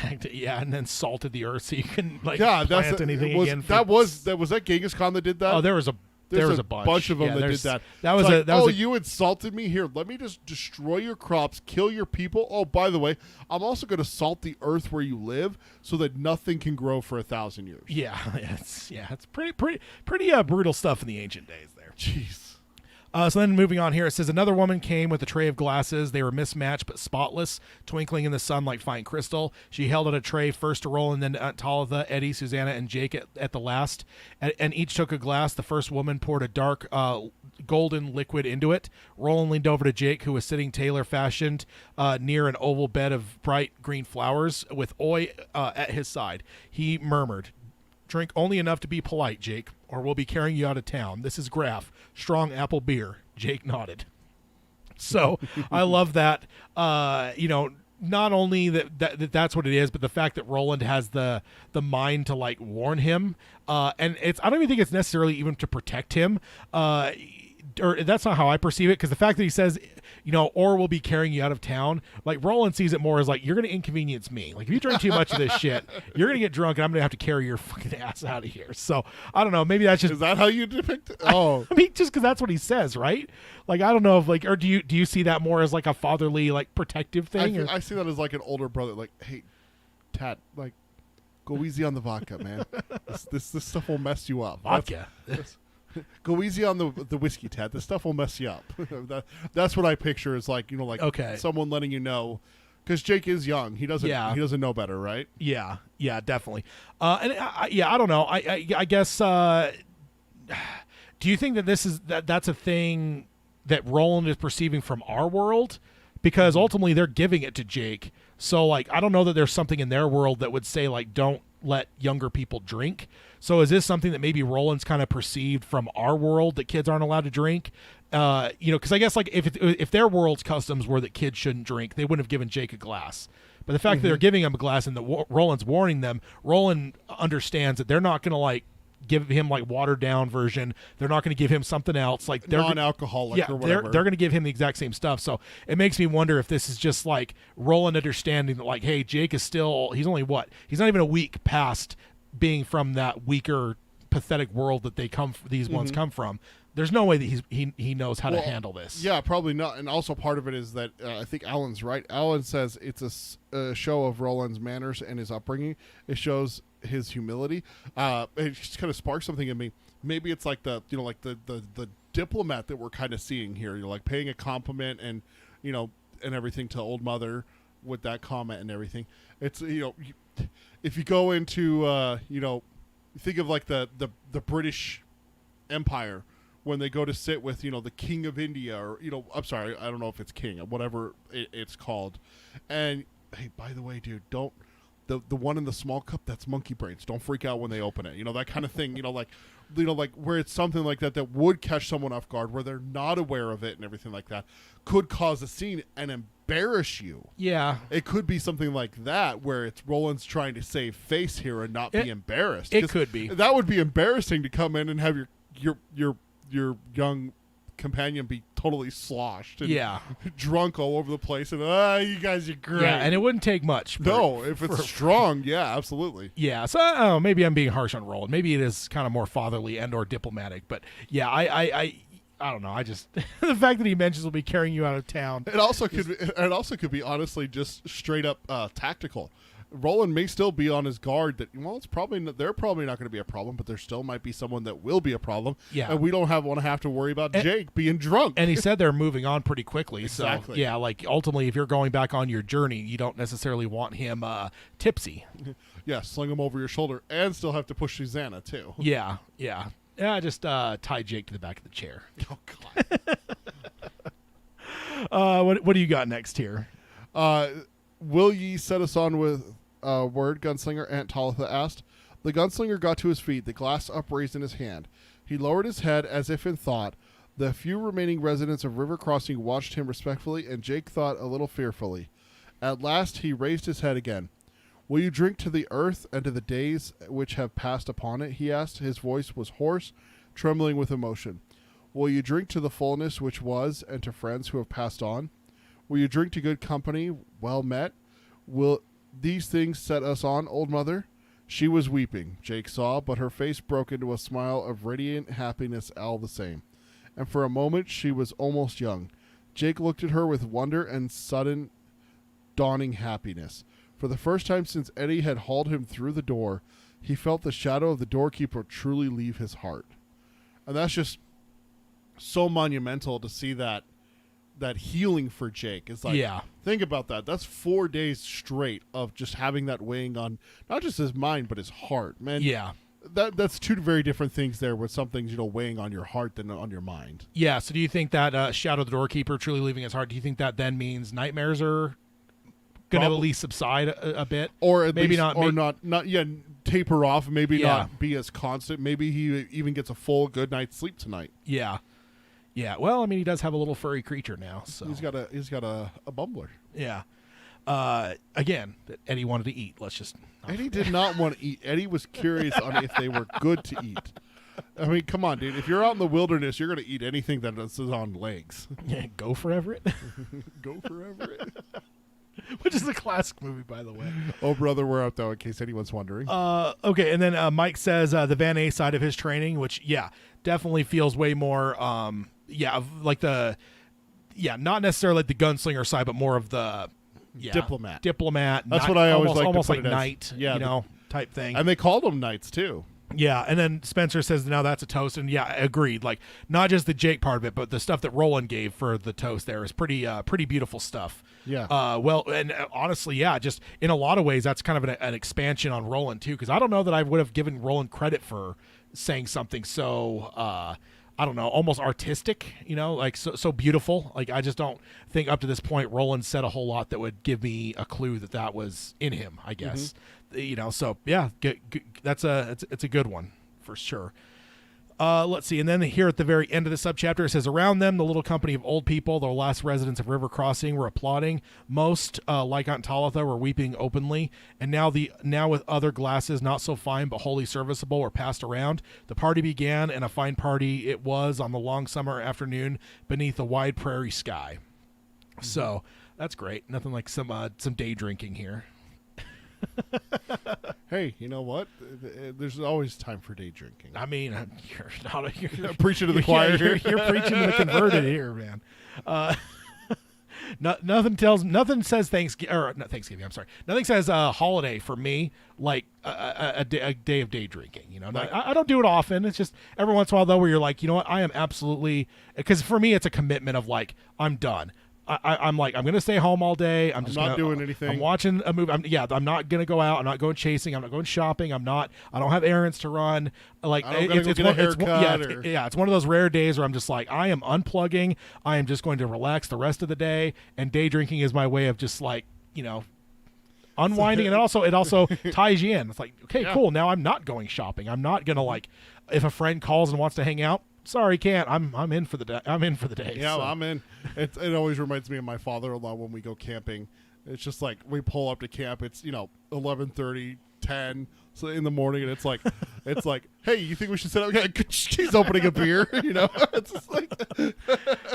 And then salted the earth so you couldn't plant anything again. Was that Genghis Khan that did that? Oh, there was a bunch of them that did that. You insulted me. Here, let me just destroy your crops, kill your people. Oh, by the way, I'm also going to salt the earth where you live so that nothing can grow for 1,000 years. Yeah, it's pretty brutal stuff in the ancient days there. Jeez. So then moving on here, it says another woman came with a tray of glasses. They were mismatched but spotless, twinkling in the sun like fine crystal. She held out a tray first to Roland, then to Talitha, Eddie, Susanna, and Jake at the last. And each took a glass. The first woman poured a dark golden liquid into it. Roland leaned over to Jake, who was sitting tailor-fashioned near an oval bed of bright green flowers with Oi at his side. He murmured, "Drink only enough to be polite, Jake, or we'll be carrying you out of town. This is Graf, strong apple beer." Jake nodded. So I love that, not only that's what it is, but the fact that Roland has the mind to like warn him. And I don't even think it's necessarily even to protect him. Or that's not how I perceive it, because the fact that he says, or we'll be carrying you out of town, like Roland sees it more as like, you're going to inconvenience me. Like if you drink too much of this shit, you're going to get drunk and I'm going to have to carry your fucking ass out of here. So I don't know. Maybe that's just. Is that how you depict it? Oh, I mean, just because that's what he says, right? Like, I don't know if or do you see that more as like a fatherly, like protective thing? I see that as like an older brother, like, hey, Tat, like, go easy on the vodka, man. This stuff will mess you up. Vodka. Go easy on the whiskey, Ted. This stuff will mess you up. That's what I picture is like, okay, someone letting you know, Because Jake is young. He doesn't. Yeah. He doesn't know better, right? Yeah, definitely. And I don't know. I guess. Do you think that that's a thing that Roland is perceiving from our world? Because ultimately they're giving it to Jake. So like, I don't know that there's something in their world that would say like, don't let younger people drink. So is this something that maybe Roland's kind of perceived from our world that kids aren't allowed to drink? Because I guess like if their world's customs were that kids shouldn't drink, they wouldn't have given Jake a glass. But the fact that they're giving him a glass and that Roland's warning them, Roland understands that they're not going to like give him like watered down version. They're not going to give him something else like they're non-alcoholic or whatever. They're going to give him the exact same stuff. So it makes me wonder if this is just like Roland understanding that like, hey, Jake is still, he's only he's not even a week past being from that weaker, pathetic world that these ones come from. There's no way that he knows how to handle this. Yeah, probably not. And also part of it is that I think Alan's right. Alan says it's a show of Roland's manners and his upbringing. It shows his humility. It just kind of sparks something in me. Maybe it's like the diplomat that we're kind of seeing here. You're like paying a compliment and and everything to old mother with that comment and everything. It's if you go into think of like the British Empire. When they go to sit with, the King of India or, I'm sorry, I don't know if it's king, whatever it's called. And, hey, by the way, dude, don't, the one in the small cup, that's monkey brains. Don't freak out when they open it. That kind of thing, like where it's something like that would catch someone off guard, where they're not aware of it and everything like that, could cause a scene and embarrass you. Yeah. It could be something like that, where it's Roland's trying to save face here and not be embarrassed. It could be. That would be embarrassing to come in and have your young companion be totally sloshed and drunk all over the place and you guys are great. Yeah, and it wouldn't take much. If it's strong, yeah, absolutely. Yeah, so maybe I'm being harsh on Roland. Maybe it is kind of more fatherly and or diplomatic, but yeah, I don't know. I just the fact that he mentions will be carrying you out of town. It also could be honestly just straight up tactical. Roland may still be on his guard that, they're probably not going to be a problem, but there still might be someone that will be a problem. Yeah. And we don't want to have to worry about Jake being drunk. And he said they're moving on pretty quickly. Exactly. So, yeah, like ultimately, if you're going back on your journey, you don't necessarily want him tipsy. Yeah, sling him over your shoulder and still have to push Susanna, too. Yeah. Just tie Jake to the back of the chair. Oh, God. What do you got next here? Will ye set us on with word, Gunslinger? Aunt Talitha asked. The gunslinger got to his feet, the glass upraised in his hand. He lowered his head as if in thought. The few remaining residents of River Crossing watched him respectfully, and Jake thought a little fearfully. At last he raised his head again. Will you drink to the earth and to the days which have passed upon it? He asked. His voice was hoarse, trembling with emotion. Will you drink to the fullness which was, and to friends who have passed on? Will you drink to good company, well met? Will these things set us on, old mother? She was weeping, Jake saw, but her face broke into a smile of radiant happiness all the same. And for a moment she was almost young. Jake looked at her with wonder and sudden dawning happiness. For the first time since Eddie had hauled him through the door, he felt the shadow of the doorkeeper truly leave his heart. And that's just so monumental to see that healing for Jake. Is like, think about that. That's 4 days straight of just having that weighing on not just his mind but his heart, man. Yeah, that's two very different things there, with some things weighing on your heart than on your mind. Yeah. So do you think that shadow of the doorkeeper truly leaving his heart? Do you think that then means nightmares are going to at least subside a bit, or at maybe least, not, or not taper off? Maybe not be as constant. Maybe he even gets a full good night's sleep tonight. Yeah. Yeah, well, I mean, he does have a little furry creature now, so he's got a bumbler. Yeah. Again, that Eddie wanted to eat. Let's just. Eddie did not want to eat. Eddie was curious on if they were good to eat. I mean, come on, dude. If you're out in the wilderness, you're going to eat anything that is on legs. Yeah, go for Everett. Go for Everett. Which is a classic movie, by the way. Oh, brother, we're out, though, in case anyone's wondering. Okay, and then Mike says the Van A side of his training, which, definitely feels way more, like not necessarily like the gunslinger side, but more of the diplomat. Diplomat. That's what I always like to almost put like it as. knight, type thing. And they called them knights, too. Yeah, and then Spencer says, "Now that's a toast," and yeah, agreed. Like not just the Jake part of it, but the stuff that Roland gave for the toast there is pretty beautiful stuff. Yeah. Well, and honestly, yeah, just in a lot of ways, that's kind of an expansion on Roland too, because I don't know that I would have given Roland credit for saying something so I don't know, almost artistic, like so beautiful. Like I just don't think up to this point Roland said a whole lot that would give me a clue that was in him, I guess. So yeah, it's a good one for sure. Let's see. And then here at the very end of the subchapter, it says, around them, the little company of old people, the last residents of River Crossing, were applauding. Most, like Aunt Talitha, were weeping openly. And now with other glasses, not so fine but wholly serviceable, were passed around. The party began, and a fine party it was on the long summer afternoon beneath a wide prairie sky. So that's great. Nothing like some day drinking here. Hey, you know what? There's always time for day drinking. I mean, you're preaching to the choir. You're preaching to the converted here, man. Nothing says Thanksgiving, or not Thanksgiving. I'm sorry. Nothing says holiday for me like a day of day drinking. Right. I don't do it often. It's just every once in a while though, where you're like, you know what? I am absolutely, because for me it's a commitment of like I'm done. I'm like, I'm going to stay home all day. I'm not doing anything. I'm watching a movie. I'm not going to go out. I'm not going chasing. I'm not going shopping. I don't have errands to run. Like, it's one of those rare days where I'm just like, I am unplugging. I am just going to relax the rest of the day. And day drinking is my way of just like, unwinding. And it also ties you in. It's like, okay, cool. Now I'm not going shopping. I'm not going to like, if a friend calls and wants to hang out, sorry, can't. I'm in for the day. I'm in for the day. Yeah, so. I'm in. It always reminds me of my father-in-law when we go camping. It's just like we pull up to camp. It's 11:30, 10 so in the morning, and it's like, hey, you think we should sit up? She's opening a beer. It's just like.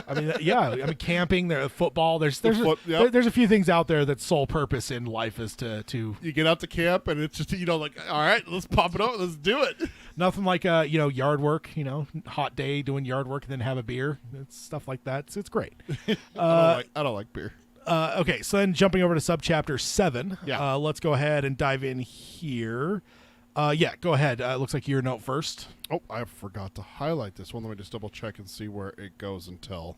I mean, camping. There, football. There's a few things out there that sole purpose in life is to. You get out to camp, and it's just like, all right, let's pop it up, let's do it. Nothing like yard work. Hot day doing yard work, and then have a beer. It's stuff like that. It's great. I don't like beer. Okay, so then jumping over to subchapter 7. Yeah. Let's go ahead and dive in here. Go ahead. It looks like your note first. Oh, I forgot to highlight this one. Let me just double check and see where it goes until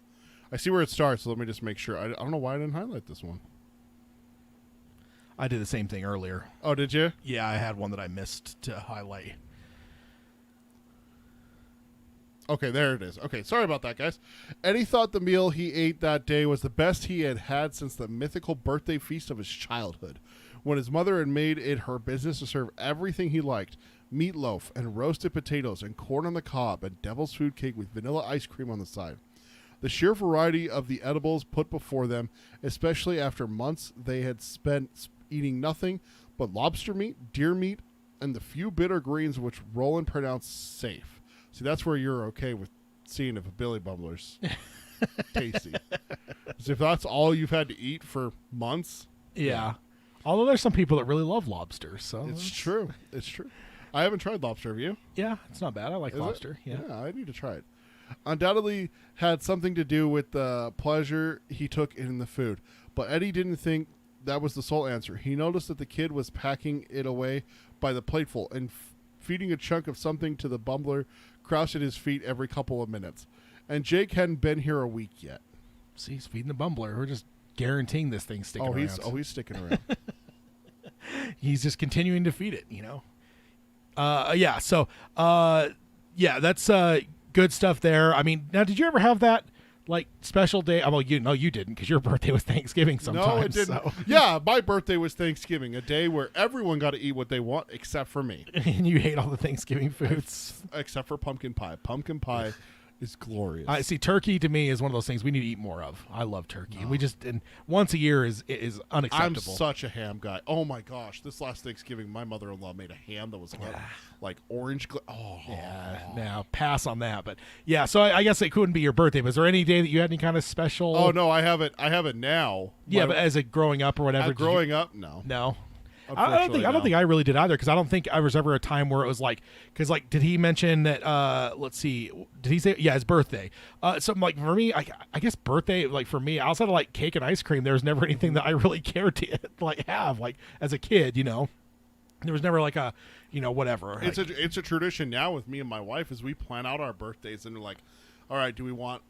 I see where it starts. So let me just make sure. I don't know why I didn't highlight this one. I did the same thing earlier. Oh, did you? Yeah, I had one that I missed to highlight. Okay, there it is. Okay, sorry about that, guys. Eddie thought the meal he ate that day was the best he had had since the mythical birthday feast of his childhood, when his mother had made it her business to serve everything he liked: meatloaf and roasted potatoes and corn on the cob and devil's food cake with vanilla ice cream on the side. The sheer variety of the edibles put before them, especially after months they had spent eating nothing but lobster meat, deer meat, and the few bitter greens which Roland pronounced safe. See, that's where you're okay with seeing if a Billy Bumbler's tasty. 'Cause if that's all you've had to eat for months. Yeah. Although there's some people that really love lobster, so It's true. It's true. I haven't tried lobster. Have you? Yeah, it's not bad. I like lobster. Yeah. I need to try it. Undoubtedly had something to do with the pleasure he took in the food. But Eddie didn't think that was the sole answer. He noticed that the kid was packing it away by the plateful and feeding a chunk of something to the bumbler crouched at his feet every couple of minutes. And Jake hadn't been here a week yet. See, he's feeding the bumbler. We're just guaranteeing this thing's sticking around. He's sticking around. He's just continuing to feed it, that's good stuff there. I mean, now, did you ever have that like special day? Well, you didn't, because your birthday was Thanksgiving sometimes. No, it didn't. So. Yeah, my birthday was Thanksgiving, a day where everyone got to eat what they want except for me. And you hate all the Thanksgiving foods. Except for pumpkin pie. Pumpkin pie is glorious. I see. Turkey to me is one of those things we need to eat more of. I love turkey. No. And once a year is unacceptable. I'm such a ham guy. Oh my gosh! This last Thanksgiving, my mother-in-law made a ham that was like orange. Now pass on that. But yeah, so I guess it couldn't be your birthday. Was there any day that you had any kind of special? Oh no, I have it now. Yeah, but as a growing up or whatever. Growing up, no. No. I don't think I really did either, because I don't think I was ever a time where it was like, because like, did he mention that? Let's see, did he say his birthday? Something like for me, I guess birthday, like for me, outside of like cake and ice cream, there was never anything that I really cared to like have like as a kid, There was never like a, whatever. It's a tradition now with me and my wife is we plan out our birthdays and we're like, all right, do we want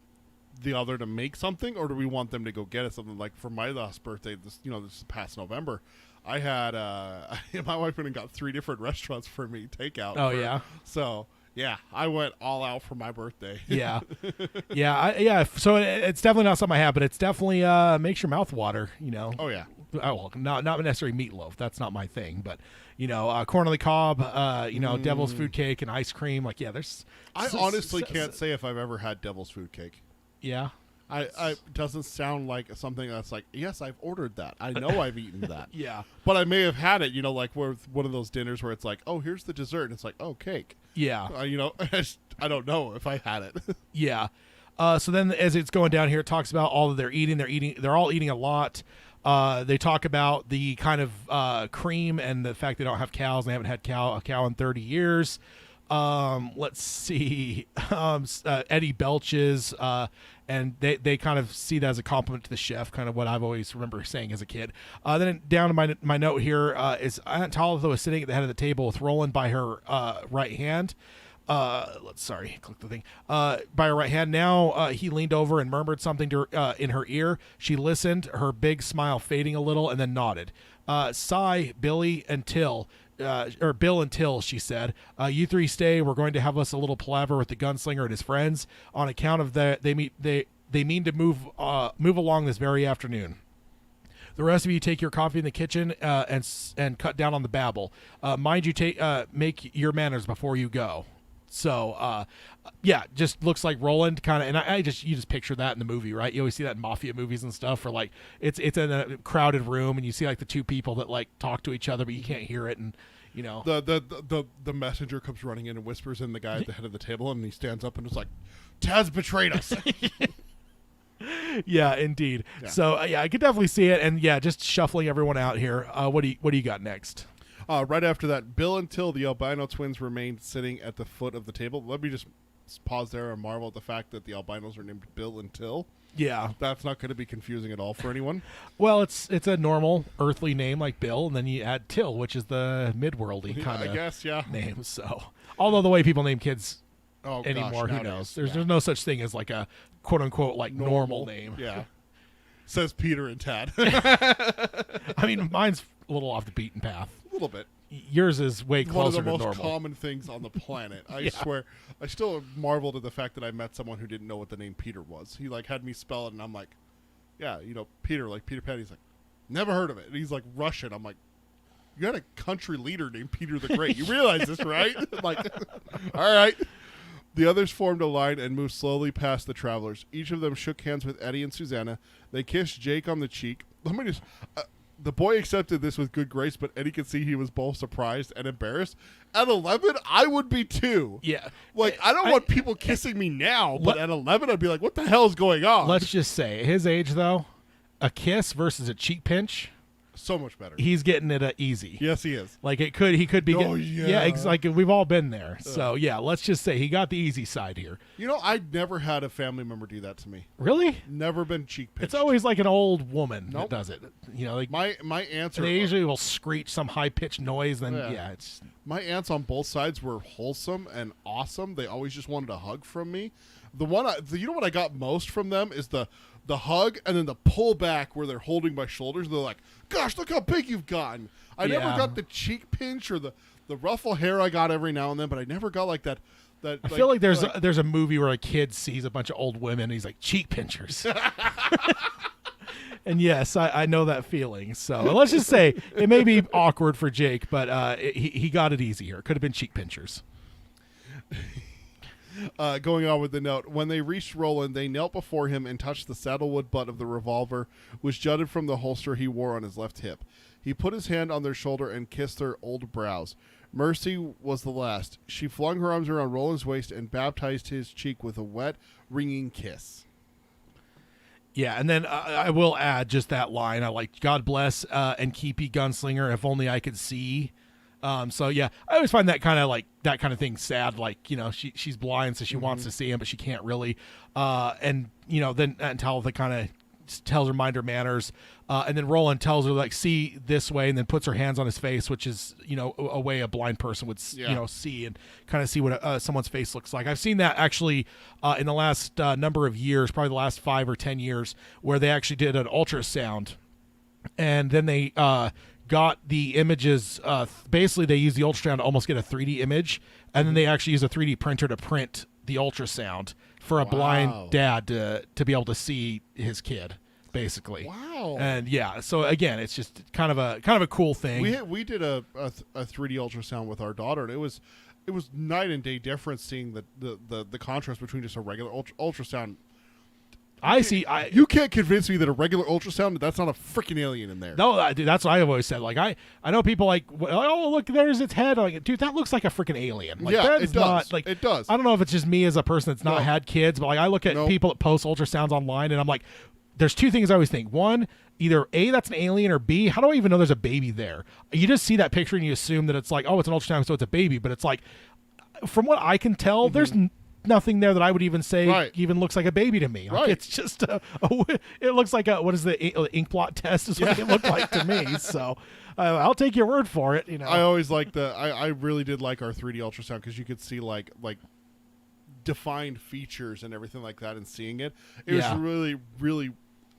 the other to make something or do we want them to go get us something? Like for my last birthday, this past November, I had my wife went and got 3 different restaurants for me takeout. Oh, yeah. So yeah, I went all out for my birthday. Yeah, So it's definitely not something I have, but it's definitely makes your mouth water. Oh yeah. Well, not necessarily meatloaf. That's not my thing, but corn on the cob, devil's food cake and ice cream. Like, yeah, there's. I honestly can't say if I've ever had devil's food cake. Yeah. I doesn't sound like something that's like, yes, I've ordered that. I know I've eaten that. Yeah. But I may have had it, like with one of those dinners where it's like, oh, here's the dessert. And it's like, oh, cake. Yeah. I don't know if I had it. Yeah. So then as it's going down here, it talks about all that they're eating. They're all eating a lot. They talk about the kind of cream and the fact they don't have cows. They haven't had a cow in 30 years. Let's see. Eddie belches, and they kind of see that as a compliment to the chef, kind of what I've always remember saying as a kid. Then down to my note here is Aunt Talitha was sitting at the head of the table with Roland by her right hand. Click the thing. By her right hand. Now he leaned over and murmured something to her, in her ear. She listened, her big smile fading a little, and then nodded. Cy, Billy, and Till. Bill and Till, she said, you 3 stay. We're going to have us a little palaver with the gunslinger and his friends. On account of that, they mean to move along this very afternoon. The rest of you take your coffee in the kitchen and cut down on the babble. Mind you, make your manners before you go. So, just looks like Roland kind of, and you just picture that in the movie, right? You always see that in mafia movies and stuff, where like it's in a crowded room and you see like the 2 people that like talk to each other, but you can't hear it, and the messenger comes running in and whispers in the guy at the head of the table, and he stands up and is like, "Taz betrayed us." Yeah, indeed. Yeah. So I could definitely see it, and just shuffling everyone out here. What do you got next? Right after that, Bill and Till, the albino twins, remained sitting at the foot of the table. Let me just pause there and marvel at the fact that the albinos are named Bill and Till. Yeah. That's not going to be confusing at all for anyone. Well, it's a normal earthly name like Bill, and then you add Till, which is the midworldy kind of name. So, although the way people name kids anymore, who knows? There's no such thing as like a quote-unquote like normal name. Yeah. Says Peter and Tad. I mean, mine's a little off the beaten path. A little bit. Yours is way closer to normal. One of the most common things on the planet. I swear. I still marveled at the fact that I met someone who didn't know what the name Peter was. He like had me spell it, and I'm like, yeah, Peter, like Peter Pan. He's like, never heard of it. And he's like Russian. I'm like, you had a country leader named Peter the Great. You realize this, right? Like, all right. The others formed a line and moved slowly past the travelers. Each of them shook hands with Eddie and Susanna. They kissed Jake on the cheek. Let me just... the boy accepted this with good grace, but Eddie could see he was both surprised and embarrassed. At 11, I would be too. Yeah. Like, I don't want people kissing me now, but at 11, I'd be like, what the hell is going on? Let's just say, at his age, though, a kiss versus a cheek pinch... So much better. He's getting it easy. Yes, he is. Like he could be. It's like we've all been there. So let's just say he got the easy side here. I'd never had a family member do that to me. Really? Never been cheek pinched. It's always like an old woman that does it. Like my aunts. They usually will screech some high pitched noise. Then it's. My aunts on both sides were wholesome and awesome. They always just wanted a hug from me. The one, what I got most from them is the hug and then the pull back where they're holding my shoulders. They're like, gosh, look how big you've gotten. I never got the cheek pinch or the ruffle hair I got every now and then, but I never got like that. I feel like there's a movie where a kid sees a bunch of old women and he's like, cheek pinchers. And yes, I know that feeling. So let's just say it may be awkward for Jake, but he got it easy here. Could have been cheek pinchers. Going on with the note, when they reached Roland, they knelt before him and touched the saddlewood butt of the revolver, which jutted from the holster he wore on his left hip. He put his hand on their shoulder and kissed their old brows. Mercy was the last. She flung her arms around Roland's waist and baptized his cheek with a wet, ringing kiss. Yeah, and then I will add just that line. I like, God bless and keep ye gunslinger, if only I could see. So yeah, I always find that kind of thing sad. Like, she's blind, so she wants to see him, but she can't really. And then until they kind of tells her mind her manners, and then Roland tells her like see this way, and then puts her hands on his face, which is a way a blind person would see and kind of see what someone's face looks like. I've seen that actually in the last number of years, probably the last 5 or 10 years, where they actually did an ultrasound, and then they got the images. Basically, they used the ultrasound to almost get a 3D image, and then they actually use a 3D printer to print the ultrasound for a blind dad to be able to see his kid, basically. Wow. And yeah, so again, it's just kind of a cool thing. We did a 3D ultrasound with our daughter, and it was night and day difference seeing the contrast between just a regular ultrasound. You can't convince me that a regular ultrasound, that's not a freaking alien in there. No, dude, that's what I've always said. Like I know people like, oh look, there's its head. I'm like, dude, that looks like a freaking alien. Like, yeah, that's it does. Not, like, it does. I don't know if it's just me as a person that's not had kids, but like I look at people that post ultrasounds online, and I'm like, there's two things I always think. One, either A, that's an alien, or B, how do I even know there's a baby there? You just see that picture and you assume that it's like, oh, it's an ultrasound, so it's a baby. But it's like, from what I can tell, there's nothing there that I would even say even looks like a baby to me. Like, it's just it looks like what is the ink blot test is what it looked like to me. So I'll take your word for it. I always like I really did like our 3D ultrasound because you could see like defined features and everything like that, and seeing it was really, really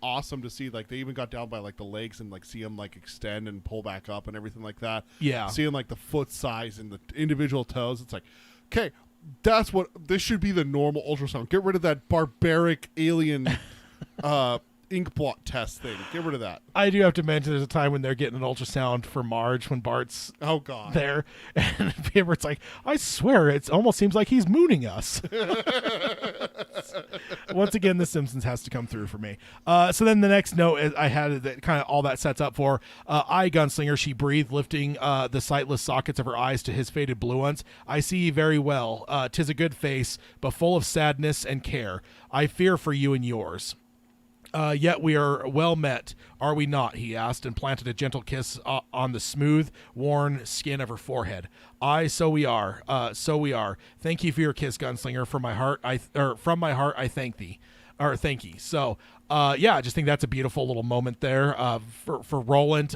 awesome to see. Like they even got down by like the legs and like see them like extend and pull back up and everything like that. Yeah, seeing like the foot size and the individual toes. It's like, okay, that's what this should be, the normal ultrasound. Get rid of that barbaric alien ink blot test thing. Get rid of that. I do have to mention there's a time when they're getting an ultrasound for Marge when Bart's there, and Pibbert's like, I swear it almost seems like he's mooning us. Once again, The Simpsons has to come through for me. So then the next note I had that kind of all that sets up for I, Gunslinger, she breathed, lifting the sightless sockets of her eyes to his faded blue ones. I see you very well. 'Tis a good face, but full of sadness and care. I fear for you and yours. Yet we are well met, are we not? He asked, and planted a gentle kiss on the smooth, worn skin of her forehead. Aye, so we are. So we are. Thank you for your kiss, Gunslinger. From my heart, I thank thee, or thank ye. So, I just think that's a beautiful little moment there for Roland.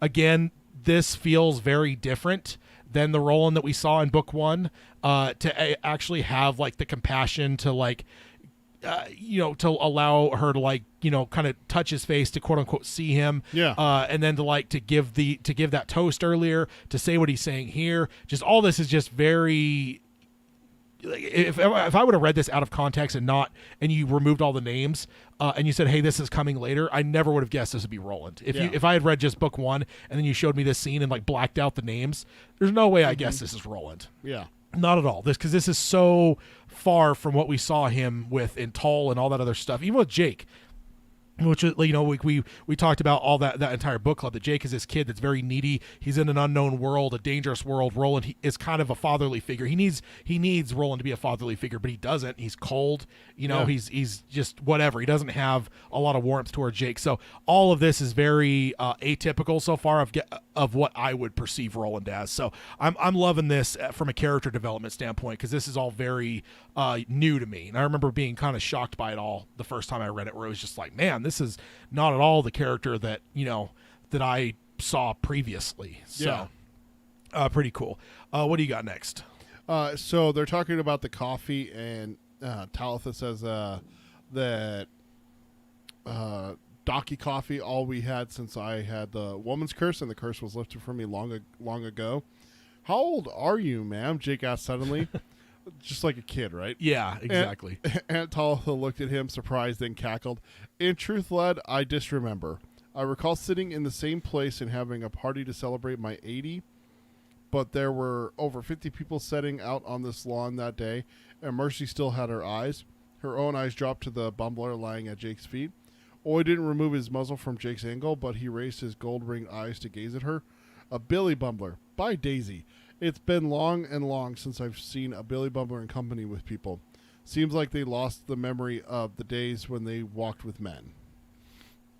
Again, this feels very different than the Roland that we saw in book 1. To actually have like the compassion to like. To allow her to like, kind of touch his face to quote unquote see him. Yeah. And then to give that toast earlier, to say what he's saying here. Just all this is just very. If I would have read this out of context and you removed all the names, and you said, hey, this is coming later, I never would have guessed this would be Roland. If I had read just book 1 and then you showed me this scene and like blacked out the names, there's no way I guess this is Roland. Yeah. Not at all. Because this is so far from what we saw him with in Tull and all that other stuff. Even with Jake, which we talked about all that entire book club, that Jake is this kid that's very needy. He's in an unknown world, a dangerous world. Roland is kind of a fatherly figure. He needs Roland to be a fatherly figure, but he doesn't. He's cold. He's just whatever. He doesn't have a lot of warmth toward Jake. So all of this is very atypical so far of what I would perceive Roland as. So I'm loving this from a character development standpoint, because this is all very new to me. And I remember being kind of shocked by it all the first time I read it, where it was just like, man, this is not at all the character that that I saw previously. So pretty cool. What do you got next? So they're talking about the coffee, and Talitha says that Docky coffee, all we had since I had the woman's curse, and the curse was lifted from me long ago. How old are you, ma'am? Jake asked suddenly. Just like a kid, right? Yeah, exactly. Aunt Talitha looked at him, surprised, then cackled. In truth, lad, I disremember. I recall sitting in the same place and having a party to celebrate my 80, but there were over 50 people setting out on this lawn that day, and Mercy still had her eyes. Her own eyes dropped to the bumbler lying at Jake's feet. Oy didn't remove his muzzle from Jake's angle, but he raised his gold-ringed eyes to gaze at her. A Billy Bumbler. By Daisy. It's been long and long since I've seen a Billy Bumbler in company with people. Seems like they lost the memory of the days when they walked with men.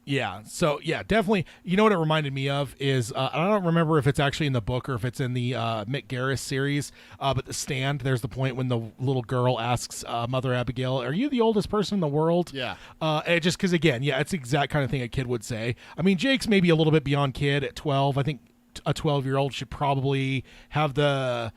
Yeah. So yeah, definitely. You know what it reminded me of is I don't remember if it's actually in the book or if it's in the Mick Garris series. But The Stand, there's the point when the little girl asks Mother Abigail, "Are you the oldest person in the world?" Yeah. And just because again, yeah, it's the exact kind of thing a kid would say. I mean, Jake's maybe a little bit beyond kid at 12. I think a 12-year-old should probably have the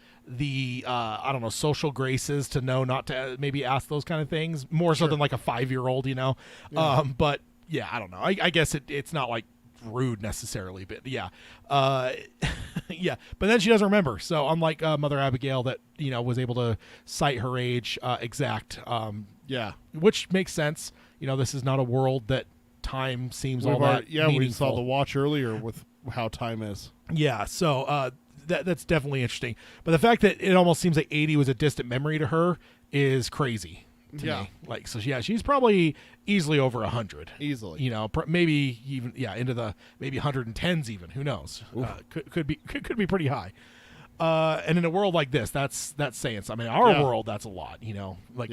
I don't know, social graces to know not to maybe ask those kind of things more so than like a 5-year-old, you know. Yeah. But yeah, I don't know. I guess it's not like rude necessarily, but yeah. Yeah, but then she doesn't remember. So unlike Mother Abigail that, you know, was able to cite her age exact, Yeah. which makes sense. You know, this is not a world that time seems all that Yeah, meaningful. we saw the watch earlier with how time is. Yeah, so that's definitely interesting. But the fact that it almost seems like 80 was a distant memory to her is crazy to Yeah. me. Like, so yeah, she's probably easily over 100. Easily. You know, maybe even into the maybe 110s even. Who knows? Could be pretty high. And in a world like this, that's saying something. I mean, our world, that's a lot. You know, like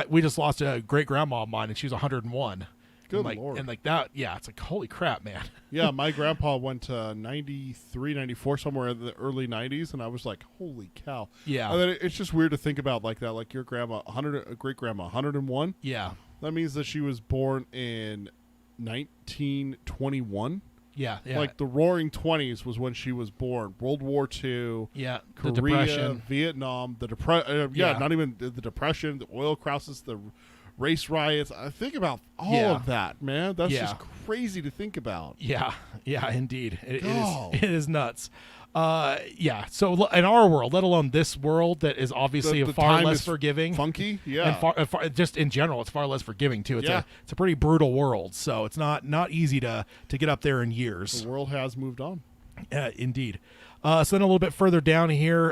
we just lost a great grandma of mine, and she was 101. Good and Lord. And like that, yeah, it's like holy crap, man. Yeah, my grandpa went to 93, 94, somewhere in the early 90s, and I was like, holy cow. Yeah. And then it's just weird to think about like that, like your grandma, great grandma, 101. Yeah. That means that she was born in 1921. Yeah. Like the Roaring 20s was when she was born. World War II. Yeah. Korea, The Depression. Vietnam, Yeah. not even the Depression, the oil crisis, the race riots. I think about all of that, man. That's just crazy to think about. Yeah, indeed. Oh. It is nuts. Yeah. So in our world, let alone this world that is obviously The far time less is forgiving, funky, yeah, and far, just in general, it's far less forgiving too. It's Yeah. it's a pretty brutal world, so it's not easy to get up there in years. the world has moved on. Indeed. So then a little bit further down here,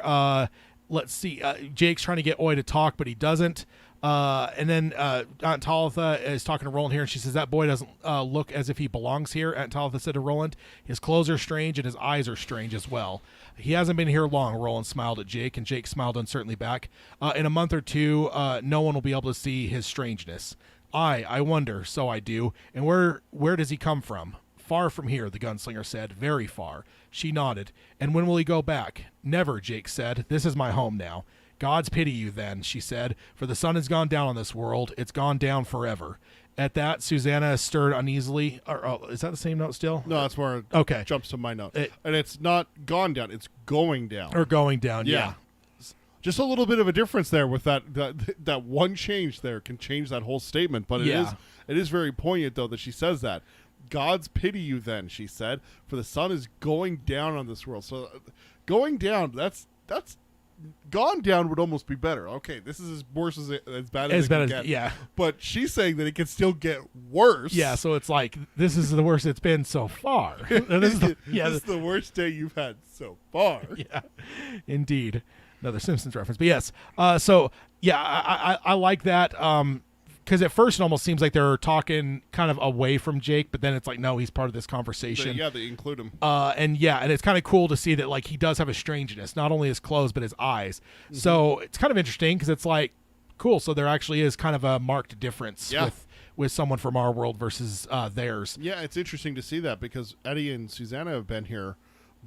let's see. Jake's trying to get Oi to talk, but he doesn't. And then Aunt Talitha is talking to Roland here, and she says that boy doesn't look as if he belongs here. Aunt Talitha said to Roland, his clothes are strange and his eyes are strange as well. He hasn't been here long. Roland smiled at Jake, and Jake smiled uncertainly back. In a month or two, no one will be able to see his strangeness. I wonder, so I do. And where does he come from? Far from here, the gunslinger said. Very far. She nodded. And when will he go back? Never, Jake said. This is my home now. God's pity you then, she said, for the sun has gone down on this world. It's gone down forever. At that, Susanna stirred uneasily. Is that the same note still? No, that's where Okay. it jumps to my note. And it's not gone down, it's going down. Or going down, yeah. Just a little bit of a difference there with that one change there can change that whole statement. But it is very poignant, though, that she says that. God's pity you then, she said, for the sun is going down on this world. So going down, that's gone down would almost be better. Okay, this is as worse as bad as it can get. Yeah. But she's saying that it can still get worse. Yeah, so it's like, this is the worst it's been so far. This is the worst day you've had so far. Yeah, indeed. Another Simpsons reference. But yes, so yeah, I like that. Because at first it almost seems like they're talking kind of away from Jake, but then it's like, no, he's part of this conversation. They include him. And it's kind of cool to see that like he does have a strangeness, not only his clothes but his eyes. Mm-hmm. So it's kind of interesting because it's like, cool. So there actually is kind of a marked difference with someone from our world versus theirs. Yeah, it's interesting to see that because Eddie and Susanna have been here,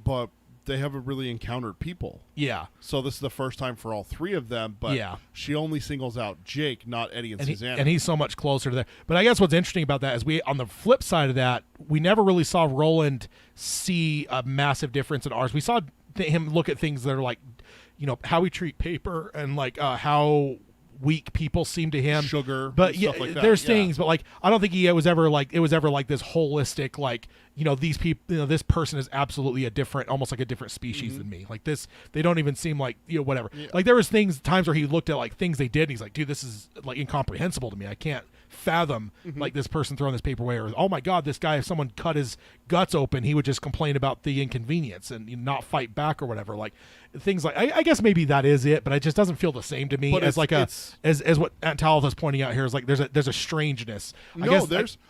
but they haven't really encountered people. Yeah. So this is the first time for all three of them, but she only singles out Jake, not Eddie and Susanna. And he's so much closer to that. But I guess what's interesting about that is on the flip side of that, we never really saw Roland see a massive difference in ours. We saw him look at things that are like, you know, how we treat paper and like how weak people seem to him, sugar, but stuff like that. There's things, but like I don't think it was ever like this holistic, like, you know, these people, you know, this person is absolutely almost like a different species than me. Like this, they don't even seem like, you know, whatever. Yeah. Like there was times where he looked at like things they did, and he's like, dude, this is like incomprehensible to me. I can't fathom like this person throwing this paper away, or oh my god, this guy, if someone cut his guts open, he would just complain about the inconvenience and not fight back or whatever. Like things like I guess maybe that is it, but it just doesn't feel the same to me. But as like as what Aunt Talitha's pointing out here is like there's a strangeness.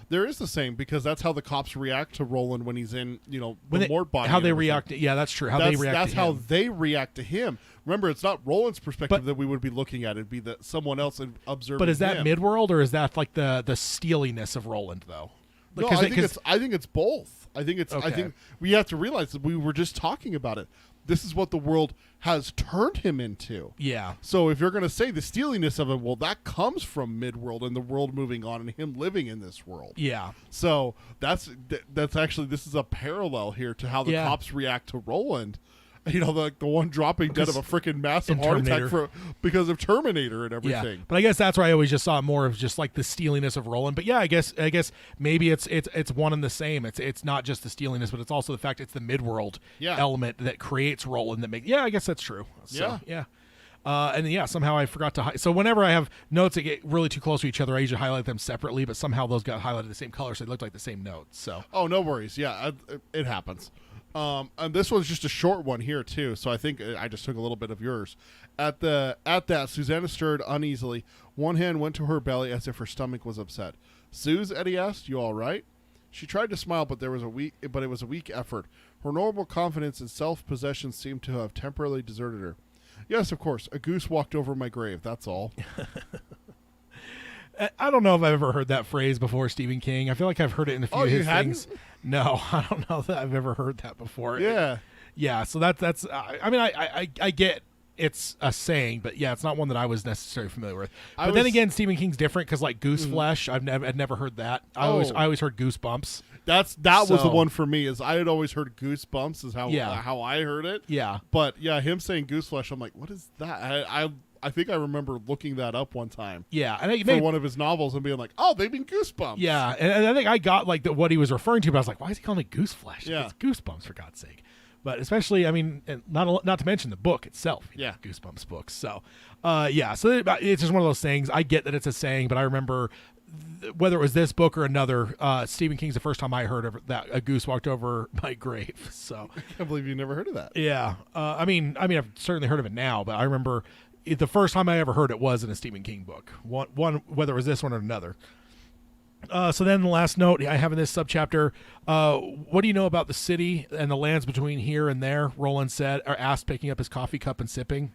There is the same, because that's how the cops react to Roland when he's in, you know, the Mort body. How they react. Yeah, that's true. That's how they react to him. Remember, it's not Roland's perspective that we would be looking at. It'd be someone else observing. But is that him. Midworld, or is that like the steeliness of Roland though? No, I think it's both. I think we have to realize that we were just talking about it. This is what the world has turned him into. Yeah. So if you're going to say the steeliness of it, well, that comes from Midworld and the world moving on and him living in this world. Yeah. So that's actually, this is a parallel here to how the cops react to Roland. You know, the one dropping dead of a freaking massive heart attack because of Terminator and everything. Yeah. But I guess that's where I always just saw more of just like the steeliness of Roland. But yeah, I guess maybe it's one and the same. It's not just the steeliness, but it's also the fact it's the midworld element that creates Roland that makes. Yeah, I guess that's true. So, yeah. And somehow I forgot to so whenever I have notes that get really too close to each other, I usually highlight them separately, but somehow those got highlighted the same color, so they looked like the same notes. So no worries. Yeah, it happens. And this one's just a short one here too, so I think I just took a little bit of yours. At that, Susanna stirred uneasily. One hand went to her belly as if her stomach was upset. "Suze," Eddie asked, "you all right?" She tried to smile, but it was a weak effort. Her normal confidence and self-possession seemed to have temporarily deserted her. "Yes, of course. A goose walked over my grave. That's all." I don't know if I've ever heard that phrase before, Stephen King. I feel like I've heard it in a few of his things. No, I don't know that I've ever heard that before. Yeah. So that's. I mean, I get it's a saying, but yeah, it's not one that I was necessarily familiar with. But then again, Stephen King's different because like goose flesh, I'd never heard that. I always heard goosebumps. That was the one for me. Is I had always heard goosebumps is how I heard it. Yeah. But yeah, him saying goose flesh, I'm like, what is that? I think I remember looking that up one time. Yeah, and for one of his novels and being like, "Oh, they mean goosebumps." Yeah, and I think I got like what he was referring to, but I was like, "Why is he calling it goose flesh?" Yeah, it's goosebumps for God's sake. But especially, I mean, not to mention the book itself. Yeah, Goosebumps books. So, so it's just one of those things. I get that it's a saying, but I remember whether it was this book or another, Stephen King's the first time I heard of that a goose walked over my grave. So I can't believe you never heard of that. Yeah, I mean, I've certainly heard of it now, but I remember. The first time I ever heard it was in a Stephen King book. One whether it was this one or another. So then the last note I have in this subchapter, what do you know about the city and the lands between here and there? Roland asked, picking up his coffee cup and sipping.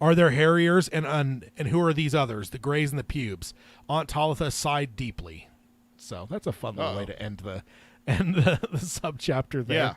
Are there harriers and who are these others? The Greys and the Pubes. Aunt Talitha sighed deeply. So that's a fun little way to end the subchapter there.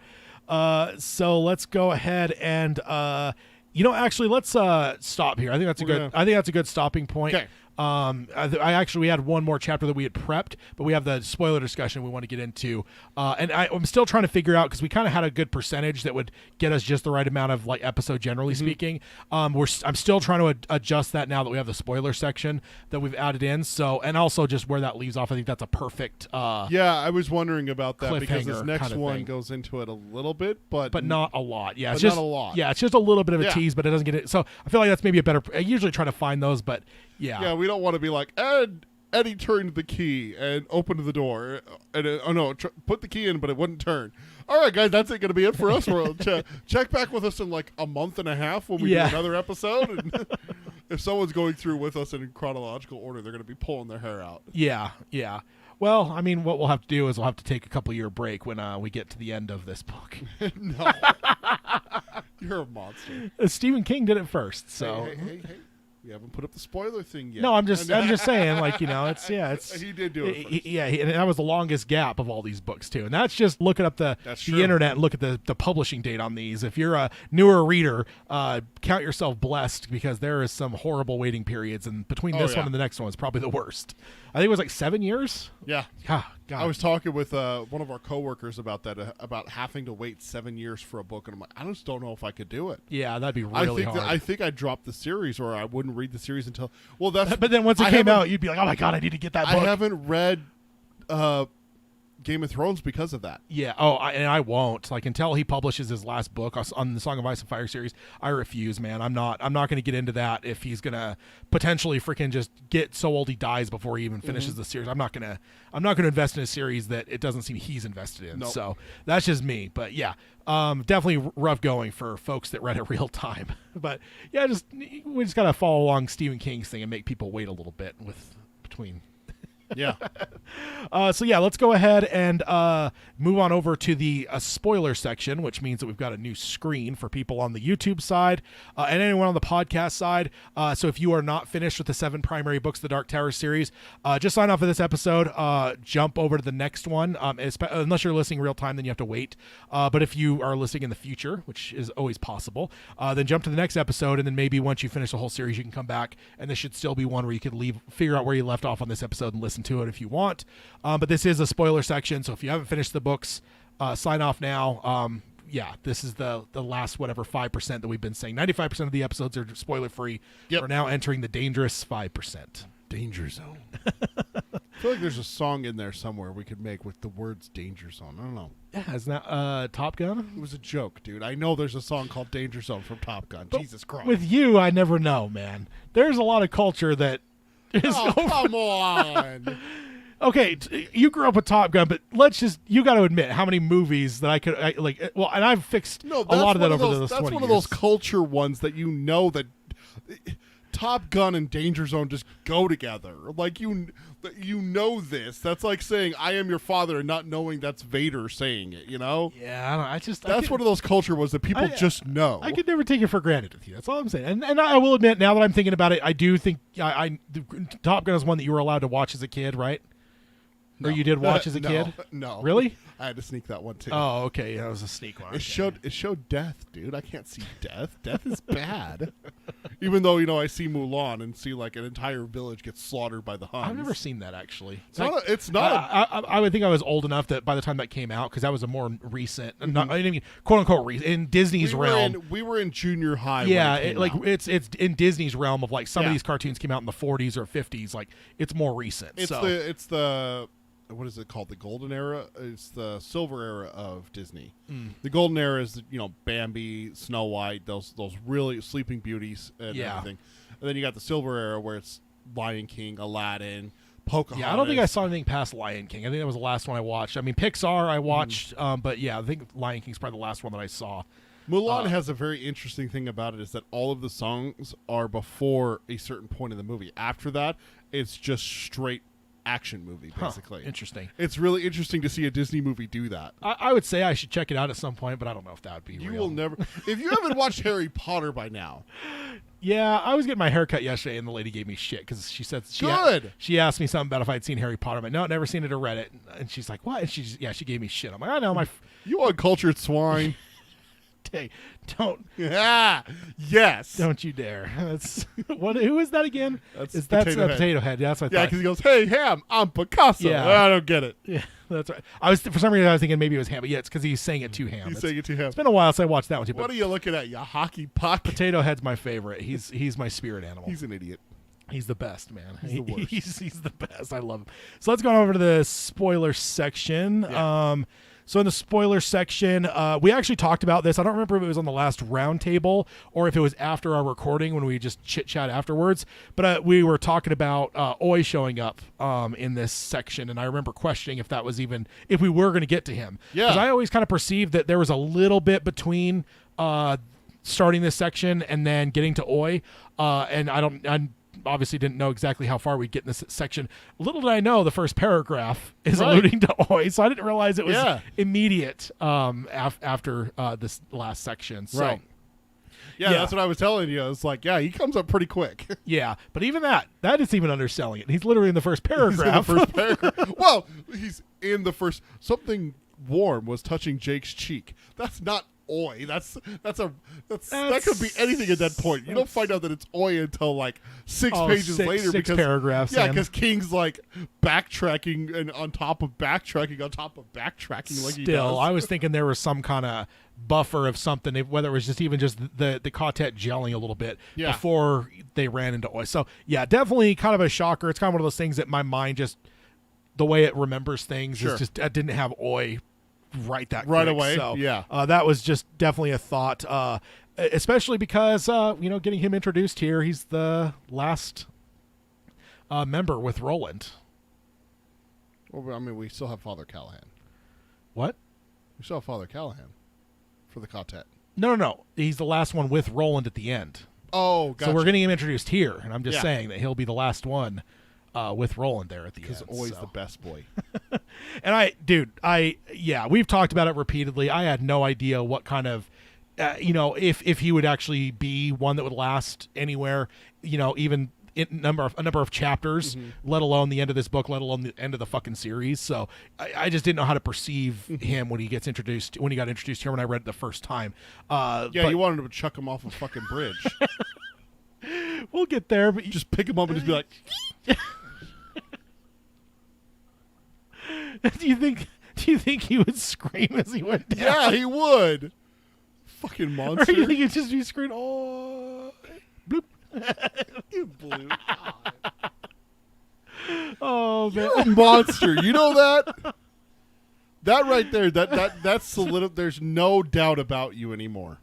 Yeah. So let's go ahead and actually, let's stop here. I think that's a good stopping point. Okay. We had one more chapter that we had prepped, but we have the spoiler discussion we want to get into. And I'm still trying to figure out because we kind of had a good percentage that would get us just the right amount of like episode generally speaking. I'm still trying to adjust that now that we have the spoiler section that we've added in. So, and also just where that leaves off, I think that's a perfect. I was wondering about that because this next one goes into it a little bit, but not a lot. Yeah, it's just not a lot. Yeah, it's just a little bit of a tease, but it doesn't get it. So I feel like that's maybe a better. I usually try to find those, but. Yeah, we don't want to be like, Eddie turned the key and opened the door. And put the key in, but it wouldn't turn. All right, guys, that's going to be it for us. We'll check back with us in like a month and a half when we do another episode. And if someone's going through with us in chronological order, they're going to be pulling their hair out. Yeah. Well, I mean, what we'll have to do is we'll have to take a couple-year break when we get to the end of this book. No. You're a monster. Stephen King did it first, so... Hey. We haven't put up the spoiler thing yet. No, I'm just saying, like, it's he did do it first. And that was the longest gap of all these books too. And that's just looking up the internet and look at the publishing date on these. If you're a newer reader, count yourself blessed because there is some horrible waiting periods, and between this one and the next one is probably the worst. I think it was like 7 years. Yeah. God. I was talking with one of our coworkers about that, about having to wait 7 years for a book, and I'm like, I just don't know if I could do it. Yeah, that'd be really hard. I think I'd drop the series, or I wouldn't read the series until. Well, But then once it came out, you'd be like, oh my God, I need to get that book. I haven't read Game of Thrones because of that. Yeah. And I won't. Like until he publishes his last book on the Song of Ice and Fire series, I refuse, man. I'm not going to get into that if he's going to potentially freaking just get so old he dies before he even finishes the series. I'm not going to invest in a series that it doesn't seem he's invested in. Nope. So that's just me. But yeah, definitely rough going for folks that read it real time. But yeah, we just got to follow along Stephen King's thing and make people wait a little bit between. Yeah. So yeah, let's go ahead and move on over to the spoiler section, which means that we've got a new screen for people on the YouTube side and anyone on the podcast side. So if you are not finished with the 7 primary books of the Dark Tower series, just sign off for this episode. Jump over to the next one. Unless you're listening real time, then you have to wait. But if you are listening in the future, which is always possible, then jump to the next episode, and then maybe once you finish the whole series, you can come back, and this should still be one where you can figure out where you left off on this episode and listen to it if you want. But this is a spoiler section, so if you haven't finished the books, sign off now. Yeah, this is the last 5% that we've been saying. 95% of the episodes are spoiler free. Yep. We're now entering the dangerous 5%. Danger Zone. I feel like there's a song in there somewhere we could make with the words Danger Zone. I don't know. Yeah, isn't that Top Gun? It was a joke, dude. I know there's a song called Danger Zone from Top Gun. But Jesus Christ. with you, I never know, man. There's a lot of culture that is come on. Okay, you grew up with Top Gun, but you got to admit how many movies that and I've fixed a lot of that over those 20 years. That's one of those culture ones that you know that Top Gun and Danger Zone just go together. Like, you know this. That's like saying, I am your father, and not knowing that's Vader saying it, you know? Yeah, I don't know. That's one of those culture ones that people just know. I could never take it for granted with you. That's all I'm saying. And I will admit, now that I'm thinking about it, I do think Top Gun is one that you were allowed to watch as a kid, right? No. Or you did watch as a kid? No. Really? I had to sneak that one too. Oh, okay. That was a sneak one. It showed death, dude. I can't see death. Death is bad. Even though, I see Mulan and see like an entire village get slaughtered by the Huns. I've never seen that, actually. It's not. I would think I was old enough that by the time that came out, because that was a more recent, quote unquote recent, in Disney's realm. We were in junior high. Yeah, it's it's in Disney's realm of like some of these cartoons came out in the 40s or 50s. Like, it's more recent. It's the what is it called? The golden era? It's the silver era of Disney. The golden era is, Bambi, Snow White, those really Sleeping Beauties and everything. And then you got the silver era where it's Lion King, Aladdin, Pocahontas. Yeah, I don't think I saw anything past Lion King. I think that was the last one I watched. I mean, Pixar I watched, but yeah, I think Lion King's probably the last one that I saw. Mulan has a very interesting thing about it, is that all of the songs are before a certain point in the movie. After that, it's just straight action movie, basically. Interesting. It's really interesting to see a Disney movie do that. I would say I should check it out at some point, but I don't know if that would be You real. will never. If you haven't watched Harry Potter by now. Yeah, I was getting my hair cut yesterday, and the lady gave me shit because she said she asked me something about if I'd seen Harry Potter. I'm like, no, never seen it or read it. And she's like, what? And she gave me shit. I'm like, I know you uncultured swine. Hey, don't. Yeah. Yes. Don't you dare. That's what? Who is that again? That's Potato Head. Yeah, that's what I thought. Yeah, because he goes, "Hey, Ham, I'm Picasso." Yeah. I don't get it. Yeah, that's right. For some reason I was thinking maybe it was Ham, but yeah, it's because he's saying it to Ham. He's saying it to Ham. It's been a while since I watched that one too. What are you looking at, you hockey puck? Potato Head's my favorite. He's my spirit animal. He's an idiot. He's the best, man. He's the worst. He's the best. I love him. So let's go over to the spoiler section. Yeah. So in the spoiler section, we actually talked about this. I don't remember if it was on the last roundtable or if it was after our recording when we just chit-chat afterwards. But we were talking about Oi showing up in this section, and I remember questioning if we were going to get to him. Yeah. Because I always kind of perceived that there was a little bit between starting this section and then getting to Oi. And I obviously didn't know exactly how far we'd get in this section. Little did I know the first paragraph is alluding to Oi, so I didn't realize it was immediate after this last section. So, right. Yeah, that's what I was telling you. It's like, he comes up pretty quick. Yeah, but even that is even underselling it. He's literally in the first paragraph. He's in the first paragraph. Well, he's in the first. Something warm was touching Jake's cheek. That's not Oi. That could be anything at that point. You don't find out that it's Oi until like six pages later. Six paragraphs. Yeah, because King's like backtracking and on top of backtracking on top of backtracking. Like he does. I was thinking there was some kind of buffer of something, whether it was just the quartet gelling a little bit before they ran into Oi. So yeah, definitely kind of a shocker. It's kind of one of those things that my mind just, the way it remembers things is just, I didn't have Oi right quick. Away. So yeah, that was just definitely a thought, especially because getting him introduced here, he's the last member with Roland. Well, I mean, we still have Father Callahan. What? We still have Father Callahan for the quartet. No. He's the last one with Roland at the end. Oh, gotcha. So we're getting him introduced here, and I'm just saying that he'll be the last one with Roland there at the end. Because Oi's the best boy. And we've talked about it repeatedly. I had no idea what kind of, if he would actually be one that would last anywhere, even a number of chapters, let alone the end of this book, let alone the end of the fucking series. So I just didn't know how to perceive him when he got introduced here when I read it the first time. You wanted to chuck him off a fucking bridge. We'll get there, but just pick him up and just be like, Do you think he would scream as he went down? yeah, he would. Fucking monster. Or do you think he'd just be screaming, oh, bloop. You blew. Oh, man. You're a monster. You know that? That right there, that's solid. There's no doubt about you anymore.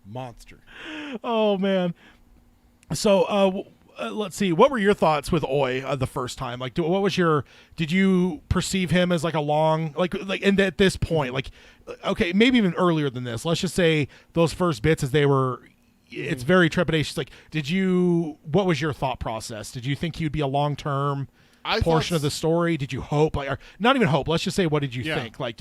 Monster. Oh, man. So, let's see. What were your thoughts with Oi the first time? Like, did you perceive him as like a long, and at this point, like, okay, maybe even earlier than this, let's just say those first bits as they were, it's very trepidatious. Like, what was your thought process? Did you think he would be a long-term portion of the story? Did you hope, or not even hope, let's just say, what did you think? Like,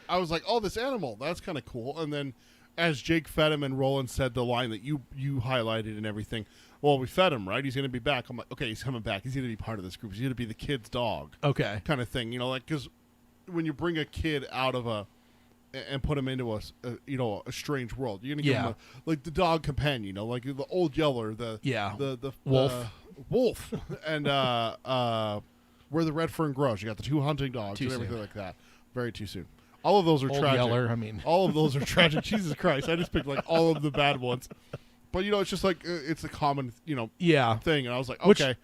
I was like, oh, this animal, that's kind of cool. And then as Jake fed him and Roland said the line that you highlighted and everything, well, we fed him, right? He's going to be back. I'm like, okay, he's coming back. He's going to be part of this group. He's going to be the kid's dog. Okay. Kind of thing. Because when you bring a kid out of and put him into a strange world, you're going to give him the dog companion, like the old yeller, the wolf. Wolf. And where the red fern grows. You got the 2 hunting dogs and everything like that. Very too soon. All of those are old tragic. Yeller, all of those are tragic. Jesus Christ. I just picked all of the bad ones. But, it's just it's a common, thing. And I was like, okay.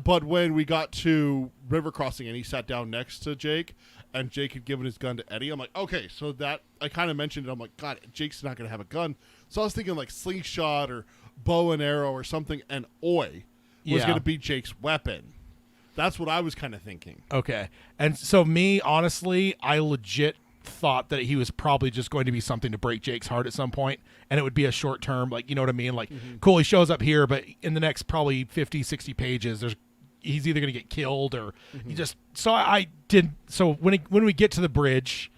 But when we got to River Crossing and he sat down next to Jake and Jake had given his gun to Eddie, I'm like, okay, so that, I kind of mentioned it. I'm like, God, Jake's not going to have a gun. So I was thinking slingshot or bow and arrow or something. And Oi was going to be Jake's weapon. That's what I was kind of thinking. Okay. And so me, honestly, I legit thought that he was probably just going to be something to break Jake's heart at some point, and it would be a short term, you know what I mean? Cool, he shows up here, but in the next probably 50, 60 pages, he's either going to get killed or he just, so when we get to the bridge,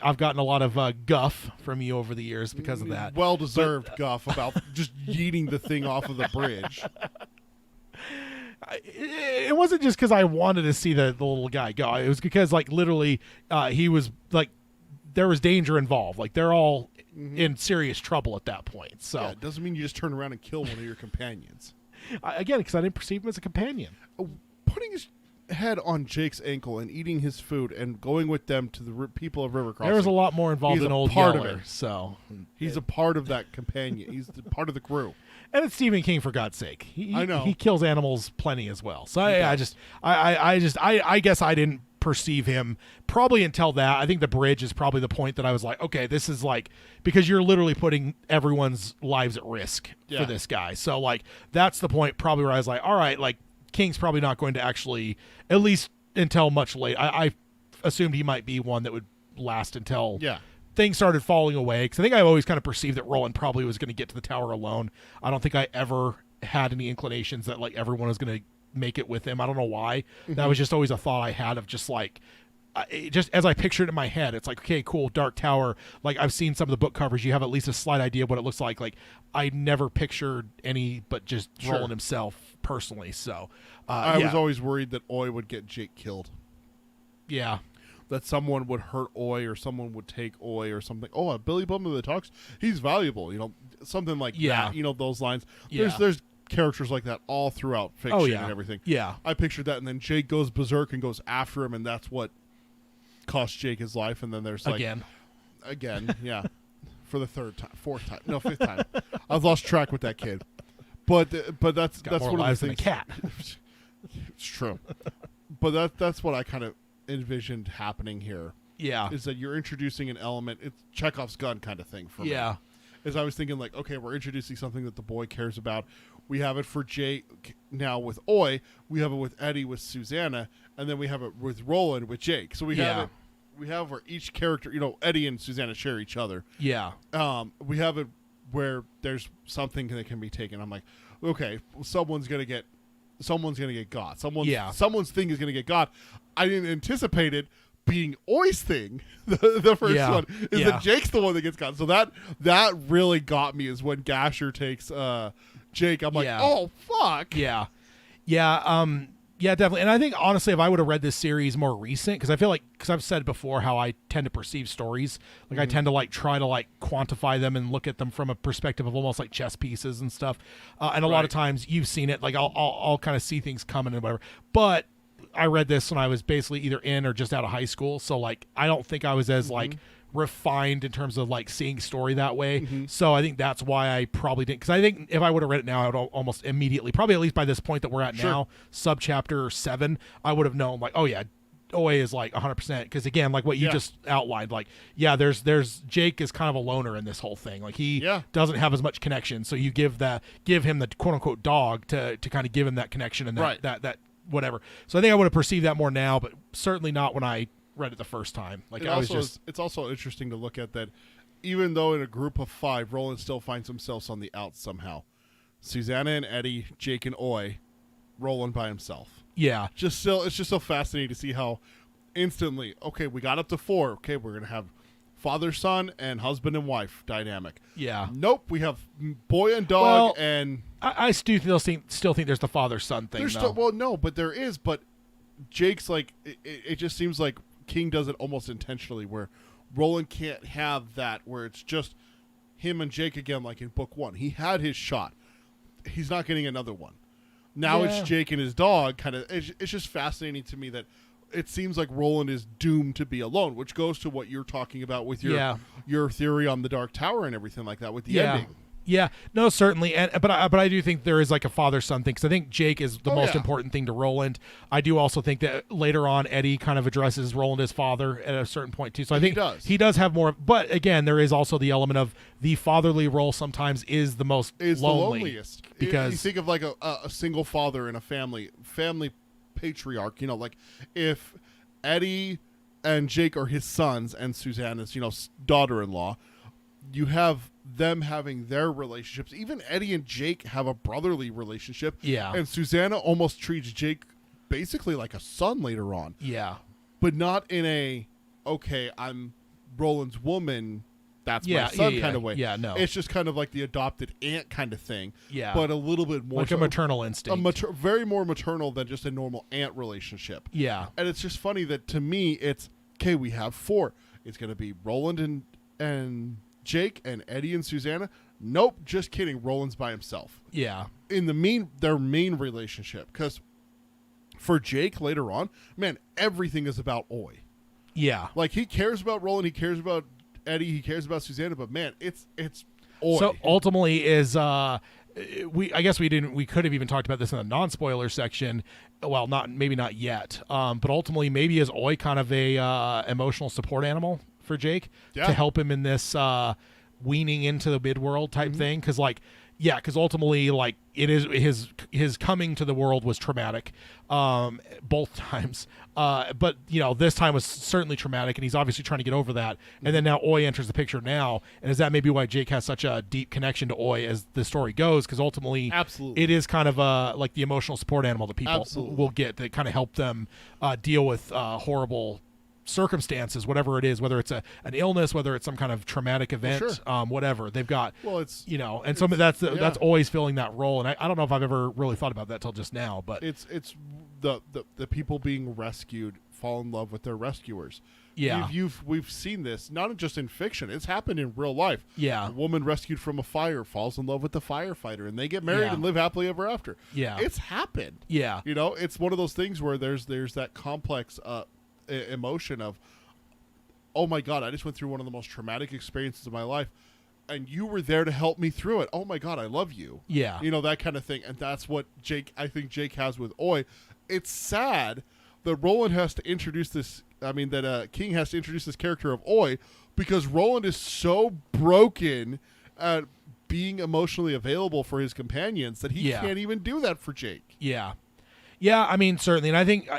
I've gotten a lot of guff from you over the years because of that. Well-deserved guff about just yeeting the thing off of the bridge. It wasn't just because I wanted to see the little guy go. It was because literally he was there was danger involved. They're all in serious trouble at that point. So it doesn't mean you just turn around and kill one of your companions. Again, because I didn't perceive him as a companion. Putting his head on Jake's ankle and eating his food and going with them to the people of River Crossing. There was a lot more involved in Old Yeller. So he's a part of that companion. He's part of the crew. And it's Stephen King, for God's sake. I know he kills animals plenty as well. So I guess I didn't perceive him probably until that. I think the bridge is probably the point that I was like, okay, this is because you're literally putting everyone's lives at risk for this guy. So that's the point probably where I was like, all right, King's probably not going to actually, at least until much late. I assumed he might be one that would last until things started falling away, because I think I've always kind of perceived that Roland probably was going to get to the tower alone. I don't think I ever had any inclinations that everyone was going to make it with him. I don't know why. That was just always a thought I had of just as I pictured it in my head. It's okay, cool, Dark Tower. I've seen some of the book covers. You have at least a slight idea of what it looks like. I never pictured any but just Roland himself personally. So I was always worried that Oi would get Jake killed. Yeah. That someone would hurt Oi or someone would take Oi or something. Oh, a Billy Bummer that talks, he's valuable. Something like that. Those lines. Yeah. There's characters like that all throughout fiction and everything. Yeah. I pictured that, and then Jake goes berserk and goes after him, and that's what cost Jake his life. And then there's again, yeah, for the fifth time. I've lost track with that kid. But that's more one lives of the than things. a cat. It's true. But that's what I kind of envisioned happening here. Yeah. Is that you're introducing an element, it's Chekhov's gun kind of thing for me. Yeah. As I was thinking okay, we're introducing something that the boy cares about. We have it for Jake now with Oi, we have it with Eddie with Susanna, and then we have it with Roland with Jake. So we have where each character, Eddie and Susanna share each other. Yeah. We have it where there's something that can be taken. I'm like, okay, someone's going to get someone's gonna get got. Yeah. Someone's thing is gonna get got. I didn't anticipate it being Oi's thing. The first one is that Jake's the one that gets got. So that really got me is when Gasher takes Jake. I'm like, oh fuck. Yeah. Yeah, definitely. And I think, honestly, if I would have read this series more recent, because I feel like, because I've said before how I tend to perceive stories, like I tend to like try to like quantify them and look at them from a perspective of almost like chess pieces and stuff. And a lot of times you've seen it, like I'll kind of see things coming and whatever. But I read this when I was basically either in or just out of high school. So like, I don't think I was as like refined in terms of like seeing story that way. So I think that's why I probably didn't, because I think if I would have read it now, I would almost immediately, probably at least by this point that we're at now, subchapter 7, I would have known like, oh yeah, OA is like 100%, because again, like what you just outlined, like there's Jake is kind of a loner in this whole thing. Like he doesn't have as much connection, so you give him the quote unquote dog to kind of give him that connection and that whatever. So I think I would have perceived that more now, but certainly not when I read it the first time. Like it's also interesting to look at that even though in a group of 5 Roland still finds himself on the outs somehow. Susanna and Eddie, Jake and Oi, Roland by himself. It's just so fascinating to see how instantly, okay, we got up to 4, okay, we're gonna have father son and husband and wife dynamic. Nope, we have boy and dog. And I still think there's the father son thing. No, but there is. But Jake's like it just seems like King does it almost intentionally, where Roland can't have that, where it's just him and Jake again, like in book 1. He had his shot. He's not getting another one. Now it's Jake and his dog. Kind of, it's just fascinating to me that it seems like Roland is doomed to be alone, which goes to what you're talking about with your theory on the Dark Tower and everything like that with the ending. Yeah, no, certainly, but I do think there is like a father-son thing, because I think Jake is the most important thing to Roland. I do also think that later on Eddie kind of addresses Roland as father at a certain point too. So I think he does have more. But again, there is also the element of the fatherly role sometimes is the most the loneliest, because you think of like a single father in a family patriarch. You know, like if Eddie and Jake are his sons and Susanna's daughter-in-law, you have them having their relationships. Even Eddie and Jake have a brotherly relationship. And Susanna almost treats Jake basically like a son later on. But not in a, okay, I'm Roland's woman, that's my son kind of way. No. It's just kind of like the adopted aunt kind of thing. But a little bit more. Like a maternal instinct. Very more maternal than just a normal aunt relationship. And it's just funny that to me, it's, okay, we have 4. It's going to be Roland and Jake and Eddie and Susanna. Nope, just kidding. Roland's by himself. In their main relationship, because for Jake later on, man, everything is about Oi. Like he cares about Roland, he cares about Eddie, he cares about Susanna, but man, it's Oi. So ultimately is we could have even talked about this in the non-spoiler section. Well, maybe not yet. But ultimately maybe is Oi kind of a emotional support animal for Jake to help him in this weaning into the mid-world type thing, because because ultimately like it is his coming to the world was traumatic both times, but this time was certainly traumatic, and he's obviously trying to get over that. And then now Oi enters the picture now, and is that maybe why Jake has such a deep connection to Oi as the story goes, because ultimately it is kind of like the emotional support animal that people will get that kind of help them deal with horrible circumstances, whatever it is, whether it's an illness, whether it's some kind of traumatic event, whatever they've got. It's and some of that's always filling that role. And I don't know if I've ever really thought about that till just now, but it's the people being rescued fall in love with their rescuers. We've seen this not just in fiction; it's happened in real life. A woman rescued from a fire falls in love with the firefighter, and they get married and live happily ever after. It's happened. It's one of those things where there's that complex emotion of, oh my God, I just went through one of the most traumatic experiences of my life, and you were there to help me through it. Oh my God, I love you. That kind of thing. And that's what I think Jake has with Oi. It's sad that Roland has to introduce this. I mean, that King has to introduce this character of Oi, because Roland is so broken at being emotionally available for his companions that he can't even do that for Jake. Yeah, I mean, certainly. And I think,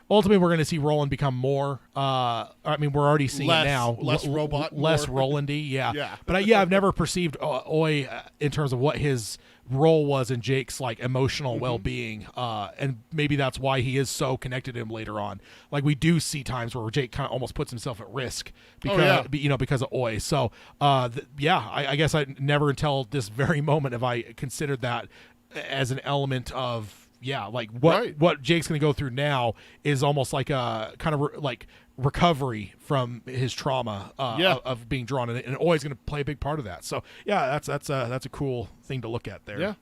ultimately we're going to see Roland become more, I mean, we're already seeing it now. Less robot. Less more. Roland-y, yeah. Yeah. But I've never perceived Oi in terms of what his role was in Jake's like emotional well-being, and maybe that's why he is so connected to him later on. Like we do see times where Jake kind of almost puts himself at risk because because of Oi. So I guess I never until this very moment have I considered that as an element of what Jake's going to go through now is almost like a kind of like recovery from his trauma of being drawn in it, and Oi's going to play a big part of that. So that's a cool thing to look at there. Yeah.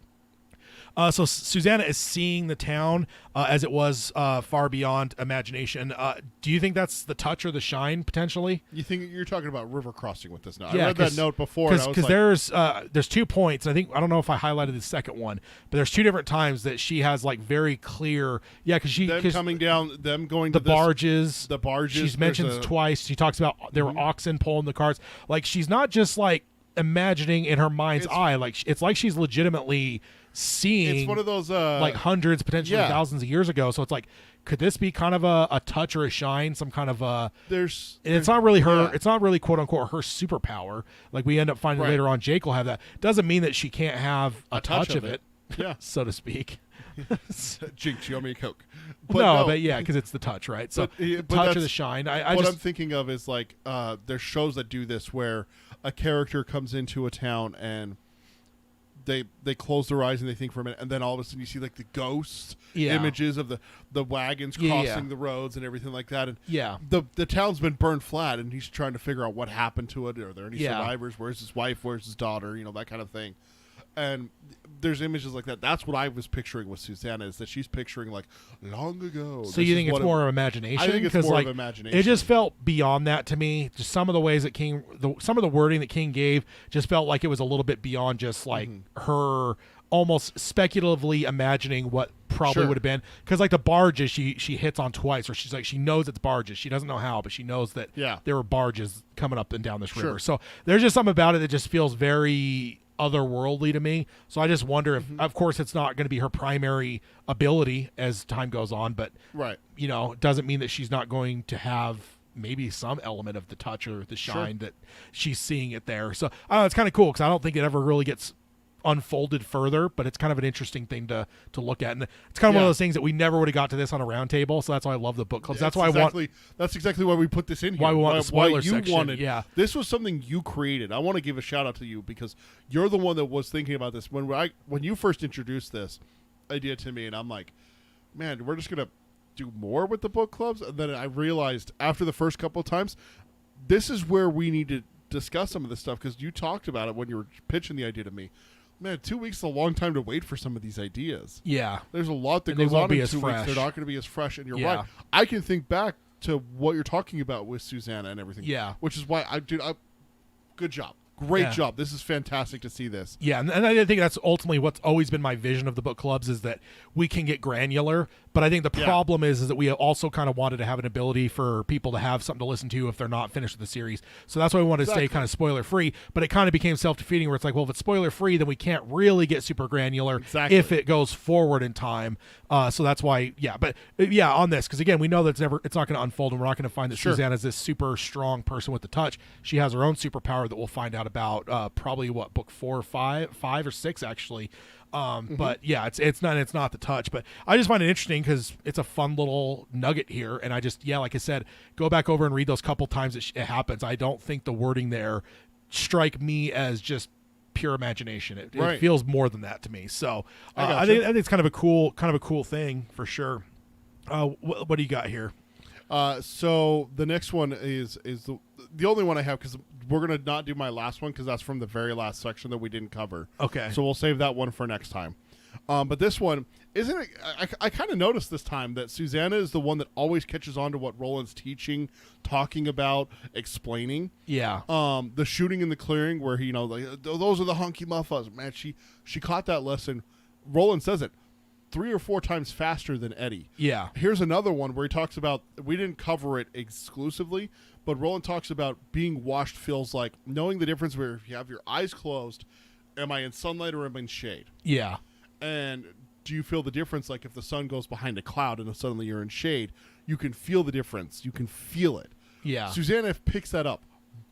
So Susanna is seeing the town as it was far beyond imagination. Do you think that's the touch or the shine potentially? You think you're talking about river crossing with this now? Yeah, I read that note before. Because there's 2 points. And I don't know if I highlighted the second one, but there's 2 different times that she has like very clear. Yeah, because coming down, them going the to barges. The barges. She's mentioned twice. She talks about there were oxen pulling the carts. Like she's not just like imagining in her mind's eye. Like it's like she's legitimately seeing. It's one of those like hundreds, potentially thousands of years ago. So it's like, could this be kind of a touch or a shine, some kind of a? It's not really her. It's not really quote unquote her superpower. Like we end up finding later on, Jake will have that. Doesn't mean that she can't have a touch of it. Yeah, so to speak. Jinx, you owe me a Coke. But because it's the touch, right? So the touch or the shine. I'm thinking of is like there's shows that do this where a character comes into a town and they close their eyes and they think for a minute, and then all of a sudden you see like the ghosts images of the wagons crossing the roads and everything like that. And the town's been burned flat, and he's trying to figure out what happened to it. Are there any survivors? Where's his wife? Where's his daughter? That kind of thing. And there's images like that. That's what I was picturing with Susanna, is that she's picturing like long ago. So you think it's more of imagination? I think it's more of imagination. It just felt beyond that to me. Just some of the ways that some of the wording that King gave just felt like it was a little bit beyond just like her almost speculatively imagining what probably would have been. Because like the barges she hits on twice, where she's like, she knows it's barges. She doesn't know how, but she knows that there were barges coming up and down this river. So there's just something about it that just feels very otherworldly to me. So I just wonder if, of course, it's not going to be her primary ability as time goes on, but it doesn't mean that she's not going to have maybe some element of the touch or the shine that she's seeing it there. So I don't know, it's kind of cool because I don't think it ever really gets unfolded further, but it's kind of an interesting thing to look at, and it's kind of one of those things that we never would have got to this on a round table. So that's why I love the book clubs. That's exactly why we put this in here. Why we want the spoiler section. This was something you created. I want to give a shout out to you because you're the one that was thinking about this when you first introduced this idea to me, and I'm like, man, we're just gonna do more with the book clubs. And then I realized after the first couple of times, this is where we need to discuss some of this stuff, because you talked about it when you were pitching the idea to me. Man, 2 weeks is a long time to wait for some of these ideas. Yeah. There's a lot that goes on in 2 weeks. They're not going to be as fresh, and you're right. I can think back to what you're talking about with Susanna and everything. Yeah. Which is why good job. Great job. This is fantastic to see this. Yeah, and I think that's ultimately what's always been my vision of the book clubs, is that we can get granular, but I think the problem is that we also kind of wanted to have an ability for people to have something to listen to if they're not finished with the series. So that's why we wanted to stay kind of spoiler-free, but it kind of became self-defeating where it's like, well, if it's spoiler-free, then we can't really get super granular if it goes forward in time. So that's why, on this, because again, we know that it's not going to unfold, and we're not going to find that Susanna's this super strong person with the touch. She has her own superpower that we'll find out about probably book 4 or 5 or 6 actually. But it's not the touch, but I just find it interesting because it's a fun little nugget here, and I just like I said, go back over and read those couple times it happens. I don't think the wording there strike me as just pure imagination. It feels more than that to me. So I think it's kind of a cool thing for sure. What do you got here? So the next one is the only one I have, because we're going to not do my last one because that's from the very last section that we didn't cover. Okay. So we'll save that one for next time. But this one, isn't it? I kind of noticed this time that Susanna is the one that always catches on to what Roland's teaching, talking about, explaining. Yeah. The shooting in the clearing where he, those are the hunky muffas. Man, she caught that lesson. Roland says it 3 or 4 times faster than Eddie. Yeah. Here's another one where he talks about, we didn't cover it exclusively, but Roland talks about being washed feels like knowing the difference where if you have your eyes closed, am I in sunlight or am I in shade? Yeah. And do you feel the difference? Like if the sun goes behind a cloud and suddenly you're in shade, you can feel the difference. You can feel it. Yeah. Susanna picks that up.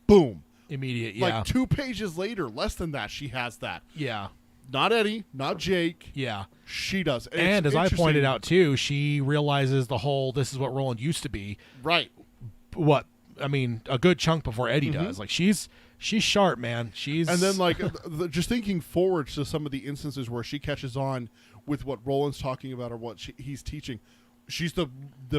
Boom. Immediate. Yeah. Like 2 pages later, less than that, she has that. Yeah. Not Eddie, not Jake. Yeah. She does. And as I pointed out too, she realizes the whole this is what Roland used to be. Right. What I mean, a good chunk before Eddie does. Like she's sharp, man. She's And then like just thinking forward to some of the instances where she catches on with what Roland's talking about or what he's teaching. She's the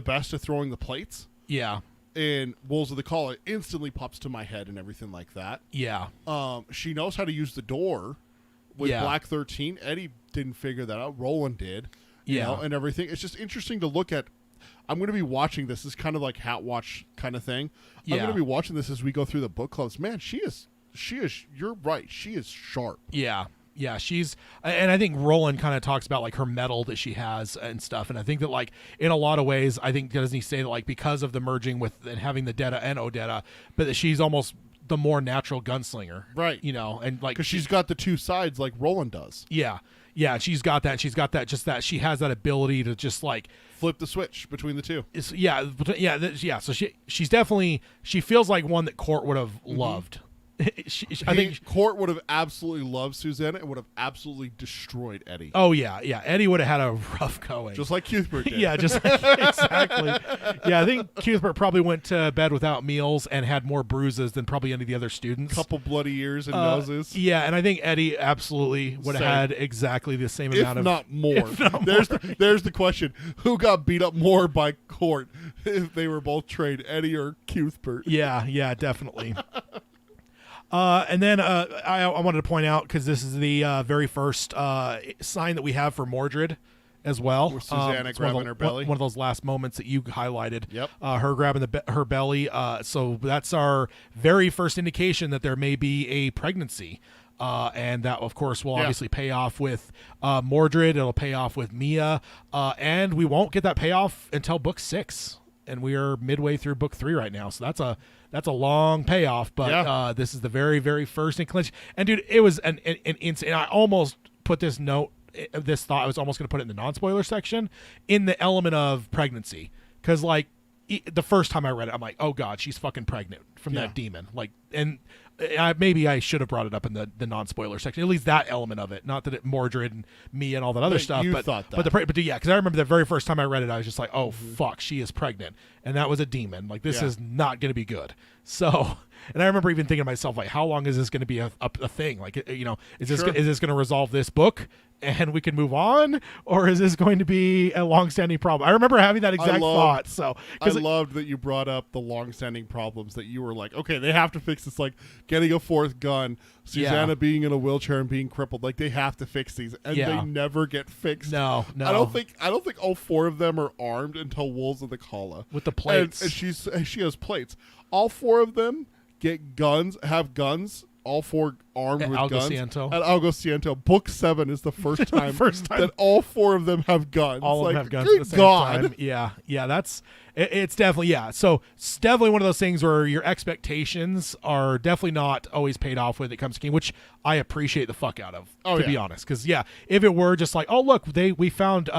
best at throwing the plates. Yeah. And Wolves of the Call instantly pops to my head and everything like that. Yeah. She knows how to use the door with Black 13. Eddie didn't figure that out. Roland did. You know, and everything. It's just interesting to look at. I'm going to be watching this. It's kind of like Hat Watch kind of thing. I'm going to be watching this as we go through the book clubs. Man, she is. You're right. She is sharp. Yeah. Yeah, and I think Roland kind of talks about like her mettle that she has and stuff, and I think that like in a lot of ways, I think doesn't he say that like because of the merging with and having the Detta and Odetta, but that she's almost the more natural gunslinger, right? You know, and like because she's got the two sides like Roland does. Yeah, she's got that. She's got that. Just that she has that ability to just like flip the switch between the two. So she's definitely she feels like one that Court would have loved. I think Court would have absolutely loved Susanna and would have absolutely destroyed Eddie. Oh yeah. Eddie would have had a rough going, just like Cuthbert did. Yeah, just like, exactly. Yeah, I think Cuthbert probably went to bed without meals and had more bruises than probably any of the other students. Couple bloody ears and noses. Yeah, and I think Eddie absolutely would have had exactly the same amount of, not more. If not There's the question: who got beat up more by Court if they were both trained, Eddie or Cuthbert? Yeah, definitely. And then I wanted to point out, because this is the very first sign that we have for Mordred as well. With Susanna grabbing her belly. One of those last moments that you highlighted. Yep. Her grabbing her belly. So that's our very first indication that there may be a pregnancy. And that, of course, will obviously pay off with Mordred. It'll pay off with Mia. And we won't get that payoff until book 6. And we are midway through book 3 right now. So that's a long payoff. But this is the very, very first inclination. And, dude, it was an insane. I almost put this thought, I was almost going to put it in the non-spoiler section, in the element of pregnancy. Because, like, the first time I read it, I'm like, oh, God, she's fucking pregnant from that demon. Like, and maybe I should have brought it up in the non-spoiler section, at least that element of it. Not that Mordred and me and all that other stuff, but because I remember the very first time I read it, I was just like, oh fuck, she is pregnant, and that was a demon. Like, this is not going to be good. So, and I remember even thinking to myself, like, how long is this going to be a thing? Like, you know, is this going to resolve this book and we can move on, or is this going to be a long-standing problem? I remember having that exact thought. So I loved that you brought up the long-standing problems, that you were like, okay, they have to fix this, like getting a 4th gun, Susanna being in a wheelchair and being crippled. Like, they have to fix these, and they never get fixed. No. I don't think all 4 of them are armed until Wolves of the Kala with the plates, and she has plates. All 4 of them have guns. All 4 armed with guns. At Algociento. Book 7 is the first time, that all 4 of them have guns. All of them have guns at the same time. Yeah, it's definitely, So it's definitely one of those things where your expectations are definitely not always paid off when it comes to King, which I appreciate the fuck out of, to be honest. Because, if it were just like, oh, look, we found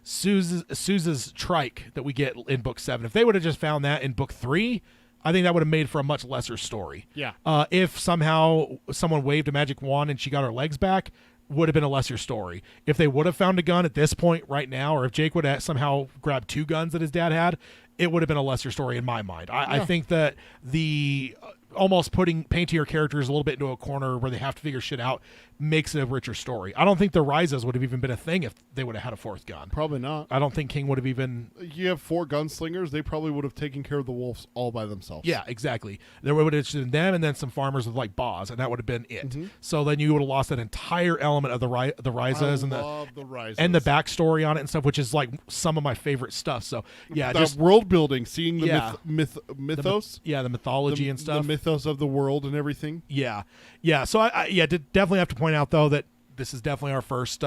Sousa's trike that we get in book 7. If they would have just found that in book 3, I think that would have made for a much lesser story. Yeah. If somehow someone waved a magic wand and she got her legs back, would have been a lesser story. If they would have found a gun at this point right now, or if Jake would have somehow grabbed 2 guns that his dad had, it would have been a lesser story in my mind. I think that the almost painting your characters a little bit into a corner where they have to figure shit out makes it a richer story. I don't think the Rises would have even been a thing if they would have had a 4th gun. Probably not. I don't think King would have even... You have 4 gunslingers, they probably would have taken care of the wolves all by themselves. Yeah, exactly. There would have been them and then some farmers with like Boz, and that would have been it. So then you would have lost that entire element of the Rises and the backstory on it and stuff, which is like some of my favorite stuff. So just world building, seeing the mythos, the mythology and stuff, the mythos of the world and everything. So I did definitely have to point out though that this is definitely our first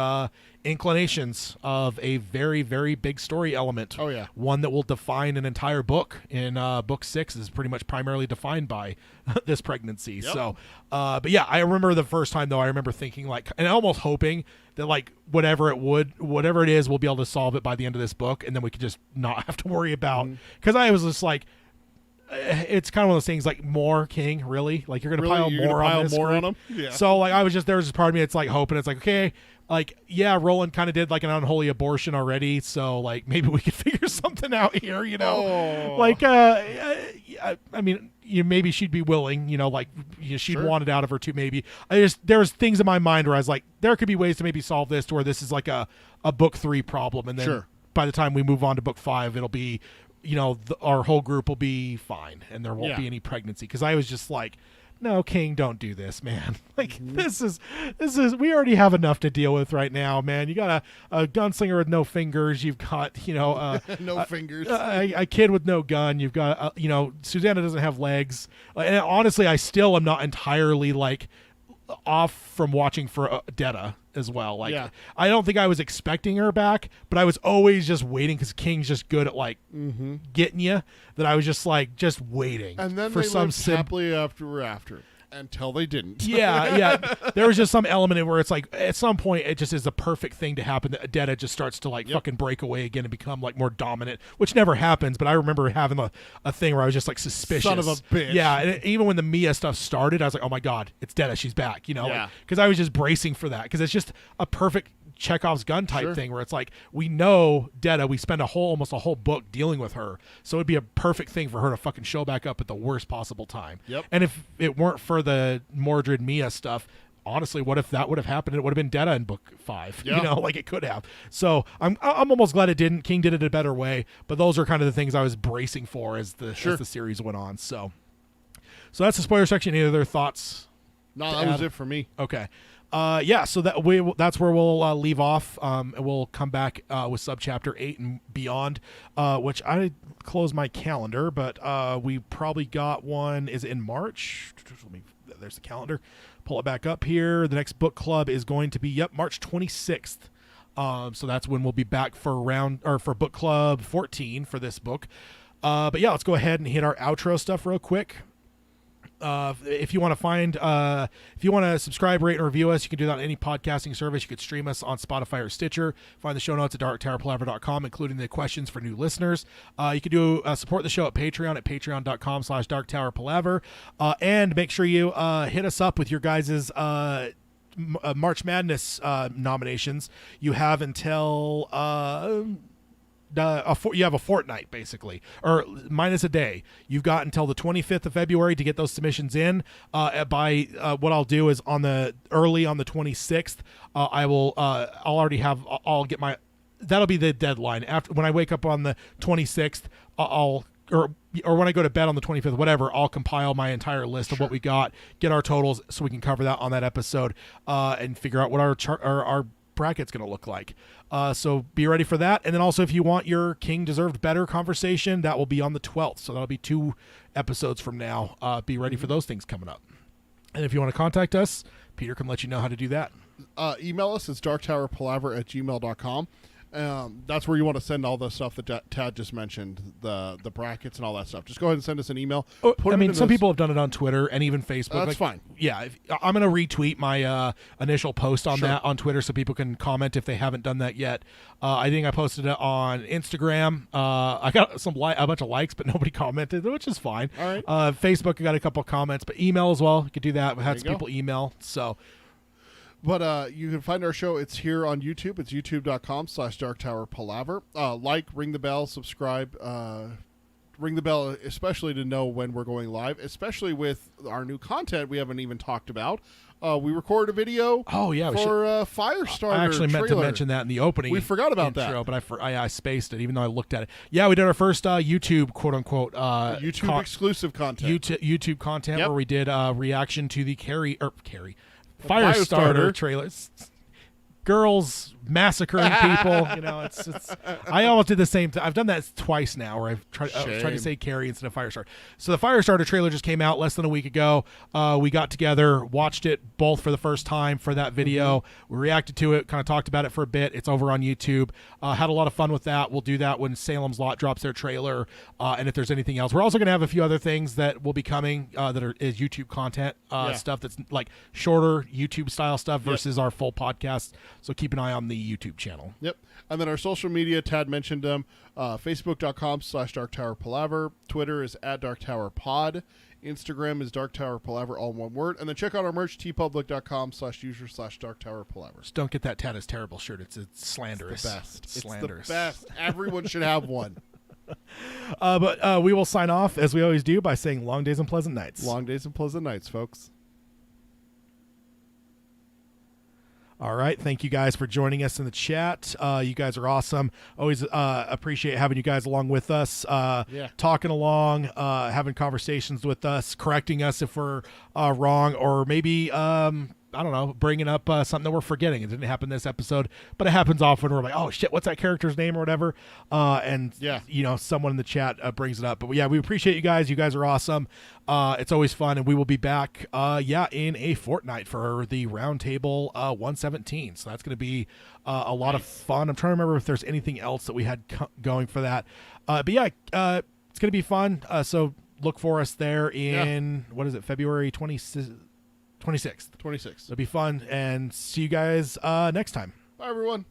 inclinations of a very, very big story element. Oh, yeah. One that will define an entire book. In book 6 is pretty much primarily defined by this pregnancy. Yep. So, but yeah, I remember the first time though, I remember thinking like, and almost hoping that like whatever it is, we'll be able to solve it by the end of this book, and then we could just not have to worry about. Because I was just like, it's kind of one of those things like more King, really? Like you're gonna pile more on this group? him? Yeah. So like there was just part of me it's like hoping it's like, okay, like yeah, Roland kind of did like an unholy abortion already, so like maybe we could figure something out here, you know? Oh. Like I mean, maybe she'd be willing, like she'd want it out of her too, maybe. There's things in my mind where I was like, there could be ways to maybe solve this to where this is like a book 3 problem, and then by the time we move on to book 5, it'll be our whole group will be fine and there won't be any pregnancy. Because I was just like, no, King, don't do this, man. Like this is we already have enough to deal with right now, man. You got a gunslinger with no fingers. You've got no fingers. A kid with no gun. You've got Susanna doesn't have legs. And honestly, I still am not entirely like off from watching for Detta as well. Like I don't think I was expecting her back, but I was always just waiting because King's just good at like getting you, that I was just like just waiting. And then for they some lived happily after until they didn't. Yeah. There was just some element in where it's like at some point it just is the perfect thing to happen that Detta just starts to like fucking break away again and become like more dominant, which never happens. But I remember having a thing where I was just like suspicious. Son of a bitch. Yeah, and even when the Mia stuff started, I was like, oh my god, it's Detta, she's back. Because I was just bracing for that because it's just a perfect Chekhov's gun type thing where it's like we know Detta, we spend almost a whole book dealing with her, so it'd be a perfect thing for her to fucking show back up at the worst possible time. And if it weren't for the Mordred Mia stuff, honestly, what if that would have happened? It would have been Detta in book 5. Like it could have. So I'm almost glad it didn't. King did it a better way, but those are kind of the things I was bracing for as the series went on. So that's the spoiler section. Any other thoughts? No, that was it for me. Okay. So that's where we'll leave off. And we'll come back with subchapter 8 and beyond, which I closed my calendar, but we probably got one. Is it in March? There's the calendar. Pull it back up here. The next book club is going to be March 26th. So that's when we'll be back for book club 14 for this book. But yeah, let's go ahead and hit our outro stuff real quick. If you want to subscribe, rate, and review us, you can do that on any podcasting service. You could stream us on Spotify or Stitcher. Find the show notes at darktowerpalaver.com, including the questions for new listeners. You can do support the show at Patreon at patreon.com/darktowerpalaver. And make sure you hit us up with your guys' March Madness nominations. You have until you have a fortnight basically, or minus a day. You've got until the 25th of February to get those submissions in. What I'll do is on the 26th, that'll be the deadline. After when I wake up on the 26th, or when I go to bed on the 25th, whatever, I'll compile my entire list of what we got, get our totals so we can cover that on that episode, and figure out what our bracket's going to look like. So be ready for that. And then also if you want your King Deserved Better conversation, that will be on the 12th. So that'll be 2 episodes from now. Be ready for those things coming up. And if you want to contact us, Peter can let you know how to do that. Email us. It's darktowerpalaver@gmail.com. That's where you want to send all the stuff that Tad just mentioned, the brackets and all that stuff. Just go ahead and send us an email. Some people have done it on Twitter and even Facebook. That's fine. Yeah, I'm going to retweet my initial post on that on Twitter so people can comment if they haven't done that yet. I think I posted it on Instagram. I got a bunch of likes, but nobody commented, which is fine. All right. Facebook, I got a couple of comments, but email as well. You could do that. We had some people email, so... But you can find our show. It's here on YouTube. It's youtube.com/darktowerpalaver. Ring the bell, subscribe, ring the bell, especially to know when we're going live, especially with our new content we haven't even talked about. We recorded a video for Firestarter I actually meant trailer. to mention that in the opening. We forgot about intro, but I spaced it, even though I looked at it. Yeah, we did our first YouTube, quote-unquote... YouTube exclusive content. YouTube content where we did reaction to the Firestarter trailer. girls massacring people. You know, it's. I almost did the same thing. I've done that twice now, where I've tried to say Carrie instead of Firestarter. So the Firestarter trailer just came out less than a week ago. We got together, watched it both for the first time for that video. We reacted to it, kind of talked about it for a bit. It's over on YouTube. Had a lot of fun with that. We'll do that when Salem's Lot drops their trailer, and if there's anything else. We're also going to have a few other things that will be coming that is YouTube content stuff that's like shorter YouTube style stuff versus our full podcast. So keep an eye on the YouTube channel. Yep. And then our social media, Tad mentioned them. Facebook.com/DarkTowerPalaver. Twitter is @DarkTowerPod. Instagram is Dark Tower Palaver, all one word. And then check out our merch, tpublic.com/user/DarkTowerPalaver. Just don't get that Tad is terrible shirt. It's slanderous. It's the best. Slanderous. It's the best. Everyone should have one. But we will sign off, as we always do, by saying long days and pleasant nights. Long days and pleasant nights, folks. All right. Thank you guys for joining us in the chat. You guys are awesome. Always appreciate having you guys along with us, talking along, having conversations with us, correcting us if we're wrong, or maybe, I don't know, bringing up something that we're forgetting. It didn't happen this episode, but it happens often. We're like, oh, shit, what's that character's name or whatever? You know, someone in the chat brings it up. But, yeah, we appreciate you guys. You guys are awesome. It's always fun, and we will be back, in a fortnight for the Roundtable 117. So that's going to be a lot of fun. I'm trying to remember if there's anything else that we had going for that. But, yeah, it's going to be fun. So look for us there in, what is it, February 26th? 26th.26th. It'll be fun, and see you guys next time. Bye, everyone.